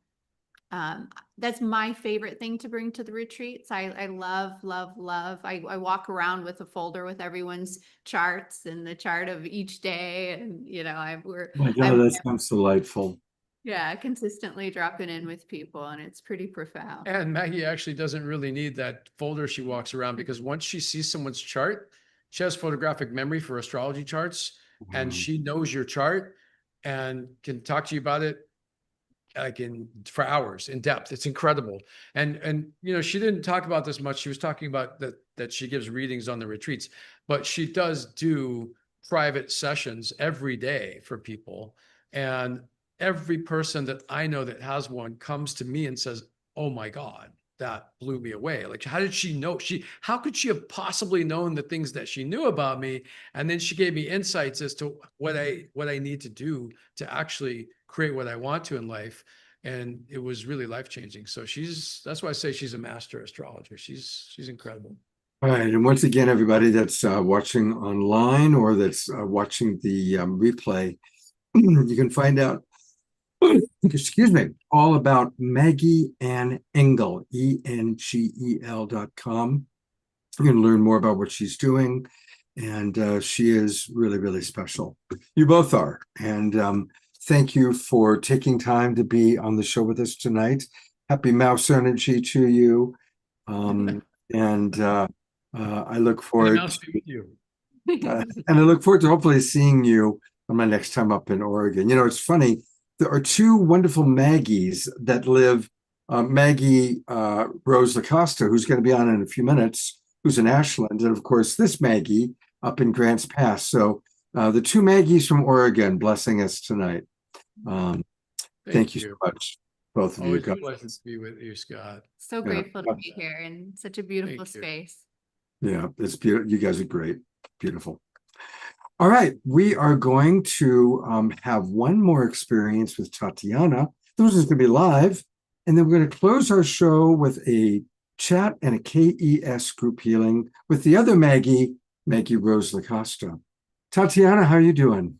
that's my favorite thing to bring to the retreats. I love. I walk around with a folder with everyone's charts and the chart of each day. And, Oh my God, that sounds delightful. Yeah, consistently dropping in with people, and it's pretty profound. And Maggie actually doesn't really need that folder she walks around, because once she sees someone's chart, she has photographic memory for astrology charts, and she knows your chart and can talk to you about it like for hours in depth. It's incredible. And she didn't talk about this much. She was talking about that she gives readings on the retreats, but she does do private sessions every day for people. And every person that I know that has one comes to me and says, "Oh my God, that blew me away. Like, how did she know? How could she have possibly known the things that she knew about me?" And then she gave me insights as to what I need to do to actually create what I want to in life. And it was really life-changing. So that's why I say she's a master astrologer. She's incredible. All right. And once again, everybody that's watching online or that's watching the replay, you can find out, excuse me, all about Maggie Ann Engel, ENGEL.com. You can learn more about what she's doing. And she is really, really special. You both are. And thank you for taking time to be on the show with us tonight. Happy mouse energy to you. I look forward and I look forward to hopefully seeing you on my next time up in Oregon. It's funny. There are 2 wonderful Maggies that live. Maggie Rose Lacosta, who's going to be on in a few minutes, who's in Ashland, and of course this Maggie up in Grants Pass. So the 2 Maggies from Oregon blessing us tonight. Thank you so much, both of you. Always a pleasure to be with you, Scott. So grateful to be here in such a beautiful space. Yeah, it's beautiful. You guys are great. Beautiful. All right, we are going to have one more experience with Tatiana. This is going to be live, and then we're going to close our show with a chat and a KES group healing with the other Maggie Rose Lacosta. Tatiana, how are you doing?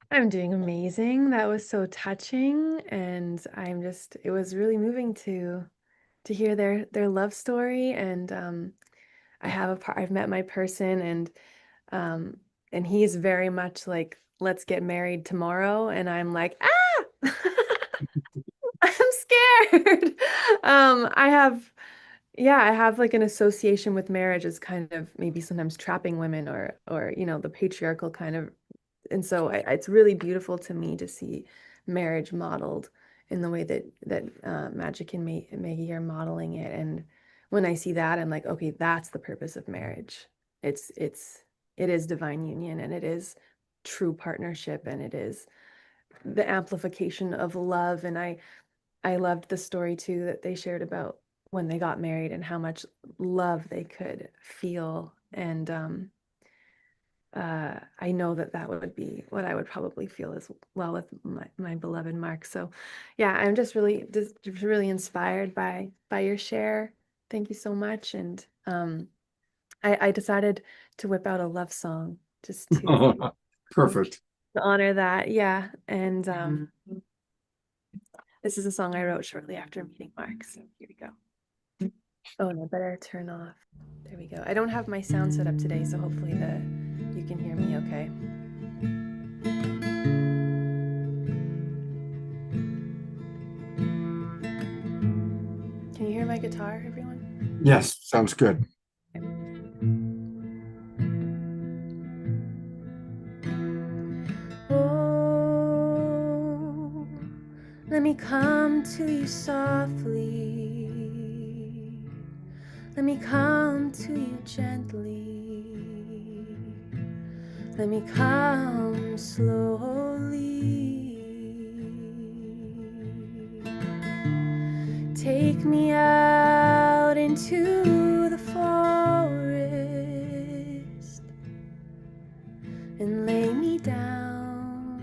I'm doing amazing. That was so touching, and it was really moving to hear their love story. And I've met my person, and he's very much like, let's get married tomorrow, and I'm like, I'm scared. I have like an association with marriage as kind of maybe sometimes trapping women or the patriarchal kind of. And so it's really beautiful to me to see marriage modeled in the way that Magic and Maggie are modeling it. And when I see that, I'm like, okay, that's the purpose of marriage. It's it is divine union, and it is true partnership, and it is the amplification of love. And I loved the story too that they shared about when they got married and how much love they could feel. And I know that that would be what I would probably feel as well with my beloved Mark. So yeah, I'm just really inspired by your share. Thank you so much. And I decided to whip out a love song just to Perfect. honor that. Yeah. And this is a song I wrote shortly after meeting Mark. So here we go. Oh, and I better turn off. There we go. I don't have my sound set up today, so hopefully you can hear me okay. Can you hear my guitar, everyone? Yes, sounds good. Oh, let me come to you softly. Let me come to you gently. Let me come slowly. Take me out into the forest and lay me down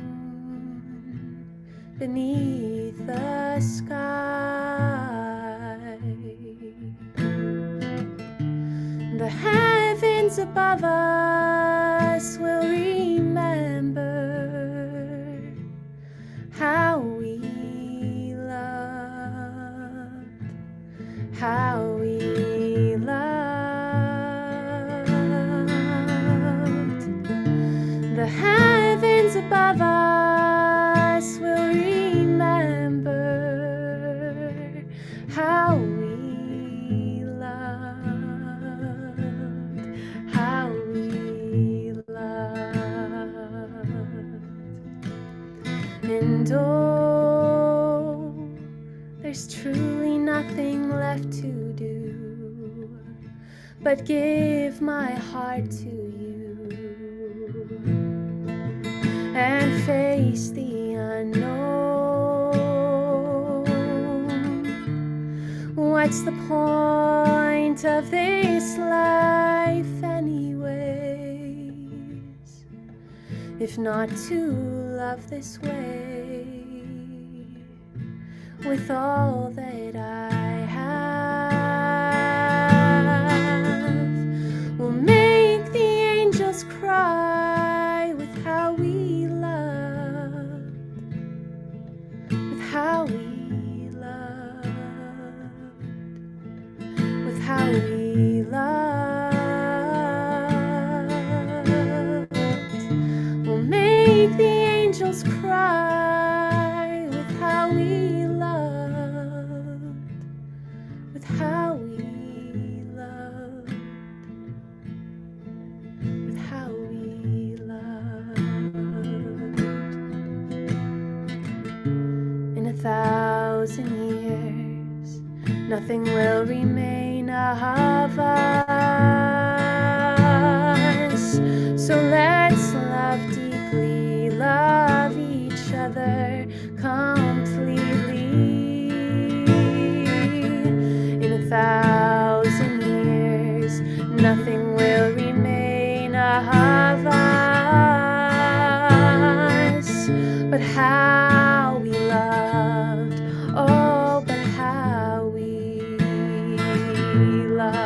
beneath the sky. The heavens above us will remember how we loved, how we loved. The heavens above us will remember how we how we loved. And oh, there's truly nothing left to do but give my heart to you and face the unknown. What's the point of this life anyways, if not to love this way with all that I have? We'll make the angels cry with how we loved, with how we loved, with how we loved. We'll make the angels cry with how we loved, with how we loved, with how we loved. In 1,000 years, nothing will remain of us. So let's love deeply, love each other completely. In 1,000 years, nothing will remain of us but how we loved. Oh, but how we loved.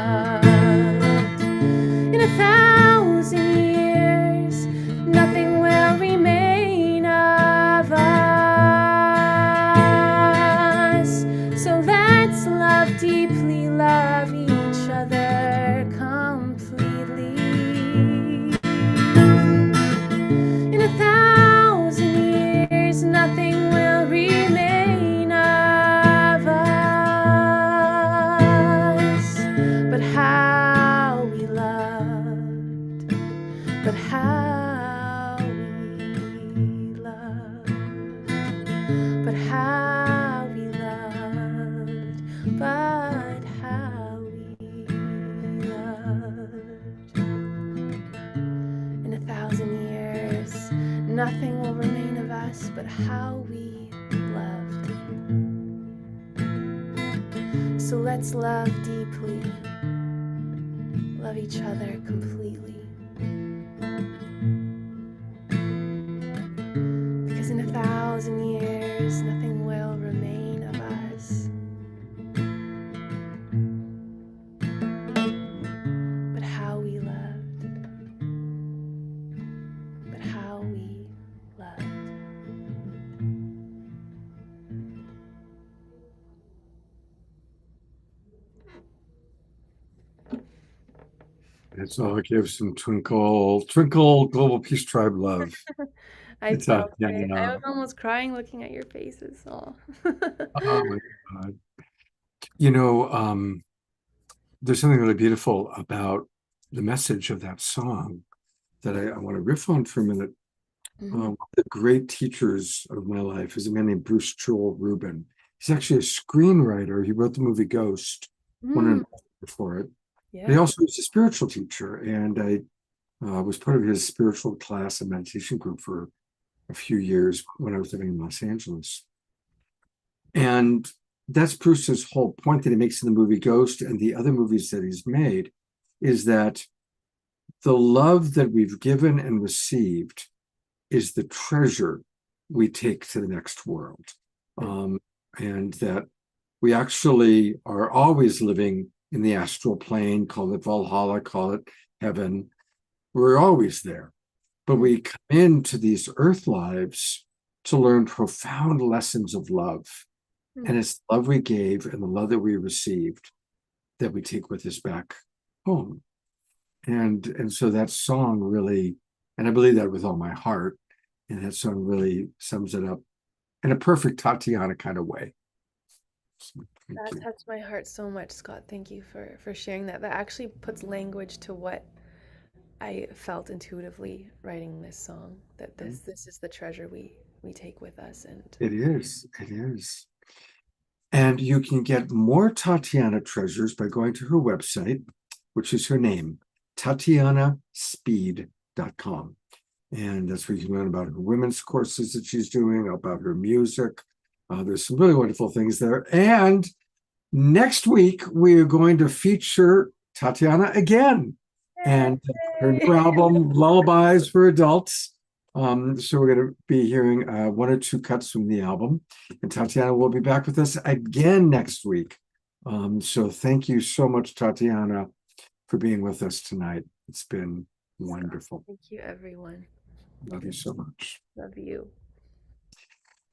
nothing will remain of us but how we loved. So let's love deeply, love each other completely. Because in 1,000 years, nothing will remain of us but how we loved, but how we loved. It's all gives some twinkle, twinkle, Global Peace Tribe love. I It's felt it. I Tatiana. was almost crying looking at your faces. Oh. Oh my God. You know, there's something really beautiful about the message of that song that I want to riff on for a minute. One of the great teachers of my life is a man named Bruce Joel Rubin. He's actually a screenwriter. He wrote the movie Ghost, won an Oscar for it. But he Yeah. also was a spiritual teacher, and I was part of his spiritual class and meditation group for a few years when I was living in Los Angeles. And that's Bruce's whole point that he makes in the movie Ghost and the other movies that he's made, is that the love that we've given and received is the treasure we take to the next world. And that we actually are always living in the astral plane, call it Valhalla, call it heaven. We're always there. But we come into these earth lives to learn profound lessons of love. And it's the love we gave and the love that we received that we take with us back home. And so that song really, and I believe that with all my heart, and that song really sums it up in a perfect Tatiana kind of way. So, thank That you. touched my heart so much, Scott. Thank you for sharing that. That actually puts language to what I felt intuitively writing this song. That this is the treasure we take with us. And It is. It is. And you can get more Tatiana treasures by going to her website, which is her name, TatianaSpeed.com. And that's where you can learn about her women's courses that she's doing, about her music. There's some really wonderful things there. And next week, we are going to feature Tatiana again. And her new album, Lullabies for Adults. So we're going to be hearing one or two cuts from the album. And Tatiana will be back with us again next week. So thank you so much, Tatiana, for being with us tonight. It's been wonderful. thank you, everyone. Love you so much. Love you.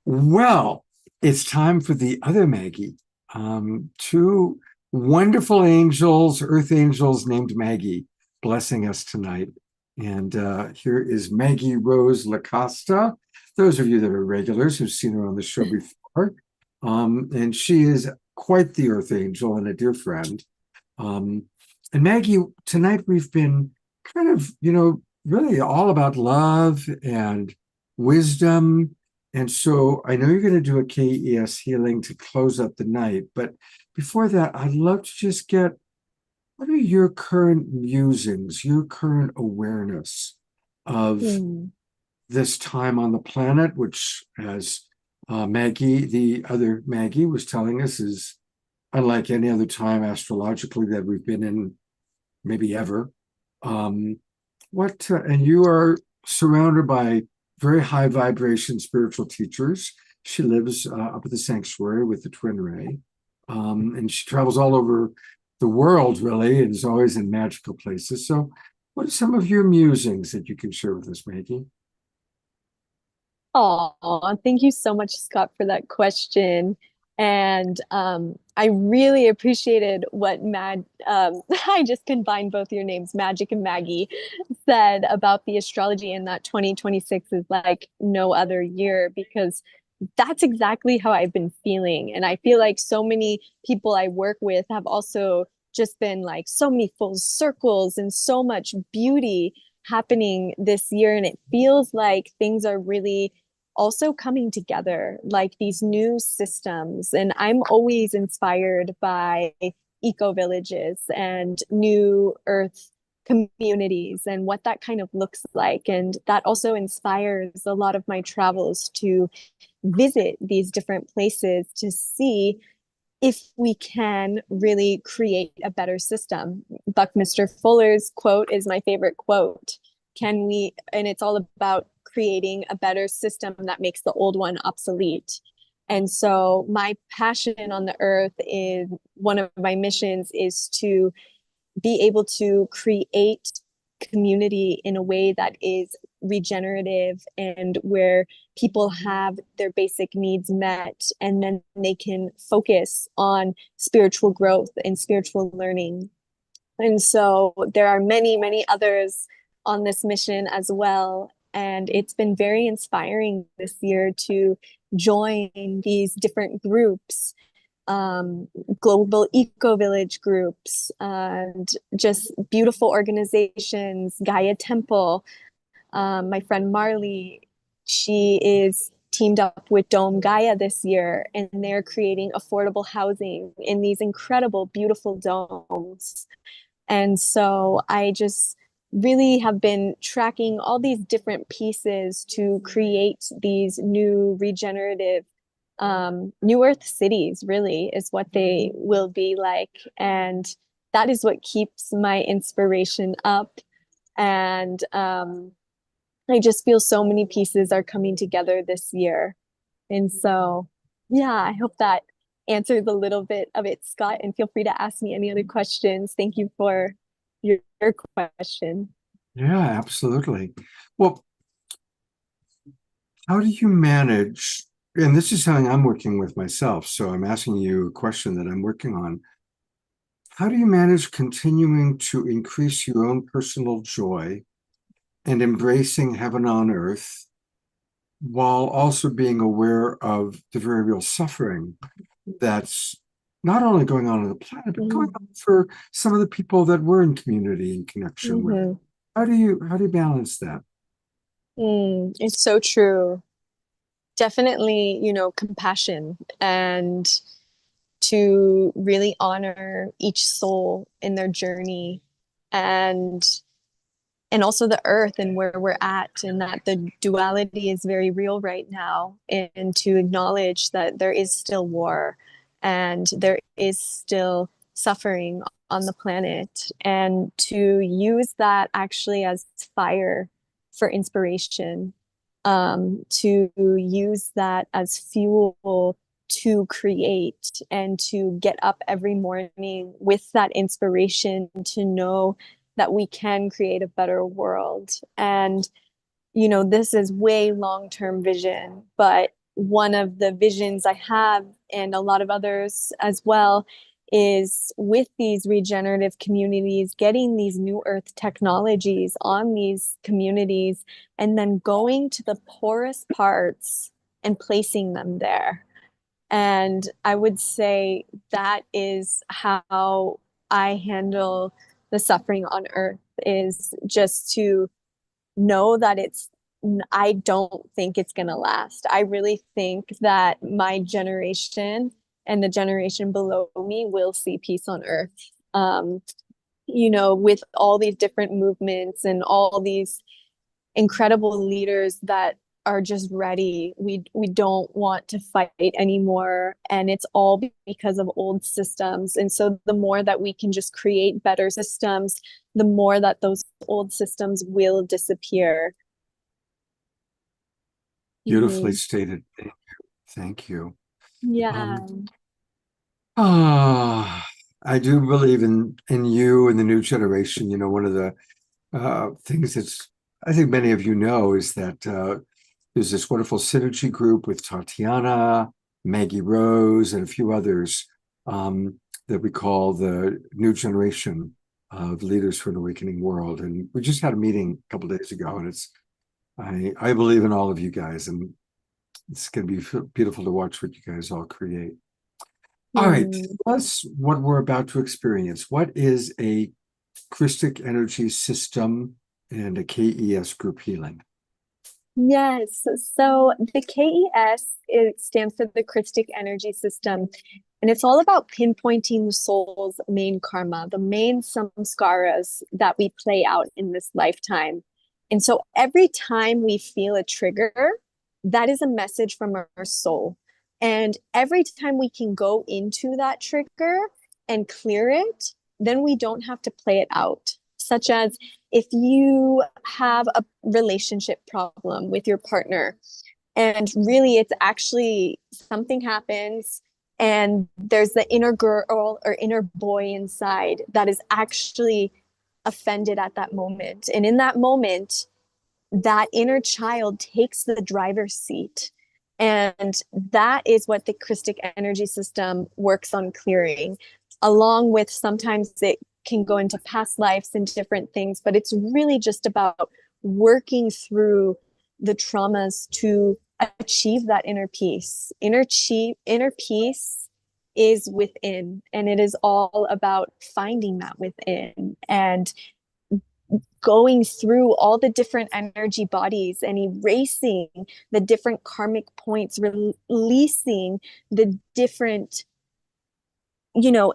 Well, it's time for the other Maggie. Two wonderful angels, earth angels named Maggie, blessing us tonight. And here is Maggie Rose LaCosta. Those of you that are regulars who've seen her on the show before. And she is quite the earth angel and a dear friend. And Maggie, tonight we've been kind of, really all about love and wisdom. And so I know you're going to do a KES healing to close up the night. But before that, I'd love to just get, what are your current musings, your current awareness of this time on the planet, which, as Maggie, the other Maggie, was telling us, is unlike any other time astrologically that we've been in, maybe ever. And you are surrounded by very high vibration spiritual teachers. She lives up at the sanctuary with the Twin Ray. And she travels all over the world, really, and is always in magical places. So what are some of your musings that you can share with us, Maggie? Oh, thank you so much, Scott, for that question. And I really appreciated what I just combined both your names, Magic and Maggie, said about the astrology, and that 2026 is like no other year, because that's exactly how I've been feeling. And I feel like so many people I work with have also just been like so many full circles and so much beauty happening this year. And it feels like things are really also coming together, like these new systems. And I'm always inspired by eco villages and new earth communities and what that kind of looks like. And that also inspires a lot of my travels to visit these different places to see if we can really create a better system. Buckminster Fuller's quote is my favorite quote. Can we, and it's all about creating a better system that makes the old one obsolete. And so my passion on the earth is, one of my missions is to be able to create community in a way that is regenerative and where people have their basic needs met, and then they can focus on spiritual growth and spiritual learning. And so there are many, many others on this mission as well. And it's been very inspiring this year to join these different groups, global eco-village groups, and just beautiful organizations. Gaia Temple, my friend Marley, she is teamed up with Dome Gaia this year, and they're creating affordable housing in these incredible, beautiful domes. And so I just really have been tracking all these different pieces to create these new regenerative new earth cities, really is what they will be like. And that is what keeps my inspiration up. And I just feel so many pieces are coming together this year. And so, yeah, I hope that answers a little bit of it, Scott, and feel free to ask me any other questions. Thank you for your question. Yeah, absolutely. Well, how do you manage, and this is something I'm working with myself, so I'm asking you a question that I'm working on. How do you manage continuing to increase your own personal joy and embracing heaven on earth while also being aware of the very real suffering that's not only going on the planet, but going on for some of the people that we're in community and connection with? How do you balance that? It's so true. Definitely, compassion, and to really honor each soul in their journey, and also the earth and where we're at, and that the duality is very real right now, and to acknowledge that there is still war and there is still suffering on the planet, and to use that actually as fire for inspiration, to use that as fuel to create, and to get up every morning with that inspiration to know that we can create a better world. And, this is way long-term vision, but one of the visions I have, and a lot of others as well, is with these regenerative communities, getting these new earth technologies on these communities, and then going to the poorest parts and placing them there. And I would say that is how I handle the suffering on earth, is just to know that I don't think it's going to last. I really think that my generation and the generation below me will see peace on earth. With all these different movements and all these incredible leaders that are just ready. We don't want to fight anymore, and it's all because of old systems. And so the more that we can just create better systems, the more that those old systems will disappear. Beautifully stated. Thank you. Yeah. I do believe in you and the new generation. One of the things that's, I think many of you know, is that there's this wonderful synergy group with Tatiana, Maggie Rose, and a few others that we call the New Generation of Leaders for an Awakening World. And we just had a meeting a couple of days ago, and I believe in all of you guys, and it's going to be beautiful to watch what you guys all create. All right, that's what we're about to experience. What is a Christic energy system and a KES group healing? Yes. So the KES, it stands for the Christic Energy System, And it's all about pinpointing the soul's main karma, the main samskaras that we play out in this lifetime. And so every time we feel a trigger, that is a message from our soul. And every time we can go into that trigger and clear it, then we don't have to play it out. Such as if you have a relationship problem with your partner, and really it's actually something happens, and there's the inner girl or inner boy inside that is actually offended at that moment. And in that moment, that inner child takes the driver's seat. And that is what the Christic energy system works on clearing, along with sometimes it can go into past lives and different things, but it's really just about working through the traumas to achieve that inner peace. Inner peace is within, and it is all about finding that within and going through all the different energy bodies and erasing the different karmic points, releasing the different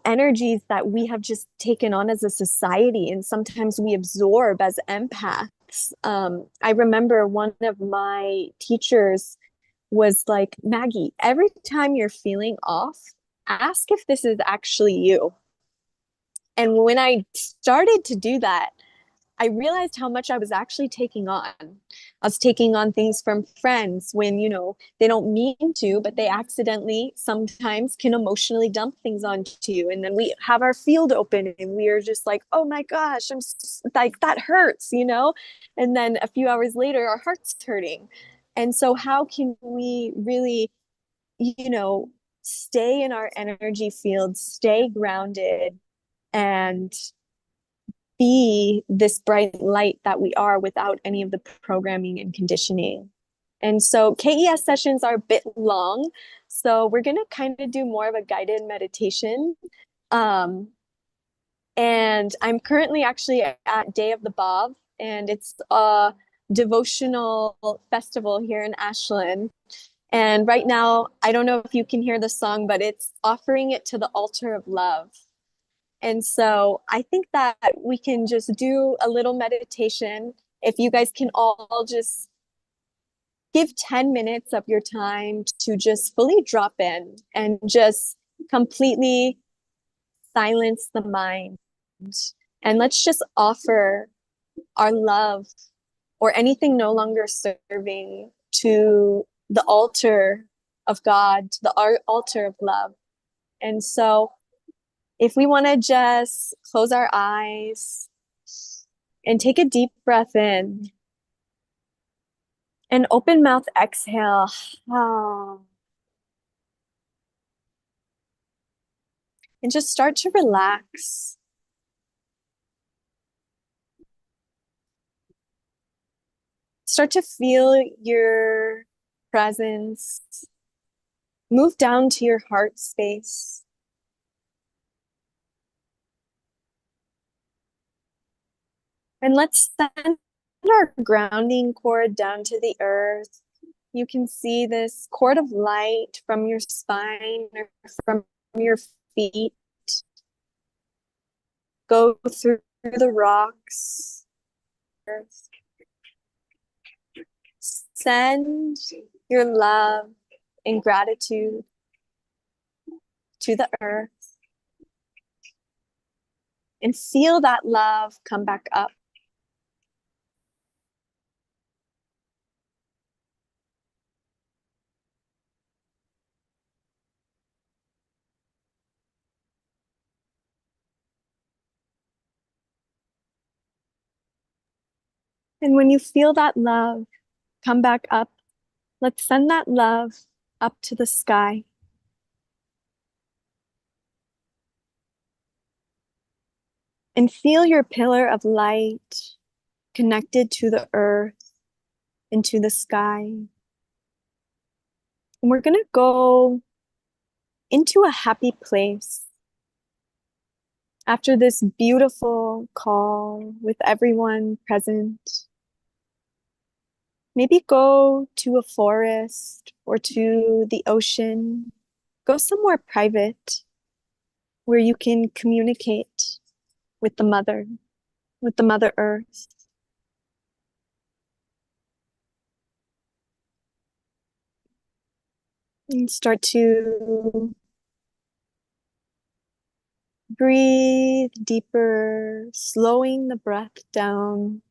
energies that we have just taken on as a society, and sometimes we absorb as empaths. I remember one of my teachers was like, Maggie, every time you're feeling off, ask if this is actually you. And when I started to do that, I realized how much I was actually taking on. I was taking on things from friends when, they don't mean to, but they accidentally sometimes can emotionally dump things onto you. And then we have our field open and we are just like, oh my gosh, like, that hurts, And then a few hours later, our heart's hurting. And so how can we really, stay in our energy field, stay grounded, and be this bright light that we are without any of the programming and conditioning? And so KES sessions are a bit long, so we're going to kind of do more of a guided meditation. And I'm currently actually at Day of the Bob, and it's a devotional festival here in Ashland. And right now, I don't know if you can hear the song, but it's offering it to the altar of love. And so I think that we can just do a little meditation. If you guys can all just give 10 minutes of your time to just fully drop in and just completely silence the mind. And let's just offer our love or anything no longer serving to the altar of God, to the altar of love. And so if we want to just close our eyes and take a deep breath in and open mouth exhale. And just start to relax. Start to feel your presence. Move down to your heart space. And let's send our grounding cord down to the earth. You can see this cord of light from your spine or from your feet go through the rocks. Send your love and gratitude to the earth and feel that love come back up. And when you feel that love come back up, let's send that love up to the sky. And feel your pillar of light connected to the earth and to the sky. And we're going to go into a happy place after this beautiful call with everyone present. Maybe go to a forest or to the ocean. go somewhere private where you can communicate with the Mother Earth. And start to breathe deeper, slowing the breath down.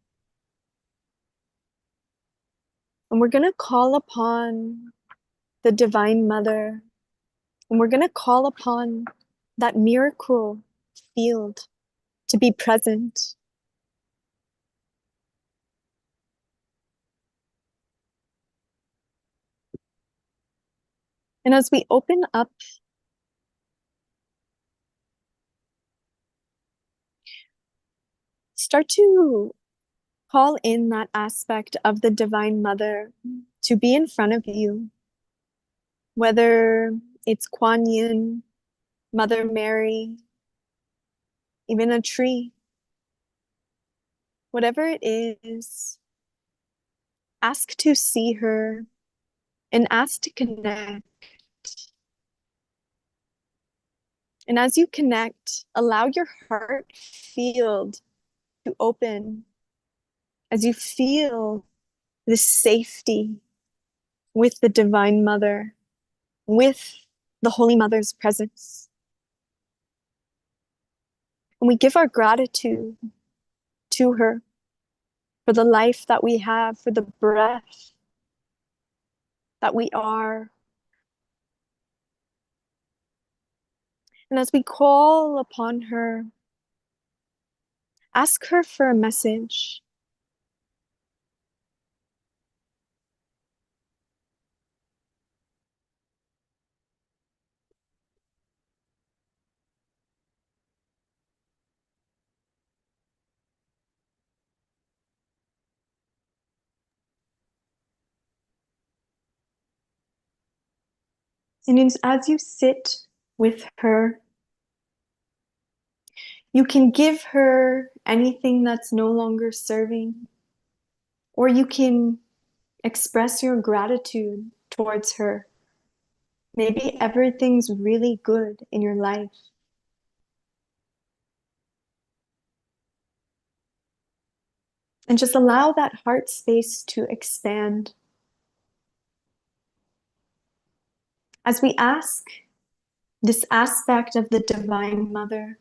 And we're going to call upon the Divine Mother. And we're going to call upon that miracle field to be present. And as we open up, start to call in that aspect of the Divine Mother to be in front of you, whether it's Kuan Yin, Mother Mary, even a tree, whatever it is, ask to see her and ask to connect. And as you connect, allow your heart field to open as you feel this safety with the Divine Mother, with the Holy Mother's presence. And we give our gratitude to her for the life that we have, for the breath that we are. And as we call upon her, ask her for a message. And as you sit with her, you can give her anything that's no longer serving, or you can express your gratitude towards her. Maybe everything's really good in your life. And just allow that heart space to expand. As we ask this aspect of the Divine Mother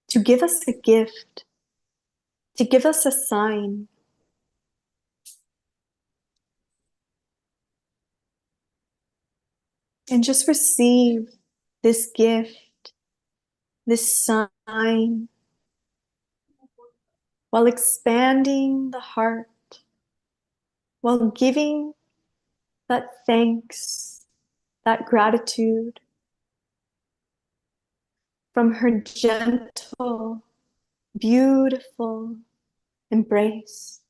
to give us a gift, to give us a sign. And just receive this gift, this sign, while expanding the heart, while giving that thanks, that gratitude from her gentle, beautiful embrace.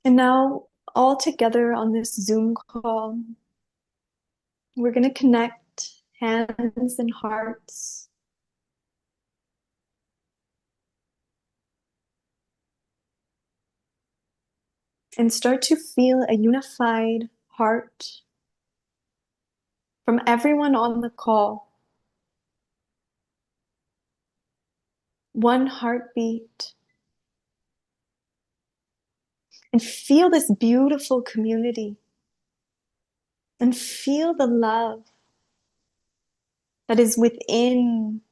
And now, all together on this Zoom call, we're going to connect hands and hearts. And start to feel a unified heart from everyone on the call. One heartbeat. And feel this beautiful community. And feel the love that is within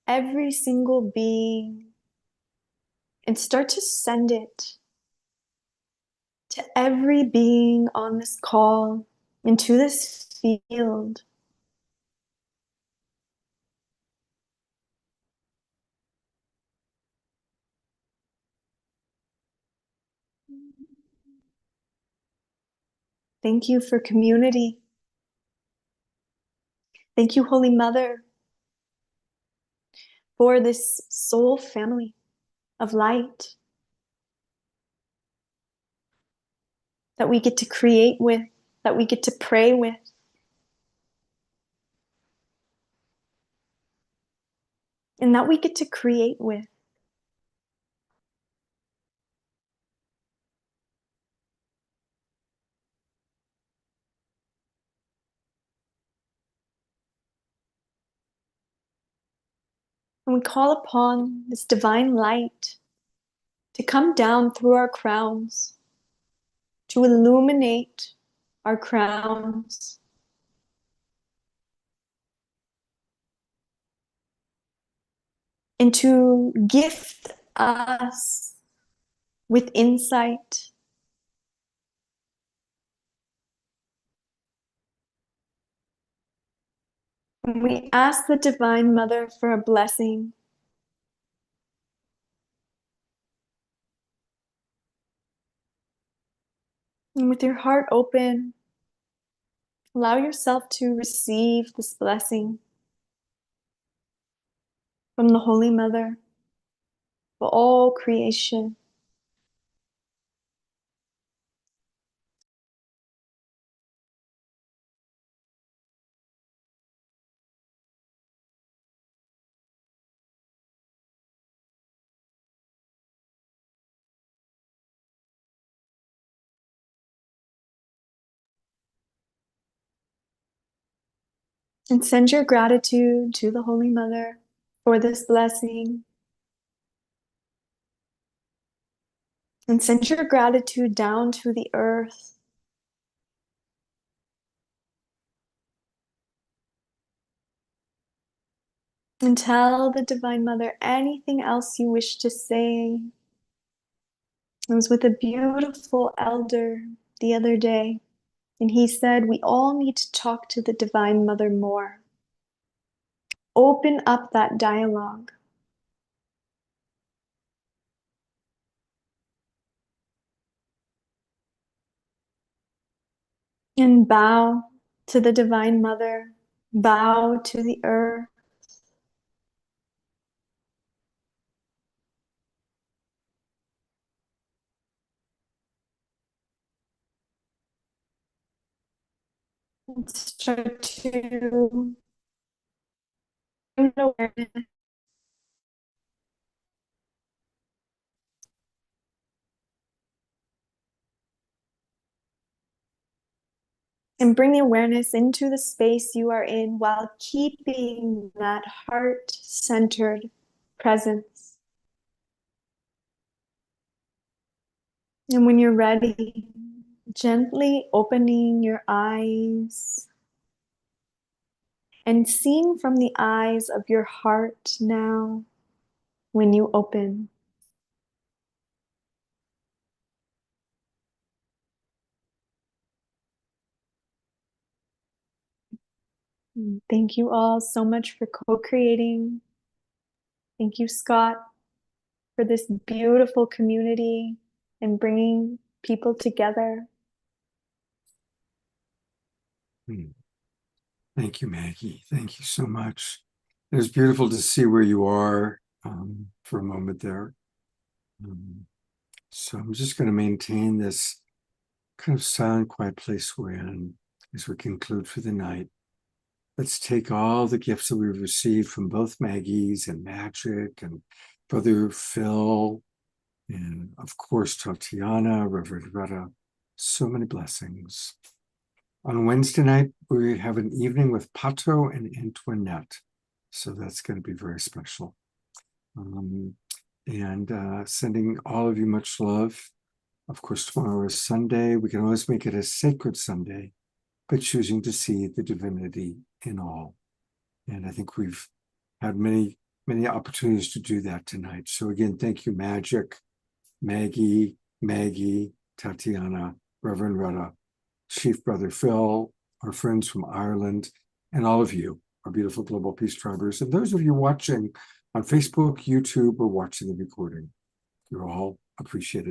every single being. And start to send it to every being on this call, into this field. Thank you for community. Thank you, Holy Mother, for this soul family of light that we get to create with that we get to pray with. And that we get to create with. And we call upon this divine light to come down through our crowns, to illuminate our crowns, and to gift us with insight. And we ask the Divine Mother for a blessing. And with your heart open, allow yourself to receive this blessing from the Holy Mother for all creation. And send your gratitude to the Holy Mother for this blessing. And send your gratitude down to the earth. And tell the Divine Mother anything else you wish to say. I was with a beautiful elder the other day, and he said, we all need to talk to the Divine Mother more. Open up that dialogue. And bow to the Divine Mother, bow to the earth. And start to bring awareness and bring the awareness into the space you are in while keeping that heart-centered presence. And when you're ready, gently opening your eyes and seeing from the eyes of your heart now when you open. Thank you all so much for co-creating. Thank you, Scott, for this beautiful community and bringing people together. Thank you, Maggie. Thank you so much. It was beautiful to see where you are for a moment there. So I'm just going to maintain this kind of silent, quiet place we're in as we conclude for the night. Let's take all the gifts that we've received from both Maggie's and Magic and Brother Phil, and of course, Tatiana, Reverend Retta. So many blessings. On Wednesday night, we have an evening with Pato and Antoinette. So that's going to be very special. Sending all of you much love. Of course, tomorrow is Sunday. We can always make it a sacred Sunday by choosing to see the divinity in all. And I think we've had many, many opportunities to do that tonight. So again, thank you, Magic, Maggie, Tatiana, Reverend Retta, Chief Brother Phil, our friends from Ireland, and all of you, our beautiful Global Peace Tribers, and those of you watching on Facebook, YouTube, or watching the recording. You're all appreciated.